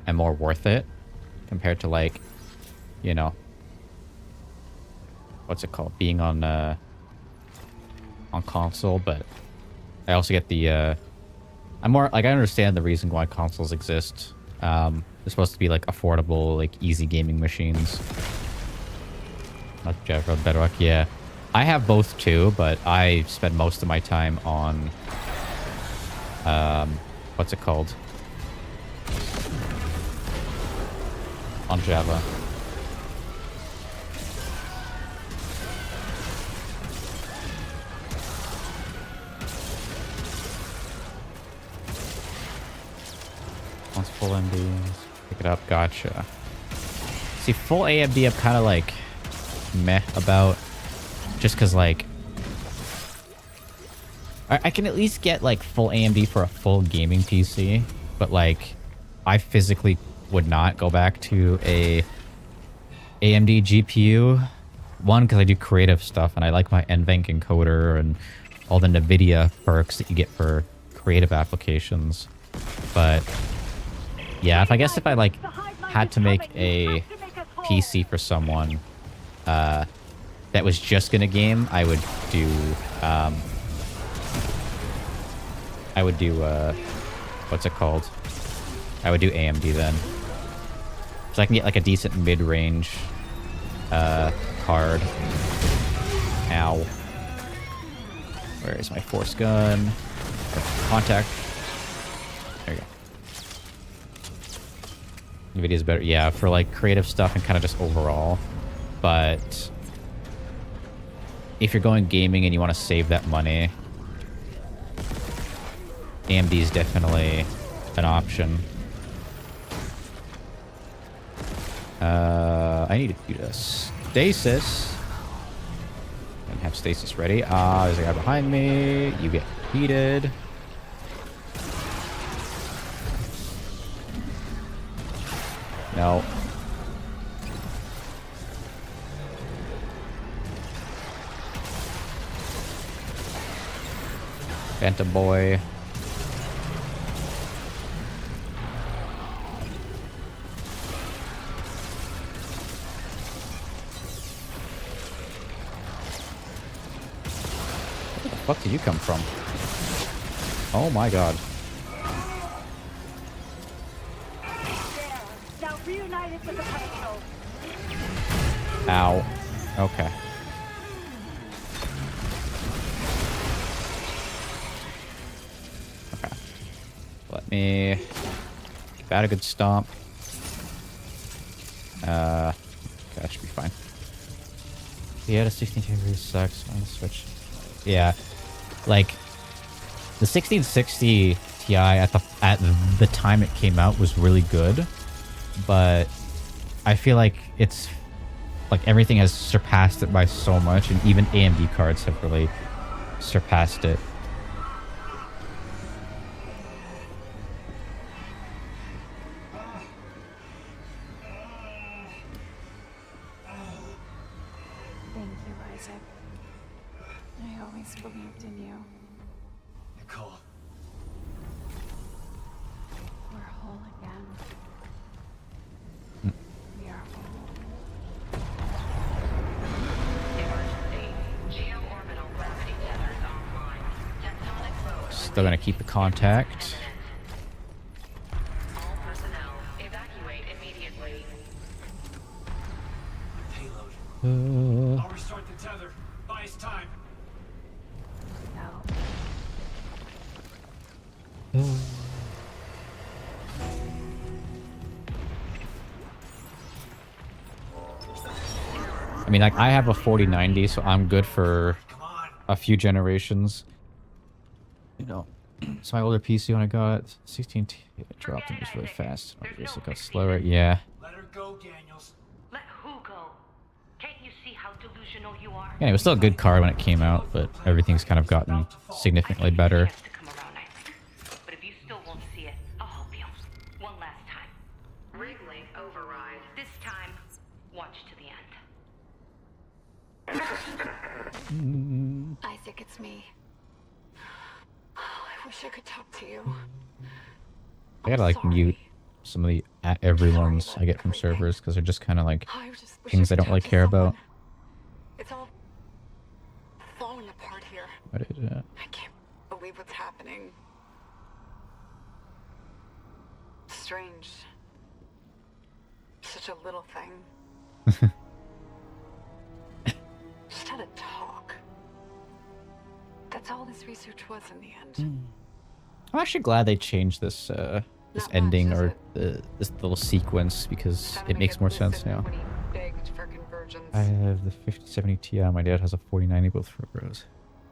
And more worth it compared to like, you know, what's it called? Being on console, but I also get the, I'm more, like, I understand the reason why consoles exist. They're supposed to be like affordable, like easy gaming machines. Not Java, Bedrock, yeah. I have both too, but I spend most of my time on, what's it called? On Java. Once full AMD, pick it up. Gotcha. See, full AMD, I'm kind of like meh about, just because like I can at least get like full AMD for a full gaming PC, but like I physically would not go back to a AMD GPU. One, because I do creative stuff and I like my NVENC encoder and all the NVIDIA perks that you get for creative applications. But yeah, if I like had to make a PC for someone that was just gonna game, I would do what's it called? I would do AMD then. So I can get like a decent mid-range card. Ow. Where is my force gun? Contact. There you go. NVIDIA's better. Yeah, for like creative stuff and kind of just overall. But if you're going gaming and you want to save that money, AMD is definitely an option. I need to do this. Stasis. And have stasis ready. There's a guy behind me. You get heated. No. Phantom boy. fuck did you come from? Oh my god. There. Now reunited with the pedestal. Ow. Okay. Okay. Let me give that a good stomp. Okay, that should be fine. Yeah, the 1620 sucks on the Switch. Yeah, like the 1660 Ti at the time it came out was really good, but I feel like it's like everything has surpassed it by so much, and even AMD cards have really surpassed it. Thank you, Isaac. I always believed in you. Nicole. We're whole again. We are whole. Emergency. Geo-orbital gravity tethers online. Tectonic load. Still gonna keep the contact. All personnel, evacuate immediately. Payload. I'll restart the tether. Buy us time. No. I mean, like, I have a 4090, so I'm good for a few generations. You know, so my older PC when I got 16, it dropped and it was really fast. Obviously, it got slower. Yeah. Let her go, Daniels. Let who go? Can't you see how delusional you are? Yeah, it was still a good card when it came out, but everything's kind of gotten significantly better. To come around, Isaac. But if you still won't see it, I'll help you. One last time. Rig link override. This time, watch to the end. Isaac, it's me. I wish I could talk to you. I gotta like mute some of the everyone's I get from servers because they're just kind of like I just wish things I could don't really talk to care about. someone. It's all falling apart here. What is that? I can't believe what's happening. Strange. Such a little thing. Just had a talk. That's all this research was in the end. I'm actually glad they changed this this Not ending much, is or it? this little sequence because Time it to makes get more this sense in now. when he begged for convergence. I have the 5070 Ti. My dad has a 4090, both for bros.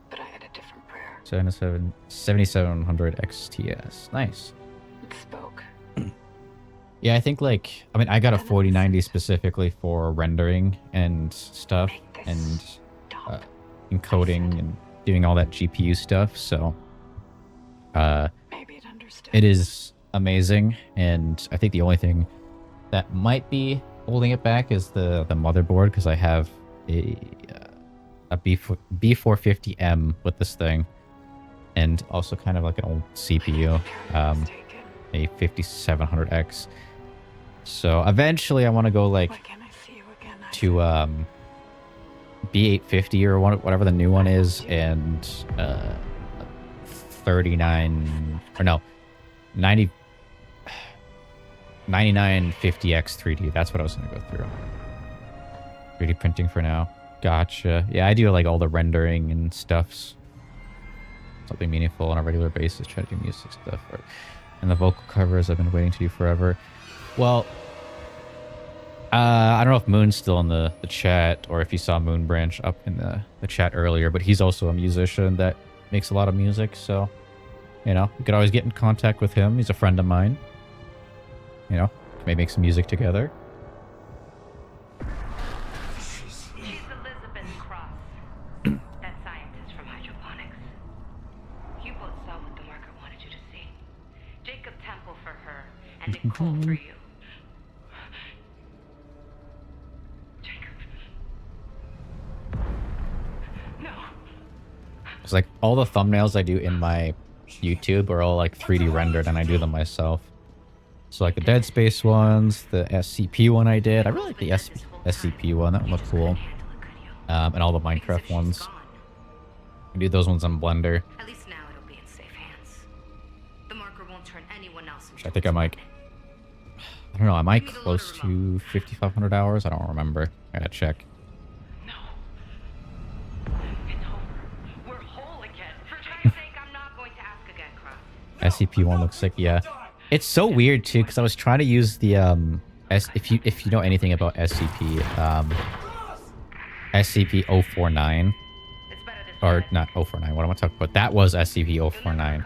But I had a different prayer. 7700 XTS. Nice. It spoke. Yeah, I think like I mean I got a 4090 specifically for rendering and stuff and encoding and doing all that GPU stuff. So Maybe it understood. it is amazing, and I think the only thing that might be holding it back is the motherboard because I have a B450M with this thing, and also kind of like an old CPU, a 5700X. So eventually, I want to go like Why can't I see you again, Isaac? to B850 or whatever the new one is, and 39 or no 90 9950X 3D. That's what I was going to go through. 3D printing for now. Gotcha. Yeah, I do like all the rendering and stuffs. Something meaningful on a regular basis. Try to do music stuff. And the vocal covers I've been waiting to do forever. Well, I don't know if Moon's still in the chat or if you saw Moon Branch up in the chat earlier, but he's also a musician that makes a lot of music. So, you know, you could always get in contact with him. He's a friend of mine. You know, maybe make some music together. She's Elizabeth Cross, that scientist from hydroponics. You both saw what the marker wanted you to see. Jacob Temple for her, and Nicole for you. Jacob. No. It's like all the thumbnails I do in my YouTube are all like 3D rendered, and I do them myself. So like the Dead Space ones, the SCP one I did. I really like the SCP one. That one looked cool. And all the Minecraft ones. I do those ones on Blender. At least now it'll be in safe hands. The marker won't turn anyone else into I think I might. I don't know. Am I close to 5,500 hours? I don't remember. I gotta check. No. It's over. We're whole again. For Christ's sake, I'm not going to ask again, Cross. SCP-1 looks sick. Yeah, it's so weird too because I was trying to use the if you know anything about SCP SCP-049 or not 049. What am I talking about? That was SCP-049.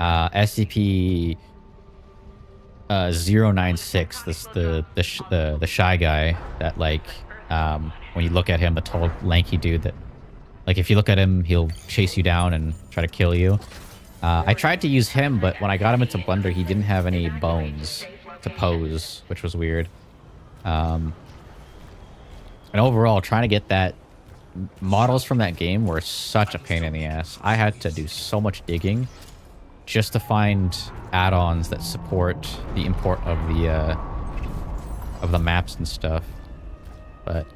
SCP 096. This the shy guy that like when you look at him, the tall lanky dude that like if you look at him, he'll chase you down and try to kill you. I tried to use him, but when I got him into Blender, he didn't have any bones to pose, which was weird. And overall, trying to get that models from that game were such a pain in the ass. I had to do so much digging just to find add-ons that support the import of the maps and stuff. But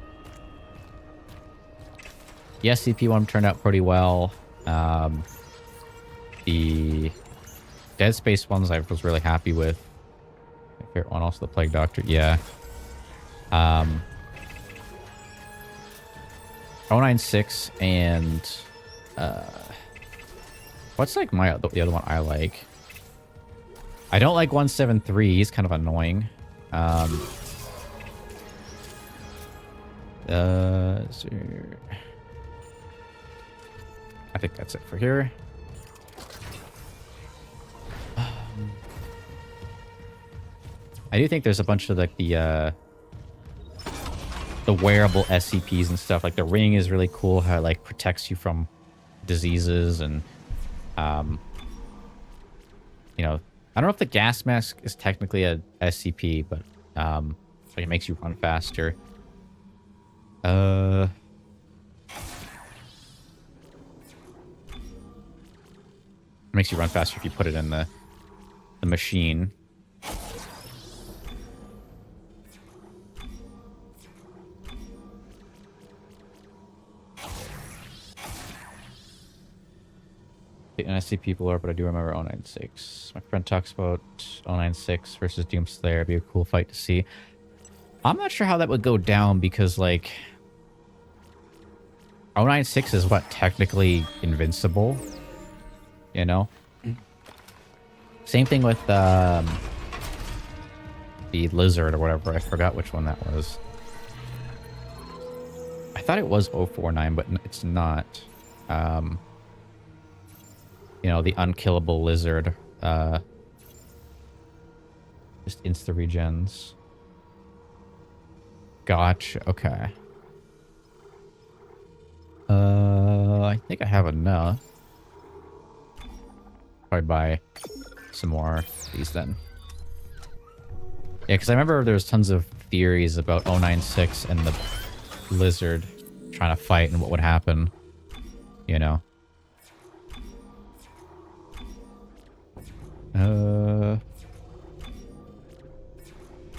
the SCP-1 turned out pretty well. The Dead Space ones I was really happy with. My favorite one, also the Plague Doctor. Yeah. 096 and what's like the other one I like? I don't like 173. He's kind of annoying. So I think that's it for here. I do think there's a bunch of like the wearable SCPs and stuff. Like the ring is really cool. How it like protects you from diseases and you know, I don't know if the gas mask is technically a SCP, but like it makes you run faster. It makes you run faster if you put it in the machine. An SCP lore, but I do remember 096. My friend talks about 096 versus Doomslayer. It'd be a cool fight to see. I'm not sure how that would go down because, like, 096 is what, technically invincible? You know? Same thing with the lizard or whatever. I forgot which one that was. I thought it was 049, but it's not. You know, the unkillable lizard. Just insta-regens. Gotcha. Okay. I think I have enough. Probably buy some more of these then. Yeah, because I remember there was tons of theories about 096 and the lizard trying to fight and what would happen. You know? I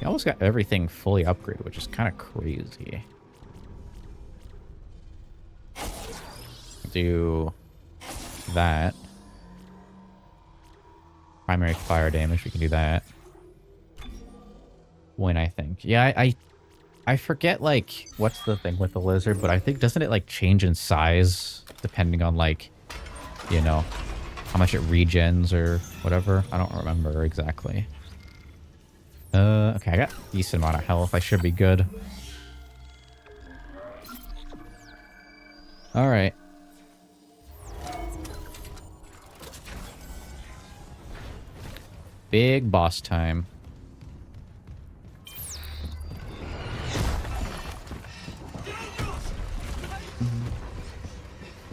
almost got everything fully upgraded, which is kind of crazy. Do that. Primary fire damage, we can do that. When I think. Yeah, I forget, like, what's the thing with the lizard, but I think, doesn't it, like, change in size depending on, like, you know, how much it regens or whatever? I don't remember exactly. Okay, I got a decent amount of health. I should be good. Alright. Big boss time.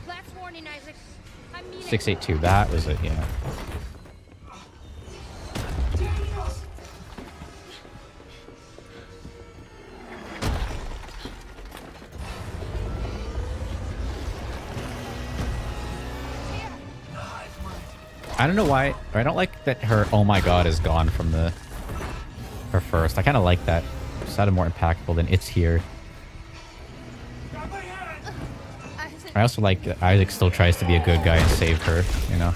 Last warning, Isaac. I'm meeting. 682, that was it, yeah. I don't know why. I don't like that her "oh my god" is gone from her first. I kind of like that. It sounded more impactful than "it's here." Isaac, I also like that Isaac still tries to be a good guy and save her, you know?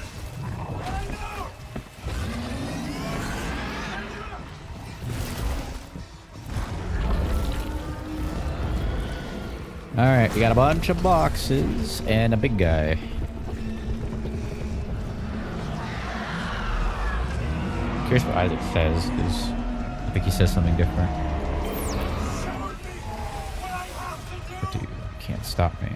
Alright, we got a bunch of boxes and a big guy. Curious what Isaac says, because I think he says something different. But dude, you can't stop me.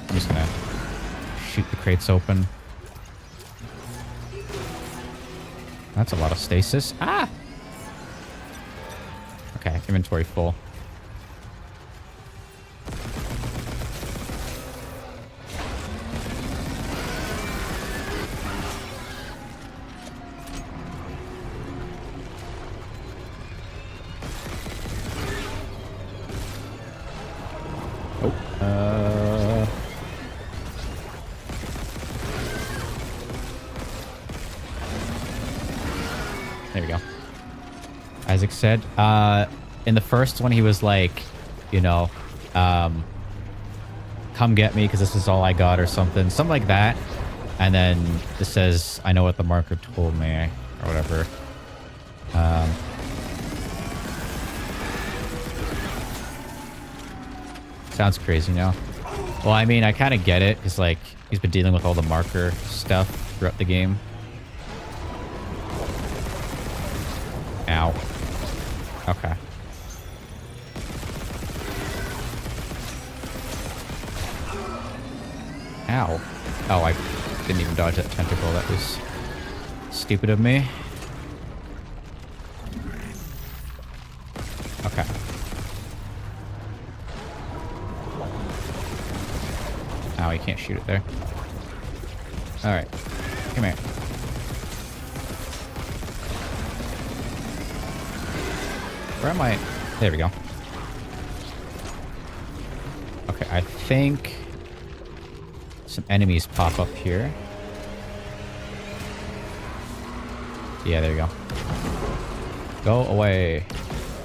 I'm just gonna shoot the crates open. That's a lot of stasis. Ah! Okay, inventory full. There we go. Isaac said, in the first one, he was like, you know, come get me because this is all I got or something. Something like that. And then it says, I know what the marker told me or whatever. Sounds crazy now. Well, I mean, I kind of get it. It's like he's been dealing with all the marker stuff throughout the game. Ow. Okay. Ow. Oh, I didn't even dodge that tentacle. That was stupid of me. Okay. Oh, you can't shoot it there. Alright. Come here. Where am I? There we go. Okay, I think some enemies pop up here. Yeah, there you go. Go away.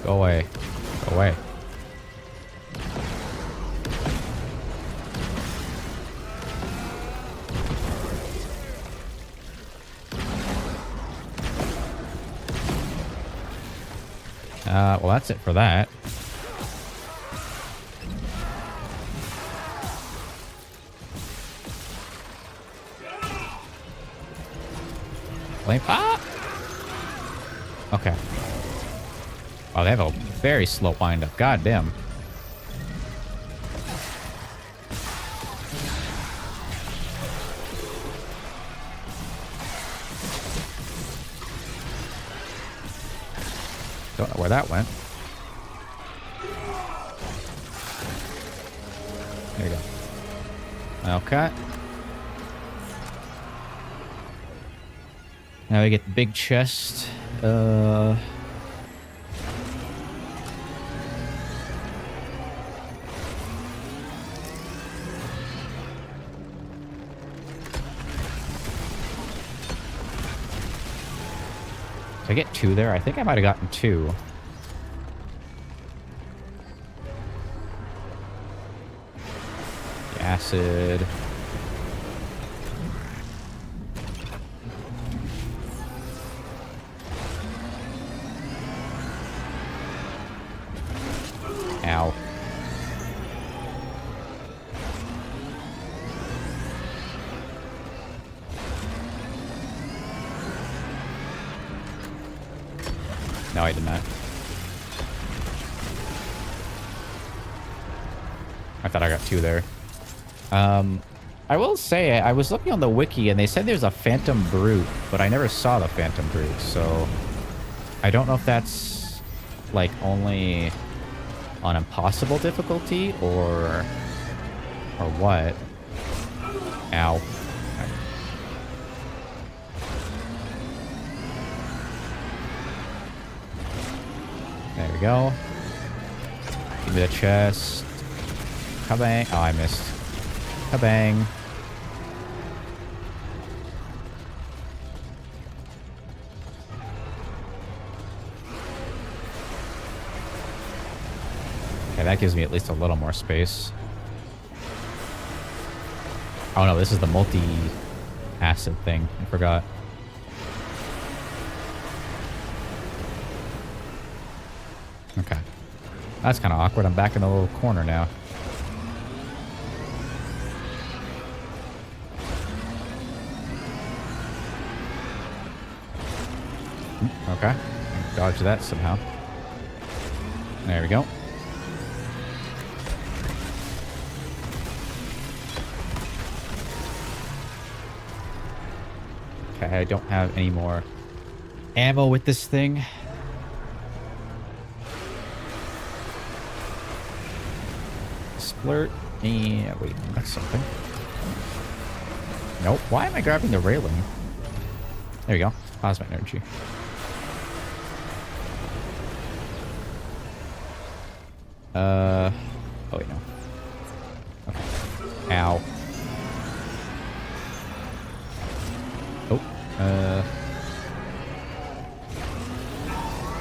Go away. Go away. Well, that's it for that. Flame. Ah! Okay. Wow, they have a very slow wind up. God damn. Don't know where that went. There you go. Okay. Now we get the big chest. Did I get 2 there? I think I might have gotten 2. The acid. Ow. No, I did not. I thought I got 2 there. I will say, I was looking on the wiki and they said there's a Phantom Brute, but I never saw the Phantom Brute, so I don't know if that's like only on impossible difficulty or what. Ow. There we go. Give me the chest. Kabang. Oh, I missed. Kabang. Okay, that gives me at least a little more space. Oh no, this is the multi-acid thing. I forgot. Okay. That's kind of awkward. I'm back in the little corner now. Okay. Dodge that somehow. There we go. Okay, I don't have any more ammo with this thing. Splurt. And wait, that's something. Nope. Why am I grabbing the railing? There we go. Plasma energy. Oh wait, no. Okay. Ow. Oh.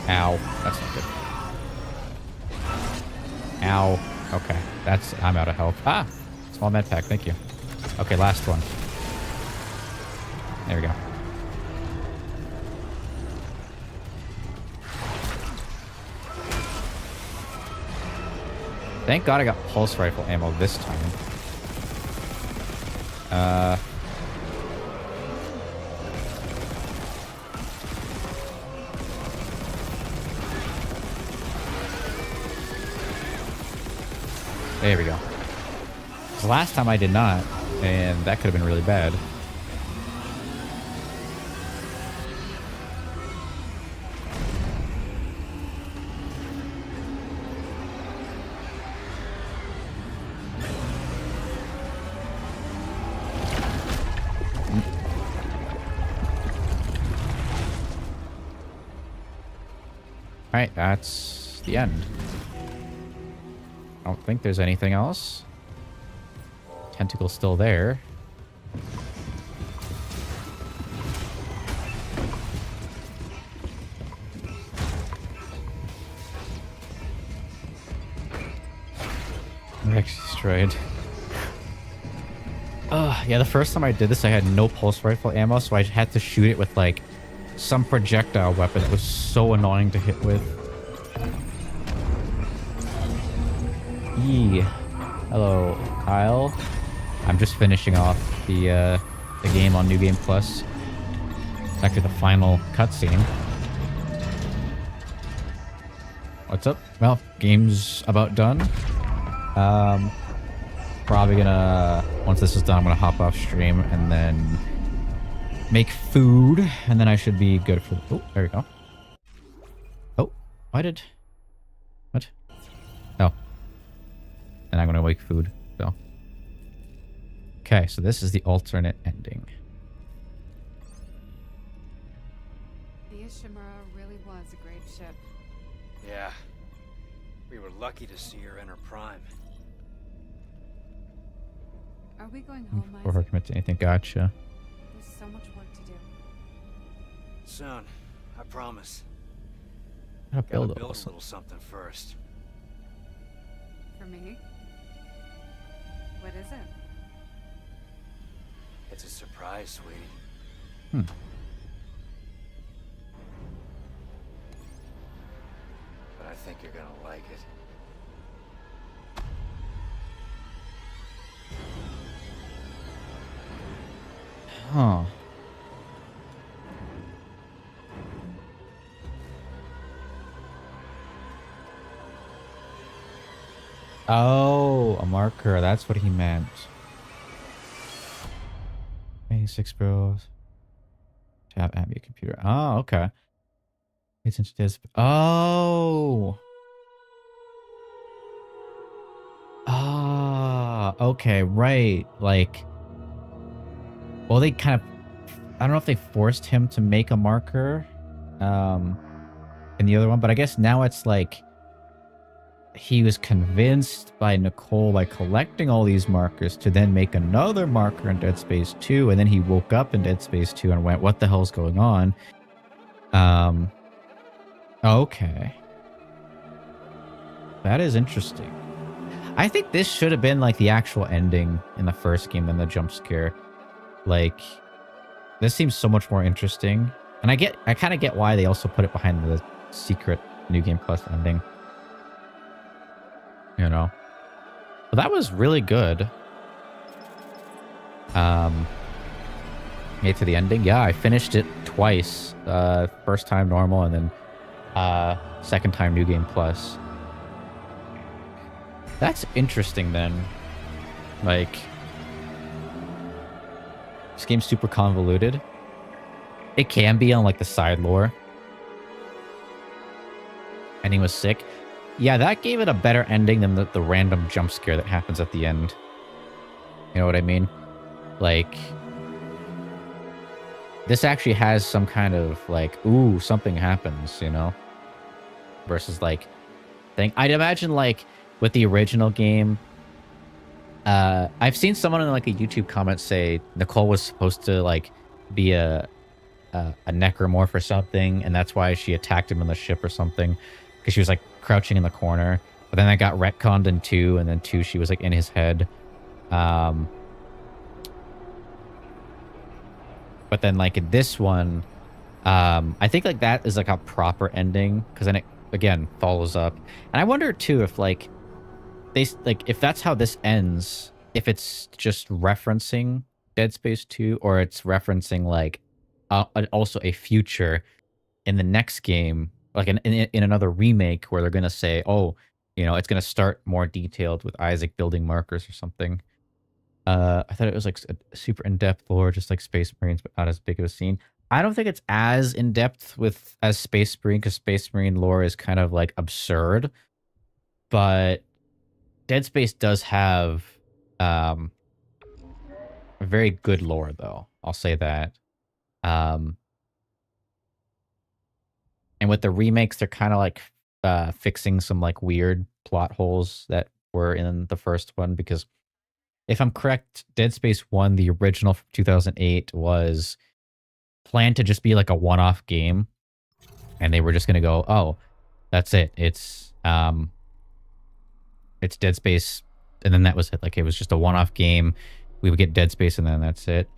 Ow. That's not good. Ow. Okay. I'm out of health. Ah! Small med pack, thank you. Okay, last one. There we go. Thank God I got pulse rifle ammo this time. There we go. The last time I did not, and that could have been really bad. Alright, that's the end. I don't think there's anything else. Tentacle's still there. Rex destroyed. Yeah, the first time I did this, I had no pulse rifle ammo, so I had to shoot it with, like, some projectile weapon that was so annoying to hit with. Yee. Hello, Kyle. I'm just finishing off the game on New Game Plus. It's actually the final cutscene. What's up? Well, game's about done. Probably gonna, once this is done, I'm gonna hop off stream and then make food, and then I should be good for... Oh, there we go. Oh, what? Oh. And I'm gonna make food, so. Okay, so this is the alternate ending. The Ishimura really was a great ship. Yeah. We were lucky to see her in her prime. Are we going home, Before her Isaac? commit to anything, gotcha. There's so much work to do. Soon, I promise. Gotta Gotta build build a a little something first. For me? What is it? It's a surprise, sweetie. Hmm. But I think you're gonna like it. Huh. Oh, a marker. That's what he meant. 26 bros. Tab ambient computer. Oh, okay. It's into this. Oh. Ah, okay, right. Like, well, they kind of, I don't know if they forced him to make a marker in the other one, but I guess now it's like he was convinced by Nicole by collecting all these markers to then make another marker in Dead Space 2, and then he woke up in Dead Space 2 and went, what the hell's going on? Okay. That is interesting. I think this should have been like the actual ending in the first game than the jump scare. Like, this seems so much more interesting. And I kind of get why they also put it behind the secret New Game Plus ending. You know? But that was really good. Made to the ending. Yeah, I finished it twice. First time normal and then second time New Game Plus. That's interesting then. Like, this game's super convoluted. It can be on like the side lore. Ending was sick. Yeah, that gave it a better ending than the random jump scare that happens at the end. You know what I mean? Like, this actually has some kind of like, ooh, something happens, you know? Versus like, thing. I'd imagine like with the original game, I've seen someone in like a YouTube comment say Nicole was supposed to like be a necromorph or something, and that's why she attacked him on the ship or something, because she was like crouching in the corner. But then I got retconned in 2, and then 2 she was like in his head. But then like in this one, I think like that is like a proper ending, because then it again follows up. And I wonder too if like they like if that's how this ends, if it's just referencing Dead Space 2, or it's referencing like also a future in the next game, like in another remake, where they're gonna say, oh, you know, it's gonna start more detailed with Isaac building markers or something. I thought it was like a super in-depth lore, just like Space Marines, but not as big of a scene. I don't think it's as in-depth as Space Marine, because Space Marine lore is kind of like absurd. But Dead Space does have a very good lore, though. I'll say that. And with the remakes, they're kind of like fixing some like weird plot holes that were in the first one, because if I'm correct, Dead Space 1, the original from 2008, was planned to just be like a one-off game, and they were just going to go, oh, that's it. It's Dead Space, and then that was it. Like, it was just a one-off game. We would get Dead Space, and then that's it.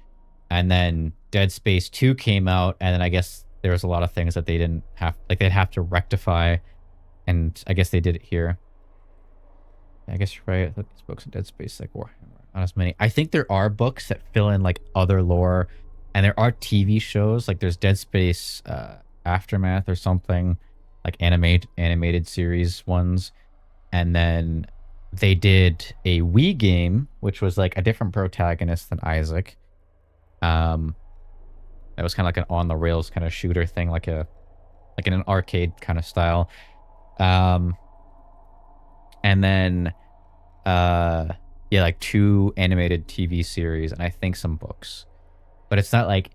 And then Dead Space 2 came out, and then I guess there was a lot of things that they didn't have, like they'd have to rectify, and I guess they did it here. I guess you're right. I thought these books in Dead Space like Warhammer, not as many. I think there are books that fill in like other lore, and there are TV shows. Like there's Dead Space Aftermath or something, like animated series ones. And then they did a Wii game, which was like a different protagonist than Isaac. That was kind of like an on the rails kind of shooter thing, like in an arcade kind of style. And then yeah, like 2 animated TV series, and I think some books. But it's not like,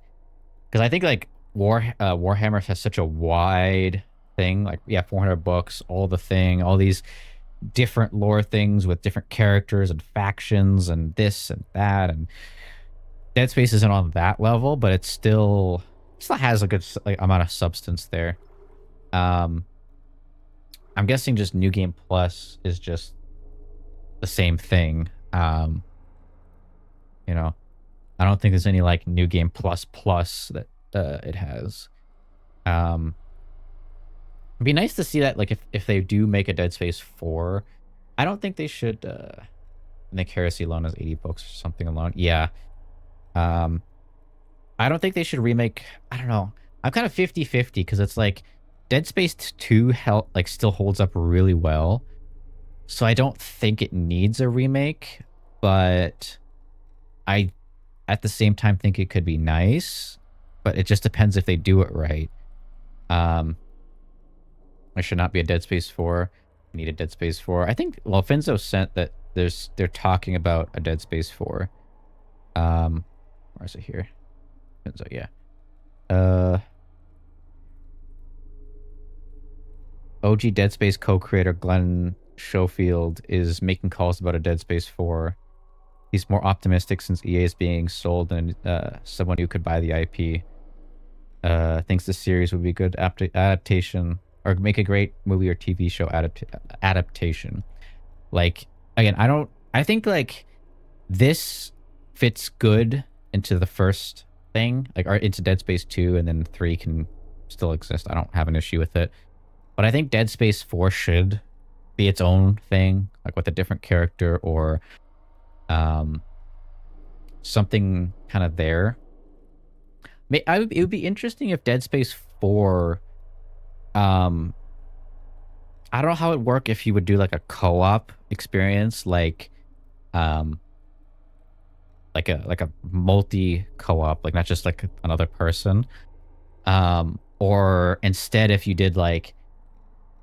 because I think like Warhammer has such a wide thing, like, yeah, 400 books, all these different lore things with different characters and factions and this and that, and Dead Space isn't on that level, but it still has a good like amount of substance there. I'm guessing just New Game Plus is just the same thing. You know, I don't think there's any like New Game Plus that it has. It'd be nice to see that, like, if they do make a Dead Space 4, I don't think they should. I think Heresy alone has 80 books or something alone. Yeah. I don't think they should remake. I don't know. I'm kind of 50-50, because it's like Dead Space 2 still holds up really well. So I don't think it needs a remake, but I at the same time think it could be nice, but it just depends if they do it right. There should not be a Dead Space 4. We need a Dead Space 4. I think, well, Finzo sent that they're talking about a Dead Space 4. Where is it here? Finzo, yeah. OG Dead Space co-creator Glenn Schofield is making calls about a Dead Space 4. He's more optimistic since EA is being sold than someone who could buy the IP. Thinks the series would be a good adaptation or make a great movie or TV show adaptation. Like, again, I think like this fits good into the first thing, like, or into Dead Space 2, and then 3 can still exist. I don't have an issue with it. But I think Dead Space 4 should be its own thing, like with a different character or something kind of there. It would be interesting if Dead Space 4, I don't know how it would work if you would do like a co-op experience, like a multi co-op, like not just like another person. Or instead if you did like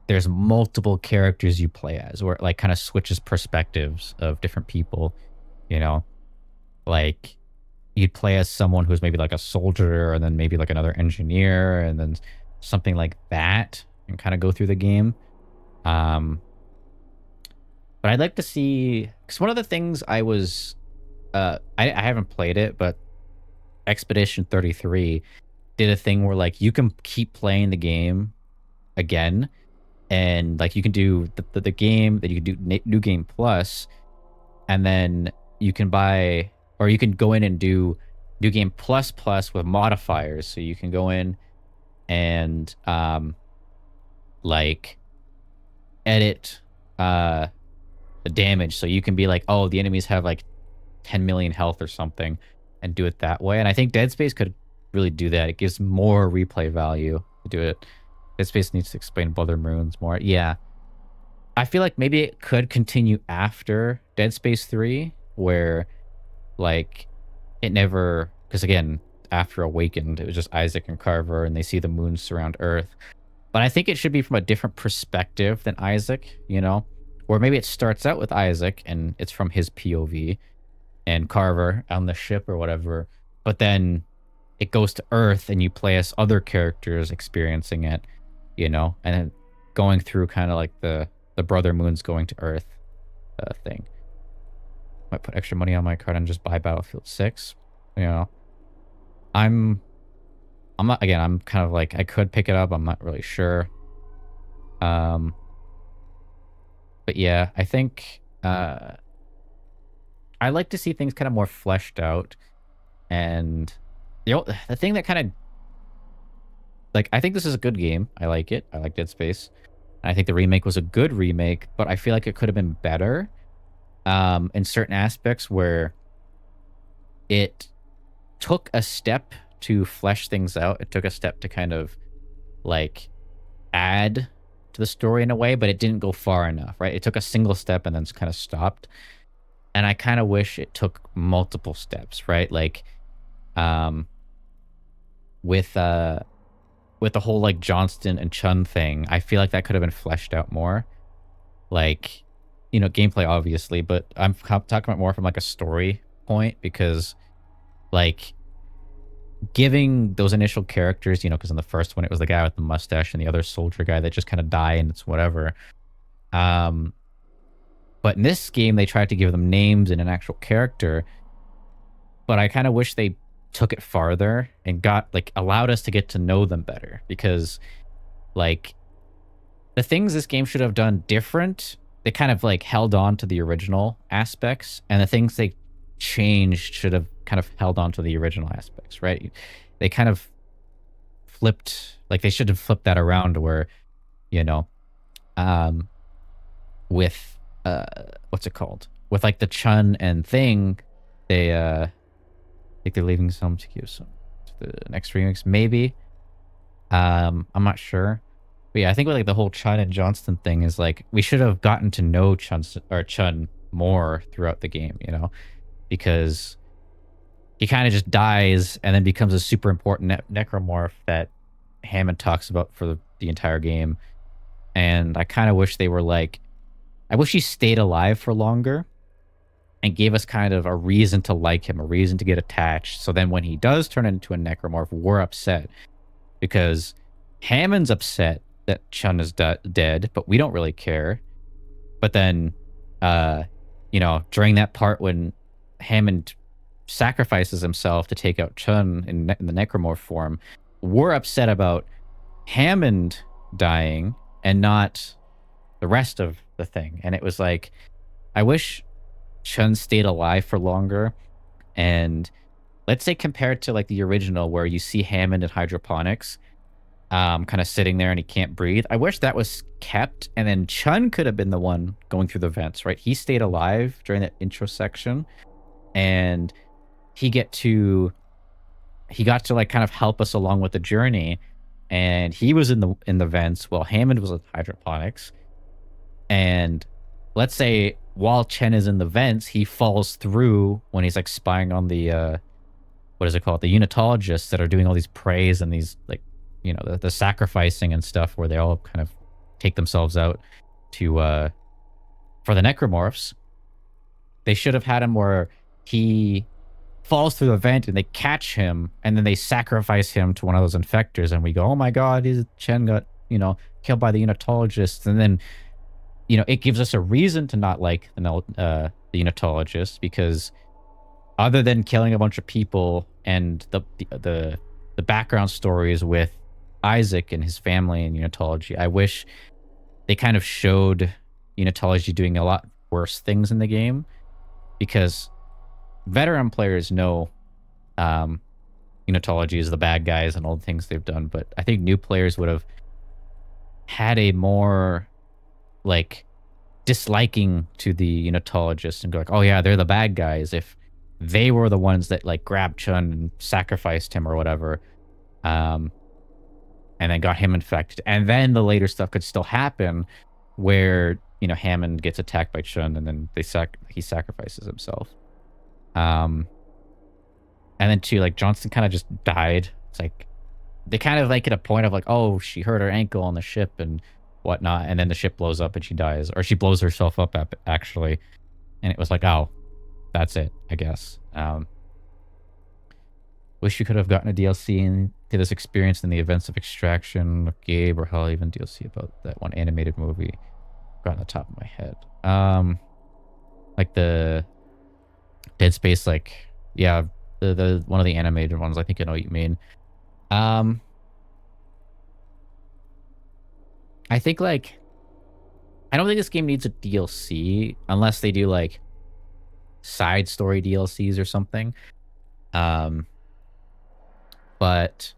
there's multiple characters you play as, where it like kind of switches perspectives of different people, you know? Like you'd play as someone who's maybe like a soldier and then maybe like another engineer and then something like that, and kind of go through the game. But I'd like to see, because one of the things I was I haven't played it, but Expedition 33 did a thing where like you can keep playing the game again, and like you can do the game, that you can do New Game Plus, and then you can buy, or you can go in and do New Game Plus with modifiers. So you can go in and like edit the damage, so you can be like, oh, the enemies have like 10 million health or something, and do it that way. And I think Dead Space could really do that. It gives more replay value to do it. Dead Space needs to explain Brother Moons more. Yeah. I feel like maybe it could continue after Dead Space 3, where like it never, because again, after Awakened, it was just Isaac and Carver and they see the moons surround Earth. But I think it should be from a different perspective than Isaac, you know? Or maybe it starts out with Isaac and it's from his POV and Carver on the ship or whatever, but then it goes to Earth and you play as other characters experiencing it, you know, and then going through kind of like the Brother Moons going to Earth thing. Might put extra money on my card and just buy Battlefield 6, you know. I'm not, again, I'm kind of like, I could pick it up, I'm not really sure. But yeah, I think I like to see things kind of more fleshed out. And the thing that kind of, like, I think this is a good game. I like it. I like Dead Space. And I think the remake was a good remake, but I feel like it could have been better in certain aspects, where it took a step to flesh things out. It took a step to kind of like add to the story in a way, but it didn't go far enough, right? It took a single step and then kind of stopped. And I kind of wish it took multiple steps, right? Like with the whole like Johnston and Chun thing, I feel like that could have been fleshed out more. Like, you know, gameplay obviously, but I'm talking about more from like a story point, because like giving those initial characters, you know, because in the first one it was the guy with the mustache and the other soldier guy that just kind of die and it's whatever. But in this game they tried to give them names and an actual character, but I kind of wish they took it farther and got like allowed us to get to know them better, because like the things this game should have done different, they kind of like held on to the original aspects, and the things they changed should have kind of held on to the original aspects, right? They kind of flipped, like they should have flipped that around, where, you know, with what's it called, with like the Chun and thing, they I think they're leaving some to give some to the next remix, maybe. I'm not sure. But yeah, I think with like the whole Chun and Johnston thing is like, we should have gotten to know Chun more throughout the game, you know, because he kind of just dies and then becomes a super important necromorph that Hammond talks about for the entire game. And I kind of wish they were like, I wish he stayed alive for longer and gave us kind of a reason to like him, a reason to get attached. So then when he does turn into a necromorph, we're upset, because Hammond's upset that Chun is dead, but we don't really care. But then, you know, during that part when Hammond sacrifices himself to take out Chun in the necromorph form, we're upset about Hammond dying and not the rest of the thing. And it was like, I wish Chun stayed alive for longer. And let's say compared to like the original where you see Hammond in hydroponics, kind of sitting there and he can't breathe. I wish that was kept, and then Chun could have been the one going through the vents, right? He stayed alive during that intro section, and he got to like kind of help us along with the journey. And he was in the vents while Hammond was in hydroponics. And let's say while Chen is in the vents, he falls through when he's like spying on the what is it called? The unitologists that are doing all these prays and these like, you know, the sacrificing and stuff where they all kind of take themselves out to for the necromorphs. They should have had him where he falls through the vent and they catch him and then they sacrifice him to one of those infectors, and we go, oh my god, Chen got, you know, killed by the unitologists. And then, you know, it gives us a reason to not like the unitologists, because other than killing a bunch of people and the background stories with Isaac and his family and unitology, I wish they kind of showed unitology doing a lot worse things in the game, because veteran players know unitology is the bad guys and all the things they've done, but I think new players would have had a more like disliking to the unitologists and go like, oh yeah, they're the bad guys, if they were the ones that like grabbed Chun and sacrificed him or whatever, and then got him infected. And then the later stuff could still happen where, you know, Hammond gets attacked by Chun and then he sacrifices himself. And then too, like Johnston kind of just died. It's like they kind of like at a point of like, oh, she hurt her ankle on the ship and whatnot, and then the ship blows up and she dies, or she blows herself up actually, and it was like, oh, that's it, I guess. Wish you could have gotten a DLC into this experience in the events of Extraction, Gabe, or hell, even DLC about that one animated movie. Got on the top of my head. Like the Dead Space, like, yeah, the one of the animated ones. I think I know what you mean. I think like, I don't think this game needs a DLC unless they do like side story DLCs or something. But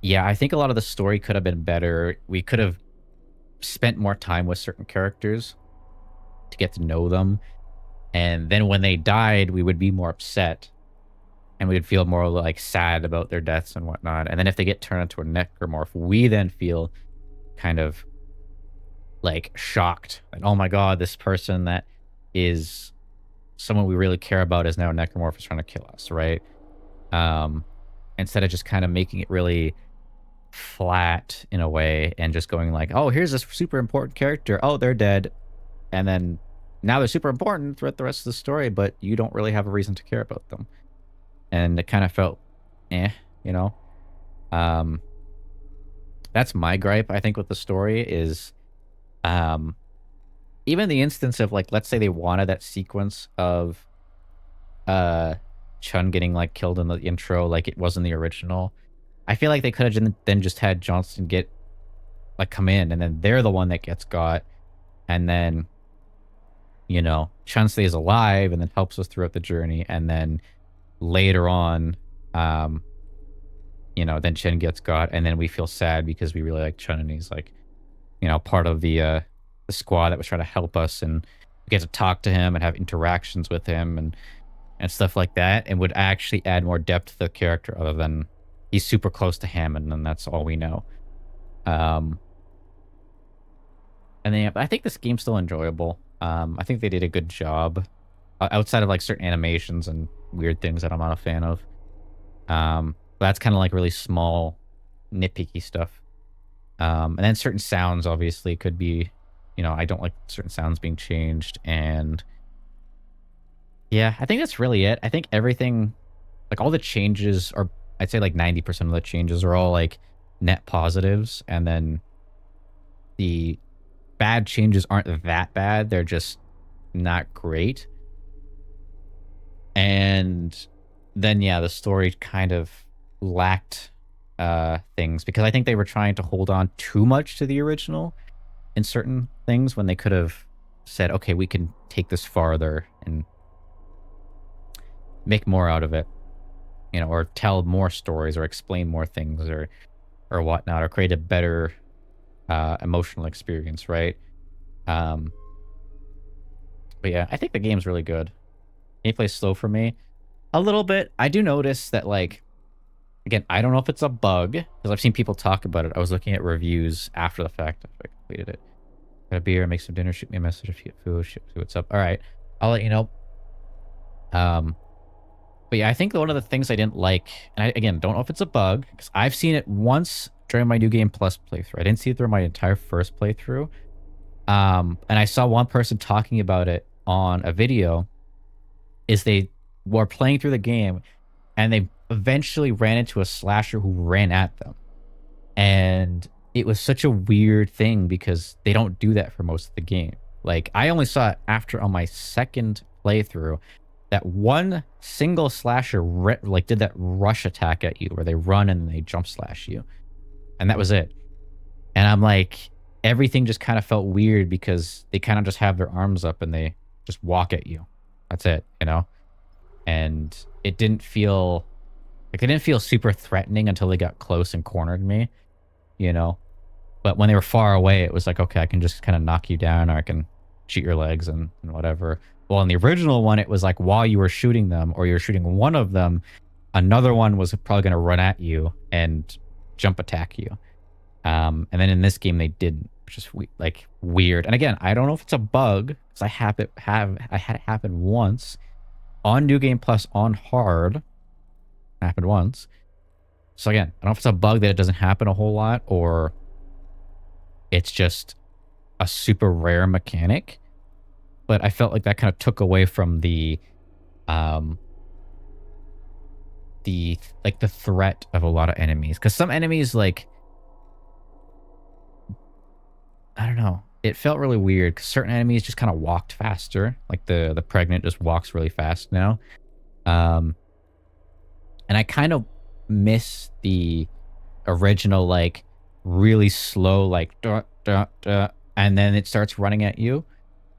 yeah, I think a lot of the story could have been better. We could have spent more time with certain characters to get to know them. And then when they died, we would be more upset. And we would feel more like sad about their deaths and whatnot. And then if they get turned into a necromorph, we then feel kind of like shocked. Like, oh my god, this person that is someone we really care about is now a necromorph, is trying to kill us, right? Instead of just kind of making it really flat in a way and just going like, oh, here's this super important character. Oh, they're dead. And then now they're super important throughout the rest of the story, but you don't really have a reason to care about them. And it kind of felt, you know? That's my gripe, I think, with the story is, even the instance of like, let's say they wanted that sequence of, Chun getting like killed in the intro like it was in the original. I feel like they could have then just had Johnston get like come in and then they're the one that gets got, and then, you know, Chun stays alive and then helps us throughout the journey, and then later on, you know, then Chen gets got, and then we feel sad because we really like Chun and he's like, you know, part of the squad that was trying to help us, and we get to talk to him and have interactions with him and stuff like that, and would actually add more depth to the character other than he's super close to Hammond and that's all we know. And then I think this game's still enjoyable. I think they did a good job outside of like certain animations and weird things that I'm not a fan of. That's kind of like really small, nitpicky stuff. And then certain sounds obviously could be, you know, I don't like certain sounds being changed, and yeah, I think that's really it. I think everything, like all the changes are, I'd say like 90% of the changes are all like net positives, and then the bad changes aren't that bad. They're just not great. And then, yeah, the story kind of lacked things, because I think they were trying to hold on too much to the original in certain things when they could have said, okay, we can take this farther and make more out of it, you know, or tell more stories or explain more things or whatnot, or create a better emotional experience, right? But yeah, I think the game's really good. Gameplay's slow for me a little bit. I do notice that, like, again, I don't know if it's a bug, because I've seen people talk about it. I was looking at reviews after the fact after I completed it. Got a beer, make some dinner, shoot me a message if you get food, see what's up. All right, I'll let you know. But yeah, I think one of the things I didn't like, and I, again, don't know if it's a bug, because I've seen it once during my New Game Plus playthrough. I didn't see it through my entire first playthrough. And I saw one person talking about it on a video, is they were playing through the game, and they eventually ran into a slasher who ran at them. And it was such a weird thing because they don't do that for most of the game. Like, I only saw it after on my second playthrough that one single slasher like did that rush attack at you where they run and they jump slash you. And that was it. And I'm like, everything just kind of felt weird because they kind of just have their arms up and they just walk at you. That's it, you know? And it didn't feel like, it didn't feel super threatening until they got close and cornered me, you know? But when they were far away, it was like, okay, I can just kind of knock you down, or I can shoot your legs and whatever. Well, in the original one, it was like while you were shooting them, or you're shooting one of them, another one was probably going to run at you and jump attack you. And then in this game, they didn't, which is like weird. And again, I don't know if it's a bug, because I had it happen once on New Game Plus on hard. It happened once. So again, I don't know if it's a bug that it doesn't happen a whole lot, or it's just a super rare mechanic. But I felt like that kind of took away from the threat of a lot of enemies. Because some enemies, like, I don't know, it felt really weird because certain enemies just kind of walked faster. Like the pregnant just walks really fast now. And I kind of miss the original, like, really slow, like, duh, duh, duh, and then it starts running at you,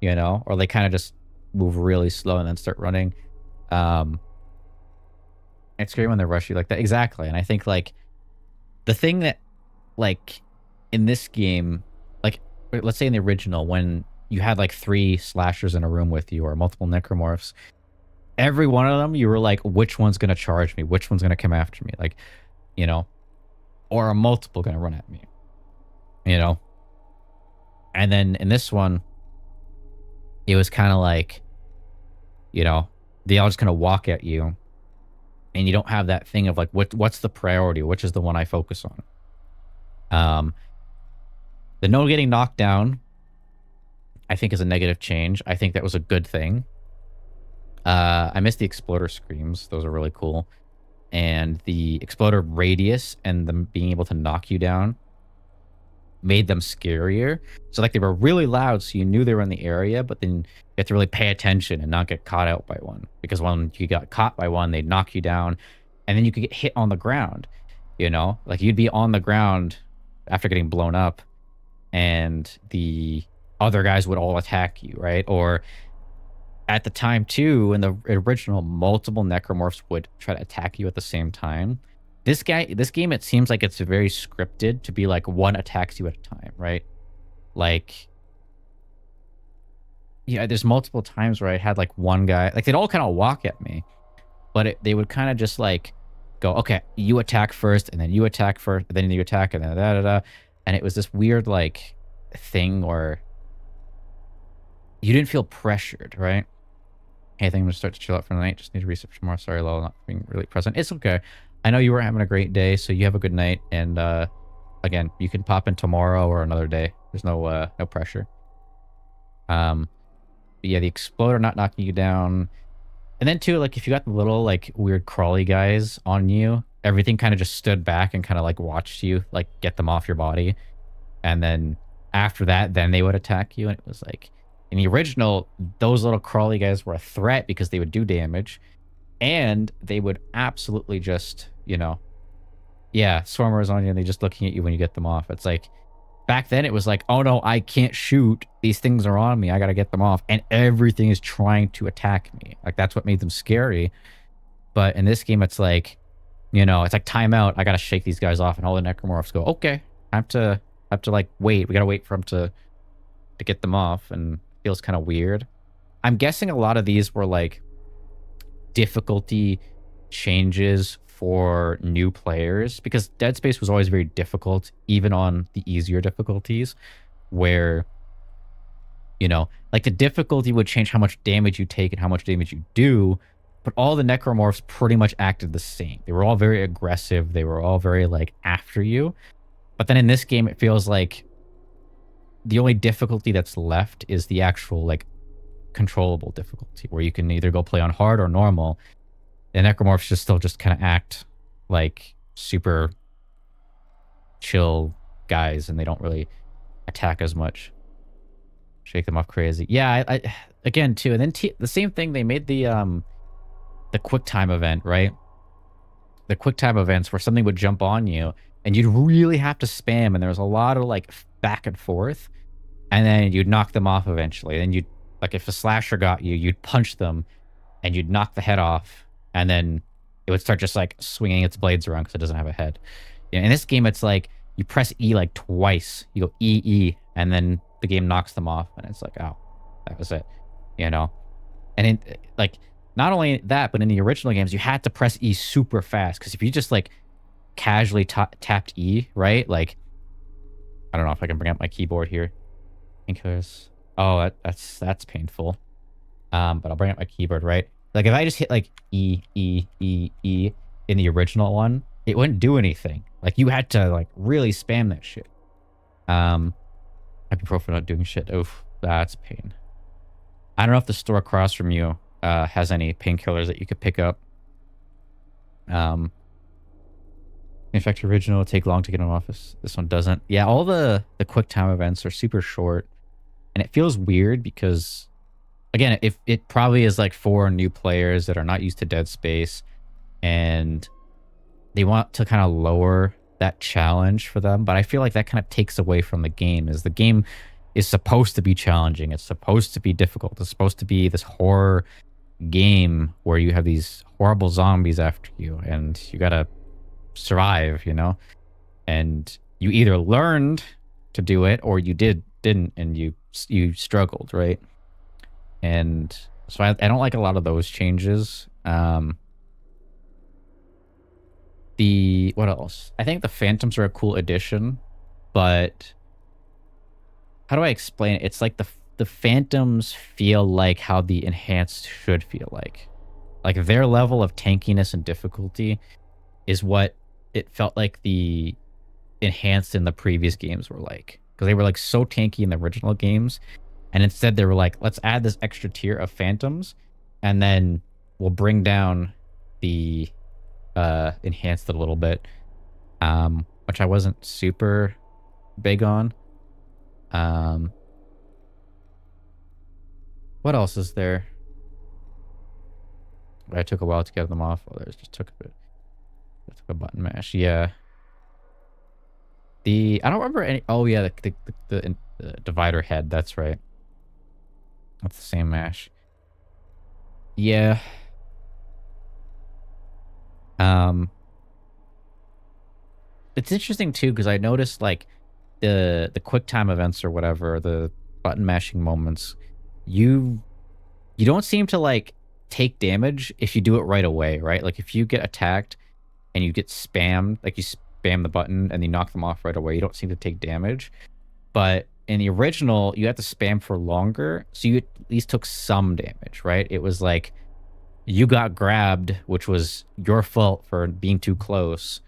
you know? Or they kind of just move really slow and then start running. It's scary when they rush you like that. Exactly. And I think, like, the thing that, like, in this game, like, let's say in the original, when you had, like, 3 slashers in a room with you, or multiple necromorphs, every one of them, you were like, which one's going to charge me? Which one's going to come after me? Like, you know? Or are multiple going to run at me? You know? And then in this one, it was kind of like, you know, they all just kind of walk at you. And you don't have that thing of like, what's the priority? Which is the one I focus on? The no getting knocked down, I think, is a negative change. I think that was a good thing. I miss the exploder screams. Those are really cool. And the exploder radius and them being able to knock you down made them scarier. So, like, they were really loud, so you knew they were in the area, but then you have to really pay attention and not get caught out by one. Because when you got caught by one, they'd knock you down, and then you could get hit on the ground, you know? Like, you'd be on the ground after getting blown up, and the other guys would all attack you, right? Or at the time, too, in the original, multiple necromorphs would try to attack you at the same time. This game, it seems like it's very scripted to be like one attacks you at a time, right? Like, yeah, there's multiple times where I had like one guy, like, they'd all kind of walk at me, but they would kind of just like go, okay, you attack first, and then you attack first, and then you attack, and then da-da-da. And it was this weird, like, thing where you didn't feel pressured, right? Hey, I think I'm gonna start to chill out for the night. Just need to research more. Sorry, Lol, not being really present. It's okay. I know you were having a great day, so you have a good night. And again, you can pop in tomorrow or another day. There's no pressure. But yeah, the exploder not knocking you down, and then too, like, if you got the little like weird crawly guys on you, everything kind of just stood back and kind of like watched you like get them off your body, and then after that, then they would attack you. And it was like, in the original, those little crawly guys were a threat because they would do damage, and they would absolutely just, you know, Yeah, swarmers on you and they just looking at you when you get them off. It's like, back then it was like, oh no, I can't shoot. These things are on me. I got to get them off. And everything is trying to attack me. Like, that's what made them scary. But in this game, it's like, you know, it's like timeout. I got to shake these guys off and all the necromorphs go, okay, have to like wait. We got to wait for them to get them off, and it feels kind of weird. I'm guessing a lot of these were like difficulty changes for new players, because Dead Space was always very difficult, even on the easier difficulties, where, you know, like the difficulty would change how much damage you take and how much damage you do, but all the necromorphs pretty much acted the same. They were all very aggressive. They were all very like after you. But then in this game, it feels like the only difficulty that's left is the actual like controllable difficulty, where you can either go play on hard or normal. And necromorphs just still just kind of act like super chill guys, and they don't really attack as much. Shake them off crazy. Yeah, I again too. And then the same thing, they made the quick time event, right? The quick time events where something would jump on you and you'd really have to spam, and there was a lot of like back and forth, and then you'd knock them off eventually. Then you'd, like, if a slasher got you, you'd punch them and you'd knock the head off, and then it would start just like swinging its blades around because it doesn't have a head. In this game, it's like you press E like twice. You go E, E, and then the game knocks them off, and it's like, oh, that was it, you know? And in, like, not only that, but in the original games, you had to press E super fast, because if you just like casually tapped E, right? Like, I don't know if I can bring up my keyboard here. Painkillers. Oh, that's painful. But I'll bring up my keyboard, right? Like, if I just hit like E, E, E, E in the original one, it wouldn't do anything. Like, you had to like really spam that shit. Ibuprofen not doing shit. Oof, that's pain. I don't know if the store across from you has any painkillers that you could pick up. Infect original, take long to get in office. This one doesn't. Yeah, all the quick time events are super short, and it feels weird because, again, if it probably is like for new players that are not used to Dead Space, and they want to kind of lower that challenge for them, but I feel like that kind of takes away from the game. Is the game is supposed to be challenging. It's supposed to be difficult. It's supposed to be this horror game where you have these horrible zombies after you, and you gotta survive, you know? And you either learned to do it or you didn't, and you struggled, right? And so I don't like a lot of those changes. What else? I think the Phantoms are a cool addition, but how do I explain it? It's like the Phantoms feel like how the Enhanced should feel like. Like, their level of tankiness and difficulty is what it felt like the Enhanced in the previous games were like. Because they were like so tanky in the original games. And instead they were like, let's add this extra tier of Phantoms, and then we'll bring down the Enhanced a little bit. Which I wasn't super big on. What else is there? I took a while to get them off. Oh, there's just took a bit. I took a button mash. Yeah. I don't remember any. Oh yeah, the divider head. That's right. That's the same mash. Yeah. It's interesting too, because I noticed like the quick time events or whatever, the button mashing moments, you don't seem to like take damage if you do it right away, right? Like, if you get attacked and you get spammed, like you spam the button and you knock them off right away, you don't seem to take damage. But in the original, you had to spam for longer, so you at least took some damage, right? It was like you got grabbed, which was your fault for being too close,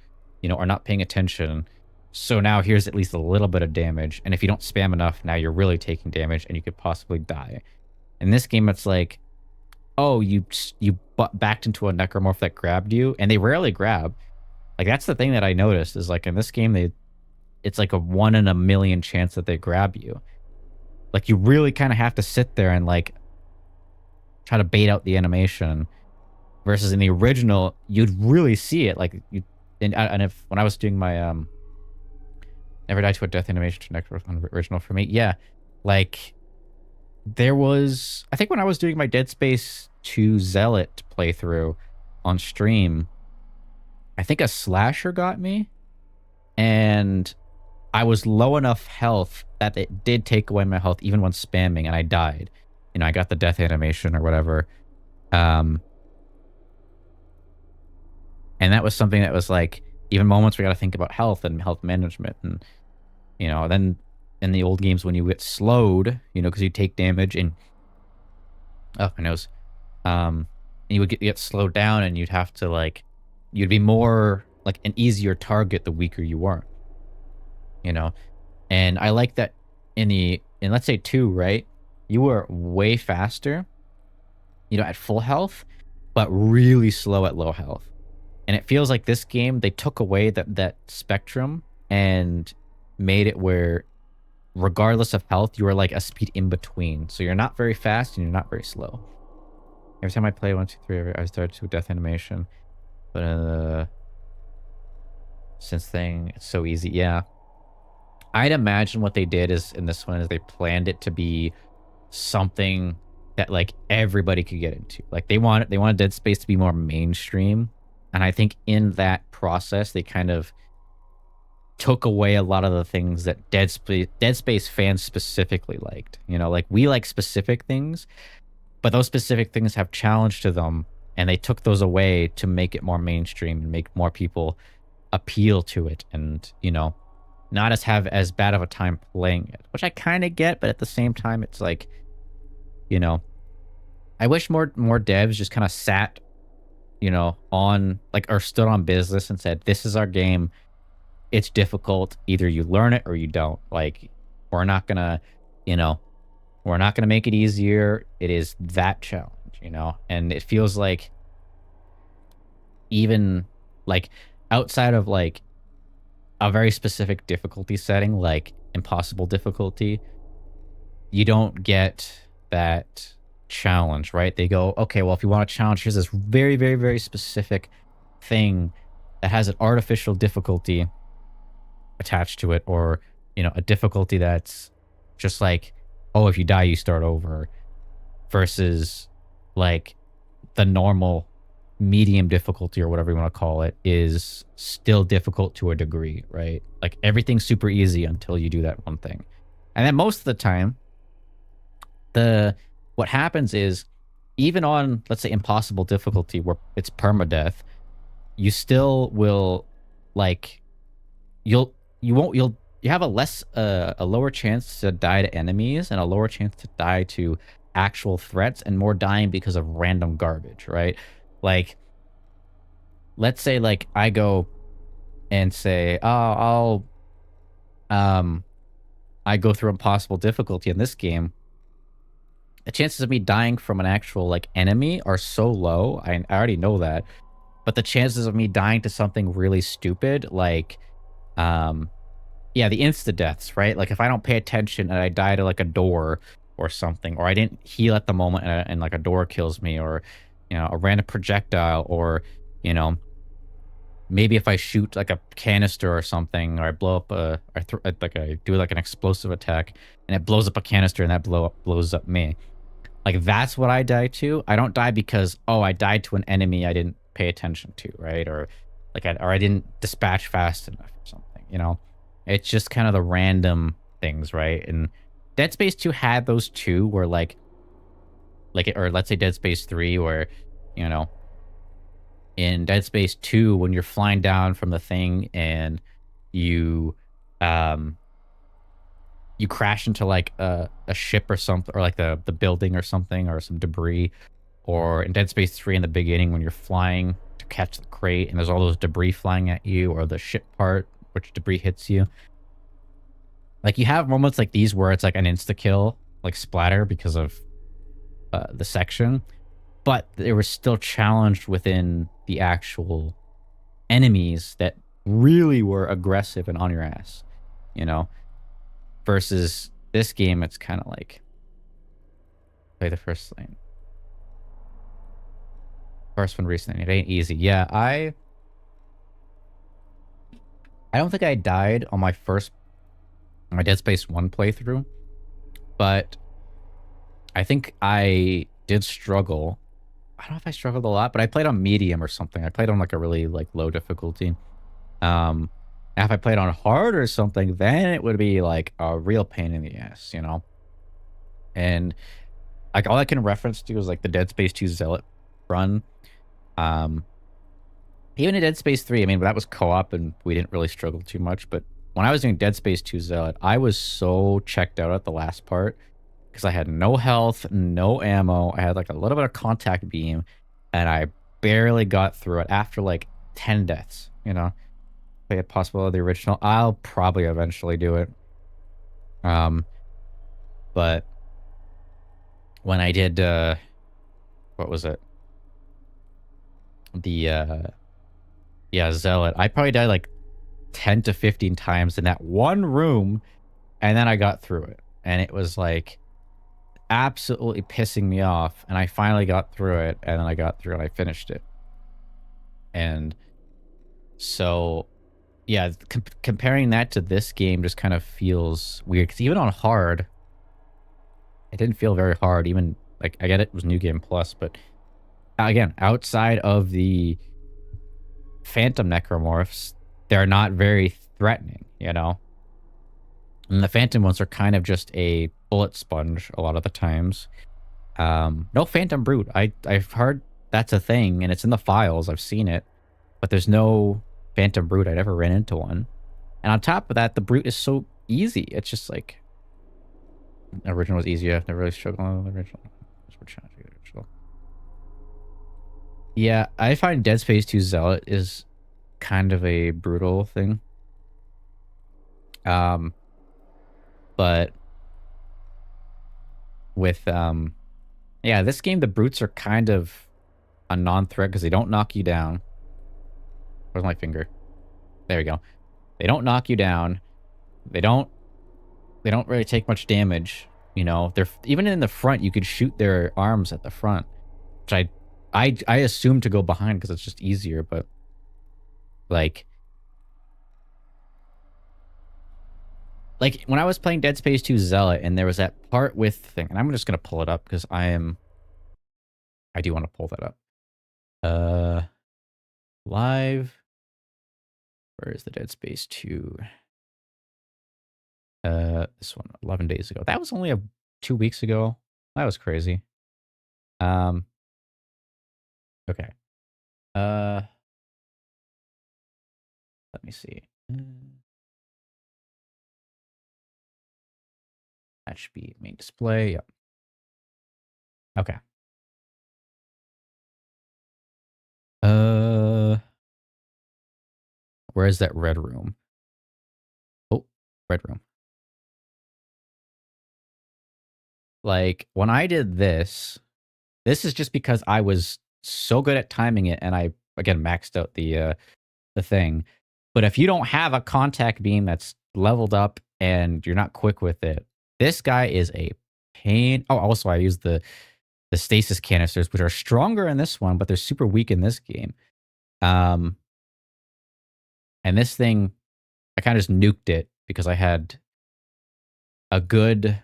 you know, or not paying attention. So now here's at least a little bit of damage. And if you don't spam enough, now you're really taking damage and you could possibly die. In this game, it's like, oh, you backed into a necromorph that grabbed you, and they rarely grab. Like, that's the thing that I noticed, is like in this game, it's like a 1 in a million chance that they grab you. Like, you really kind of have to sit there and like try to bait out the animation. Versus in the original, you'd really see it. Like, and if when I was doing my Never Die to a Death animation to next original for me, yeah, like there was, I think when I was doing my Dead Space 2 Zealot playthrough on stream, I think a slasher got me, and I was low enough health that it did take away my health even when spamming, and I died. You know, I got the death animation or whatever. And that was something that was like, even moments where you got to think about health and health management. And, you know, then in the old games when you get slowed, you know, because you take damage and, oh, my nose. You would get slowed down and you'd have to like, you'd be more like an easier target the weaker you were, you know? And I like that in let's say 2, right? You were way faster, you know, at full health, but really slow at low health. And it feels like this game, they took away that spectrum and made it where regardless of health, you are like a speed in between. So you're not very fast and you're not very slow. Every time I play 1, 2, 3, I start to death animation. But since thing, it's so easy. Yeah. I'd imagine what they did is in this one is they planned it to be something that like everybody could get into. Like they wanted Dead Space to be more mainstream. And I think in that process, they kind of took away a lot of the things that Dead Space fans specifically liked. You know, like we like specific things, but those specific things have challenge to them, and they took those away to make it more mainstream and make more people appeal to it, and you know, not have as bad of a time playing it, which I kind of get, but at the same time, it's like, you know, I wish more devs just kind of sat, you know, on like or stood on business and said, "This is our game. It's difficult. Either you learn it or you don't. Like, we're not gonna, you know, we're not gonna make it easier. It is that challenge, you know." And it feels like even like outside of like a very specific difficulty setting, like impossible difficulty, you don't get that challenge, right? They go, okay, well, if you want a challenge, here's this very, very, very specific thing that has an artificial difficulty attached to it, or, you know, a difficulty that's just like, oh, if you die, you start over, versus like the normal medium difficulty or whatever you want to call it is still difficult to a degree, right? Like everything's super easy until you do that one thing. And then most of the time, what happens is even on, let's say, impossible difficulty where it's permadeath, you still will like you have a lower chance to die to enemies and a lower chance to die to actual threats, and more dying because of random garbage, right? Like, let's say like I go and say, oh, I go through impossible difficulty in this game. The chances of me dying from an actual like enemy are so low. I already know that. But the chances of me dying to something really stupid, like, yeah, the insta deaths, right? Like if I don't pay attention and I die to like a door or something, or I didn't heal at the moment and like a door kills me, or, you know, a random projectile, or, you know, maybe if I shoot like a canister or something, or I blow up I do like an explosive attack and it blows up a canister and that blows up me. Like that's what I die to. I don't die because, oh, I died to an enemy I didn't pay attention to, right? Or like I didn't dispatch fast enough or something, you know? It's just kind of the random things, right? And Dead Space 2 had those too, where like, or let's say Dead Space 3, where, you know, in Dead Space 2, when you're flying down from the thing and you crash into like a ship or something, or like the building or something, or some debris, or in Dead Space 3 in the beginning when you're flying to catch the crate and there's all those debris flying at you, or the ship part which debris hits you. Like you have moments like these where it's like an insta kill, like splatter because of the section, but they were still challenged within the actual enemies that really were aggressive and on your ass, you know? Versus this game, it's kind of like play the first lane. First one recently, it ain't easy. Yeah, I don't think I died on my Dead Space 1 playthrough, but I think I did struggle. I don't know if I struggled a lot, but I played on medium or something. I played on like a really like low difficulty. Um, if I played on hard or something, then it would be like a real pain in the ass, you know? And like all I can reference to is like the Dead Space 2 Zealot run. Um, Even in Dead Space 3, I mean, that was co-op and we didn't really struggle too much. But when I was doing Dead Space 2 Zealot, I was so checked out at the last part because I had no health, no ammo. I had like a little bit of contact beam and I barely got through it after like 10 deaths, you know? If I had possible of the original, I'll probably eventually do it. But when I did, what was it? The, yeah, Zealot, I probably died like 10 to 15 times in that one room, and then I got through it. And it was like absolutely pissing me off. And I finally got through it, and then I got through and I finished it. And so, yeah, comparing that to this game just kind of feels weird. Because even on hard, it didn't feel very hard. Even, like, I get it was New Game Plus, but again, outside of the Phantom Necromorphs, they're not very threatening, you know? And the Phantom ones are kind of just a bullet sponge a lot of the times. No Phantom Brute. I've heard that's a thing, and it's in the files. I've seen it. But there's no Phantom Brute. I never ran into one. And on top of that, the Brute is so easy. It's just like... The original was easier. Never really struggled on the original. Yeah, I find Dead Space 2 Zealot is kind of a brutal thing. But with yeah, this game the brutes are kind of a non-threat because they don't knock you down. Where's my finger? There we go. They don't knock you down. They don't really take much damage. You know, they're even in the front. You could shoot their arms at the front, which I assume to go behind because it's just easier. But like when I was playing Dead Space 2 Zealot, and there was that part with thing, and I'm just gonna pull it up because I do want to pull that up. Live. Where is the Dead Space 2? This one, 11 days ago. That was only 2 weeks ago. That was crazy. Okay. Let me see. That should be main display. Yep. Okay. Where is that red room? Oh, red room. Like when I did this is just because I was so good at timing it, and I again maxed out the thing. But if you don't have a contact beam that's leveled up and you're not quick with it, this guy is a pain. Oh, also I used the stasis canisters, which are stronger in this one, but they're super weak in this game. And this thing, I kind of just nuked it because I had a good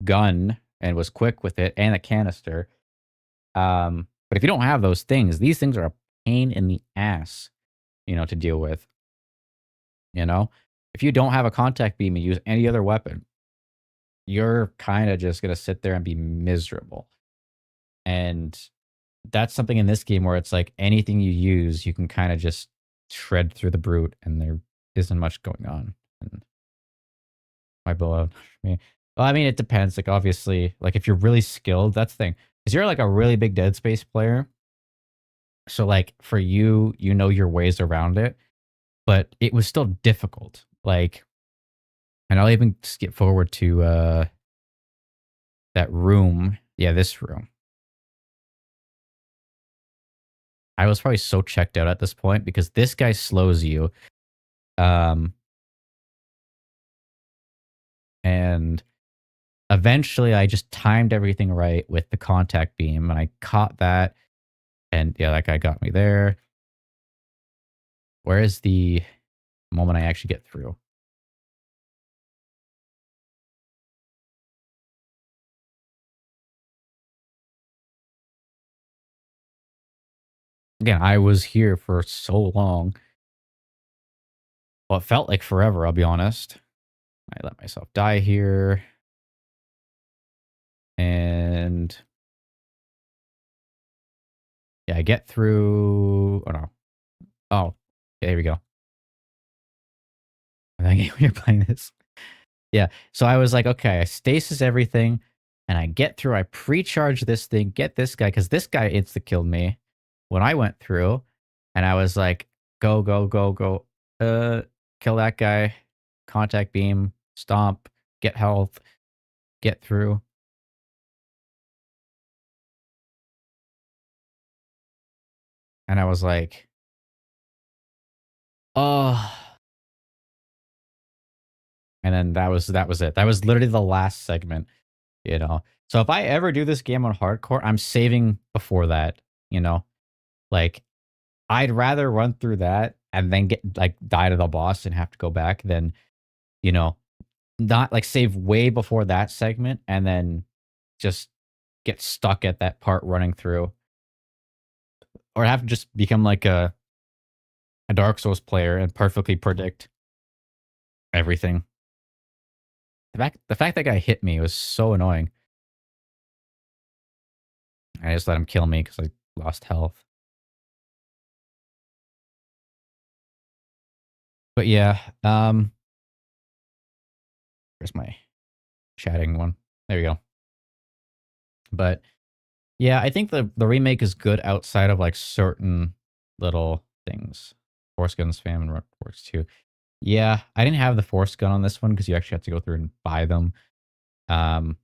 gun and was quick with it and a canister. But if you don't have those things, these things are a pain in the ass, you know, to deal with. You know, if you don't have a contact beam and use any other weapon, you're kind of just going to sit there and be miserable. And that's something in this game where it's like anything you use, you can kind of just shred through the brute and there isn't much going on. And my beloved, me. Well, I mean, it depends. Like, obviously, like if you're really skilled, that's the thing. Because you're like a really big Dead Space player. So like for you, you know your ways around it. But it was still difficult. Like, and I'll even skip forward to that room. Yeah, this room. I was probably so checked out at this point because this guy slows you. And eventually I just timed everything right with the contact beam and I caught that. And yeah, that guy got me there. Where is the the moment I actually get through. Again, I was here for so long. Well, it felt like forever, I'll be honest. I let myself die here. And yeah, I get through. Oh, no. Oh, okay, here we go. I think you're playing this. Yeah. So I was like, okay, I stasis everything and I get through. I pre-charge this thing, get this guy, because this guy insta-killed me when I went through. And I was like, go, go, go, go. Kill that guy. Contact beam. Stomp. Get health. Get through. And I was like, oh. And then that was it. That was literally the last segment, you know. So if I ever do this game on hardcore, I'm saving before that, you know. Like, I'd rather run through that and then get like die to the boss and have to go back than, you know, not like save way before that segment and then just get stuck at that part running through. Or have to just become like a Dark Souls player and perfectly predict everything. The fact that guy hit me was so annoying. I just let him kill me because I lost health. But yeah, where's my chatting one? There we go. But yeah, I think the remake is good outside of like certain little things. Force Gun spam and works too. Yeah, I didn't have the Force Gun on this one because you actually have to go through and buy them. But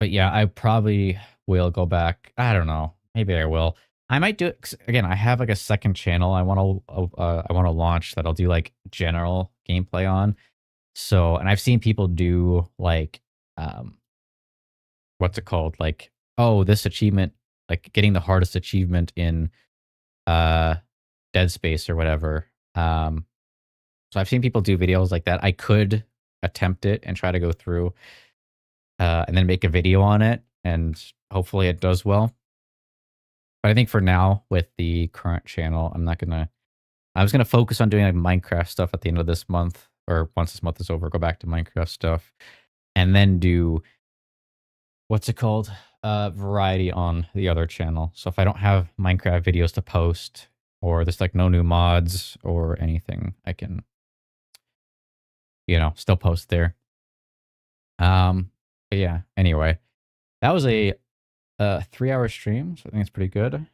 yeah, I probably will go back. I don't know. Maybe I will. I might do it again. I have like a second channel I want to launch that I'll do like general gameplay on. So, and I've seen people do like what's it called? Like, oh, this achievement, like getting the hardest achievement in Dead Space or whatever. So I've seen people do videos like that. I could attempt it and try to go through and then make a video on it, and hopefully it does well. But I think for now, with the current channel, I was gonna focus on doing like Minecraft stuff at the end of this month, or once this month is over, go back to Minecraft stuff, and then do what's it called? Variety on the other channel. So if I don't have Minecraft videos to post, or there's like no new mods or anything, I can, you know, still post there. But yeah, anyway, that was a 3-hour stream, so I think it's pretty good.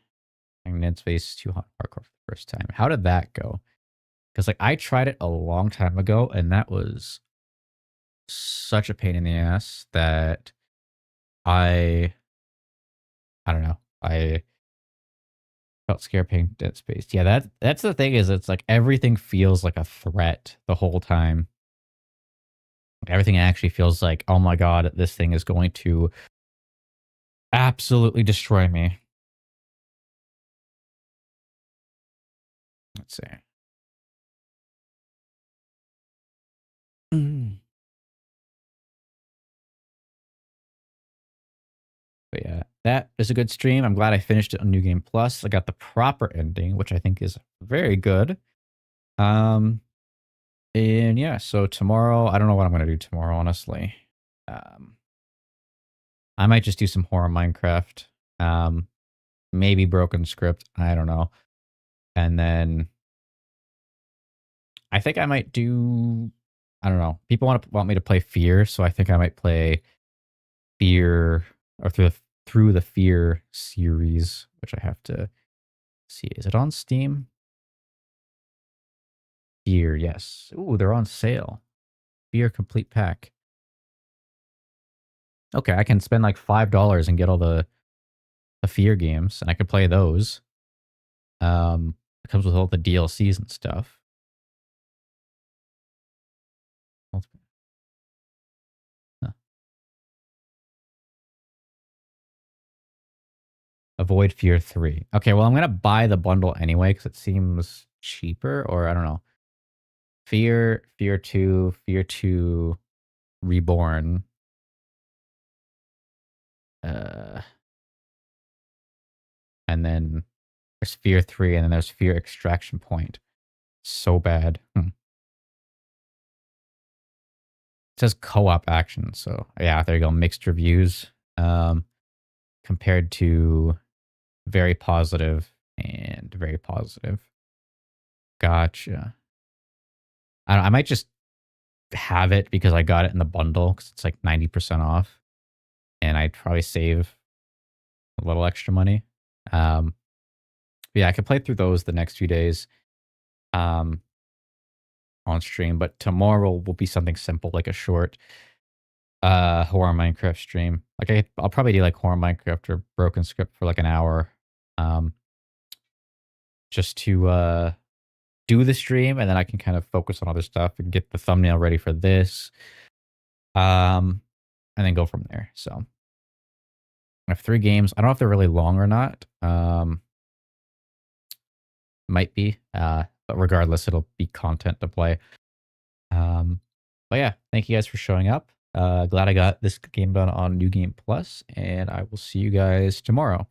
And Dead Space 2 hardcore for the first time. How did that go? Because like I tried it a long time ago, and that was such a pain in the ass that I don't know. I felt scared playing Dead Space. Yeah, that's the thing, is it's like everything feels like a threat the whole time. Everything actually feels like, oh my god, this thing is going to absolutely destroy me. Let's see. But yeah, that is a good stream. I'm glad I finished it on New Game Plus. I got the proper ending, which I think is very good. And yeah, so tomorrow, I don't know what I'm going to do tomorrow, honestly. I might just do some horror Minecraft. Maybe Broken Script. I don't know. And then I think I might do, I don't know. People want me to play Fear, so I think I might play Fear, or through the Fear series, which I have to see. Is it on Steam? Fear, yes. Ooh, they're on sale. Fear complete pack. Okay, I can spend like $5 and get all the Fear games, and I could play those. It comes with all the DLCs and stuff. Huh. Avoid Fear 3. Okay, well, I'm going to buy the bundle anyway because it seems cheaper, or I don't know. Fear 2, Fear 2 Reborn. And then there's Fear 3, and then there's Fear Extraction Point. So bad. It says co-op action, so yeah, there you go. Mixed reviews. Compared to very positive and very positive. Gotcha. I might just have it because I got it in the bundle because it's like 90% off, and I'd probably save a little extra money. Yeah, I could play through those the next few days on stream, but tomorrow will be something simple, like a short horror Minecraft stream. Like I'll probably do like horror Minecraft or Broken Script for like an hour, just to do the stream, and then I can kind of focus on other stuff and get the thumbnail ready for this, and then go from there. So I have 3 games. I don't know if they're really long or not. Might be, but regardless, it'll be content to play. But yeah, thank you guys for showing up. Glad I got this game done on New Game Plus, and I will see you guys tomorrow.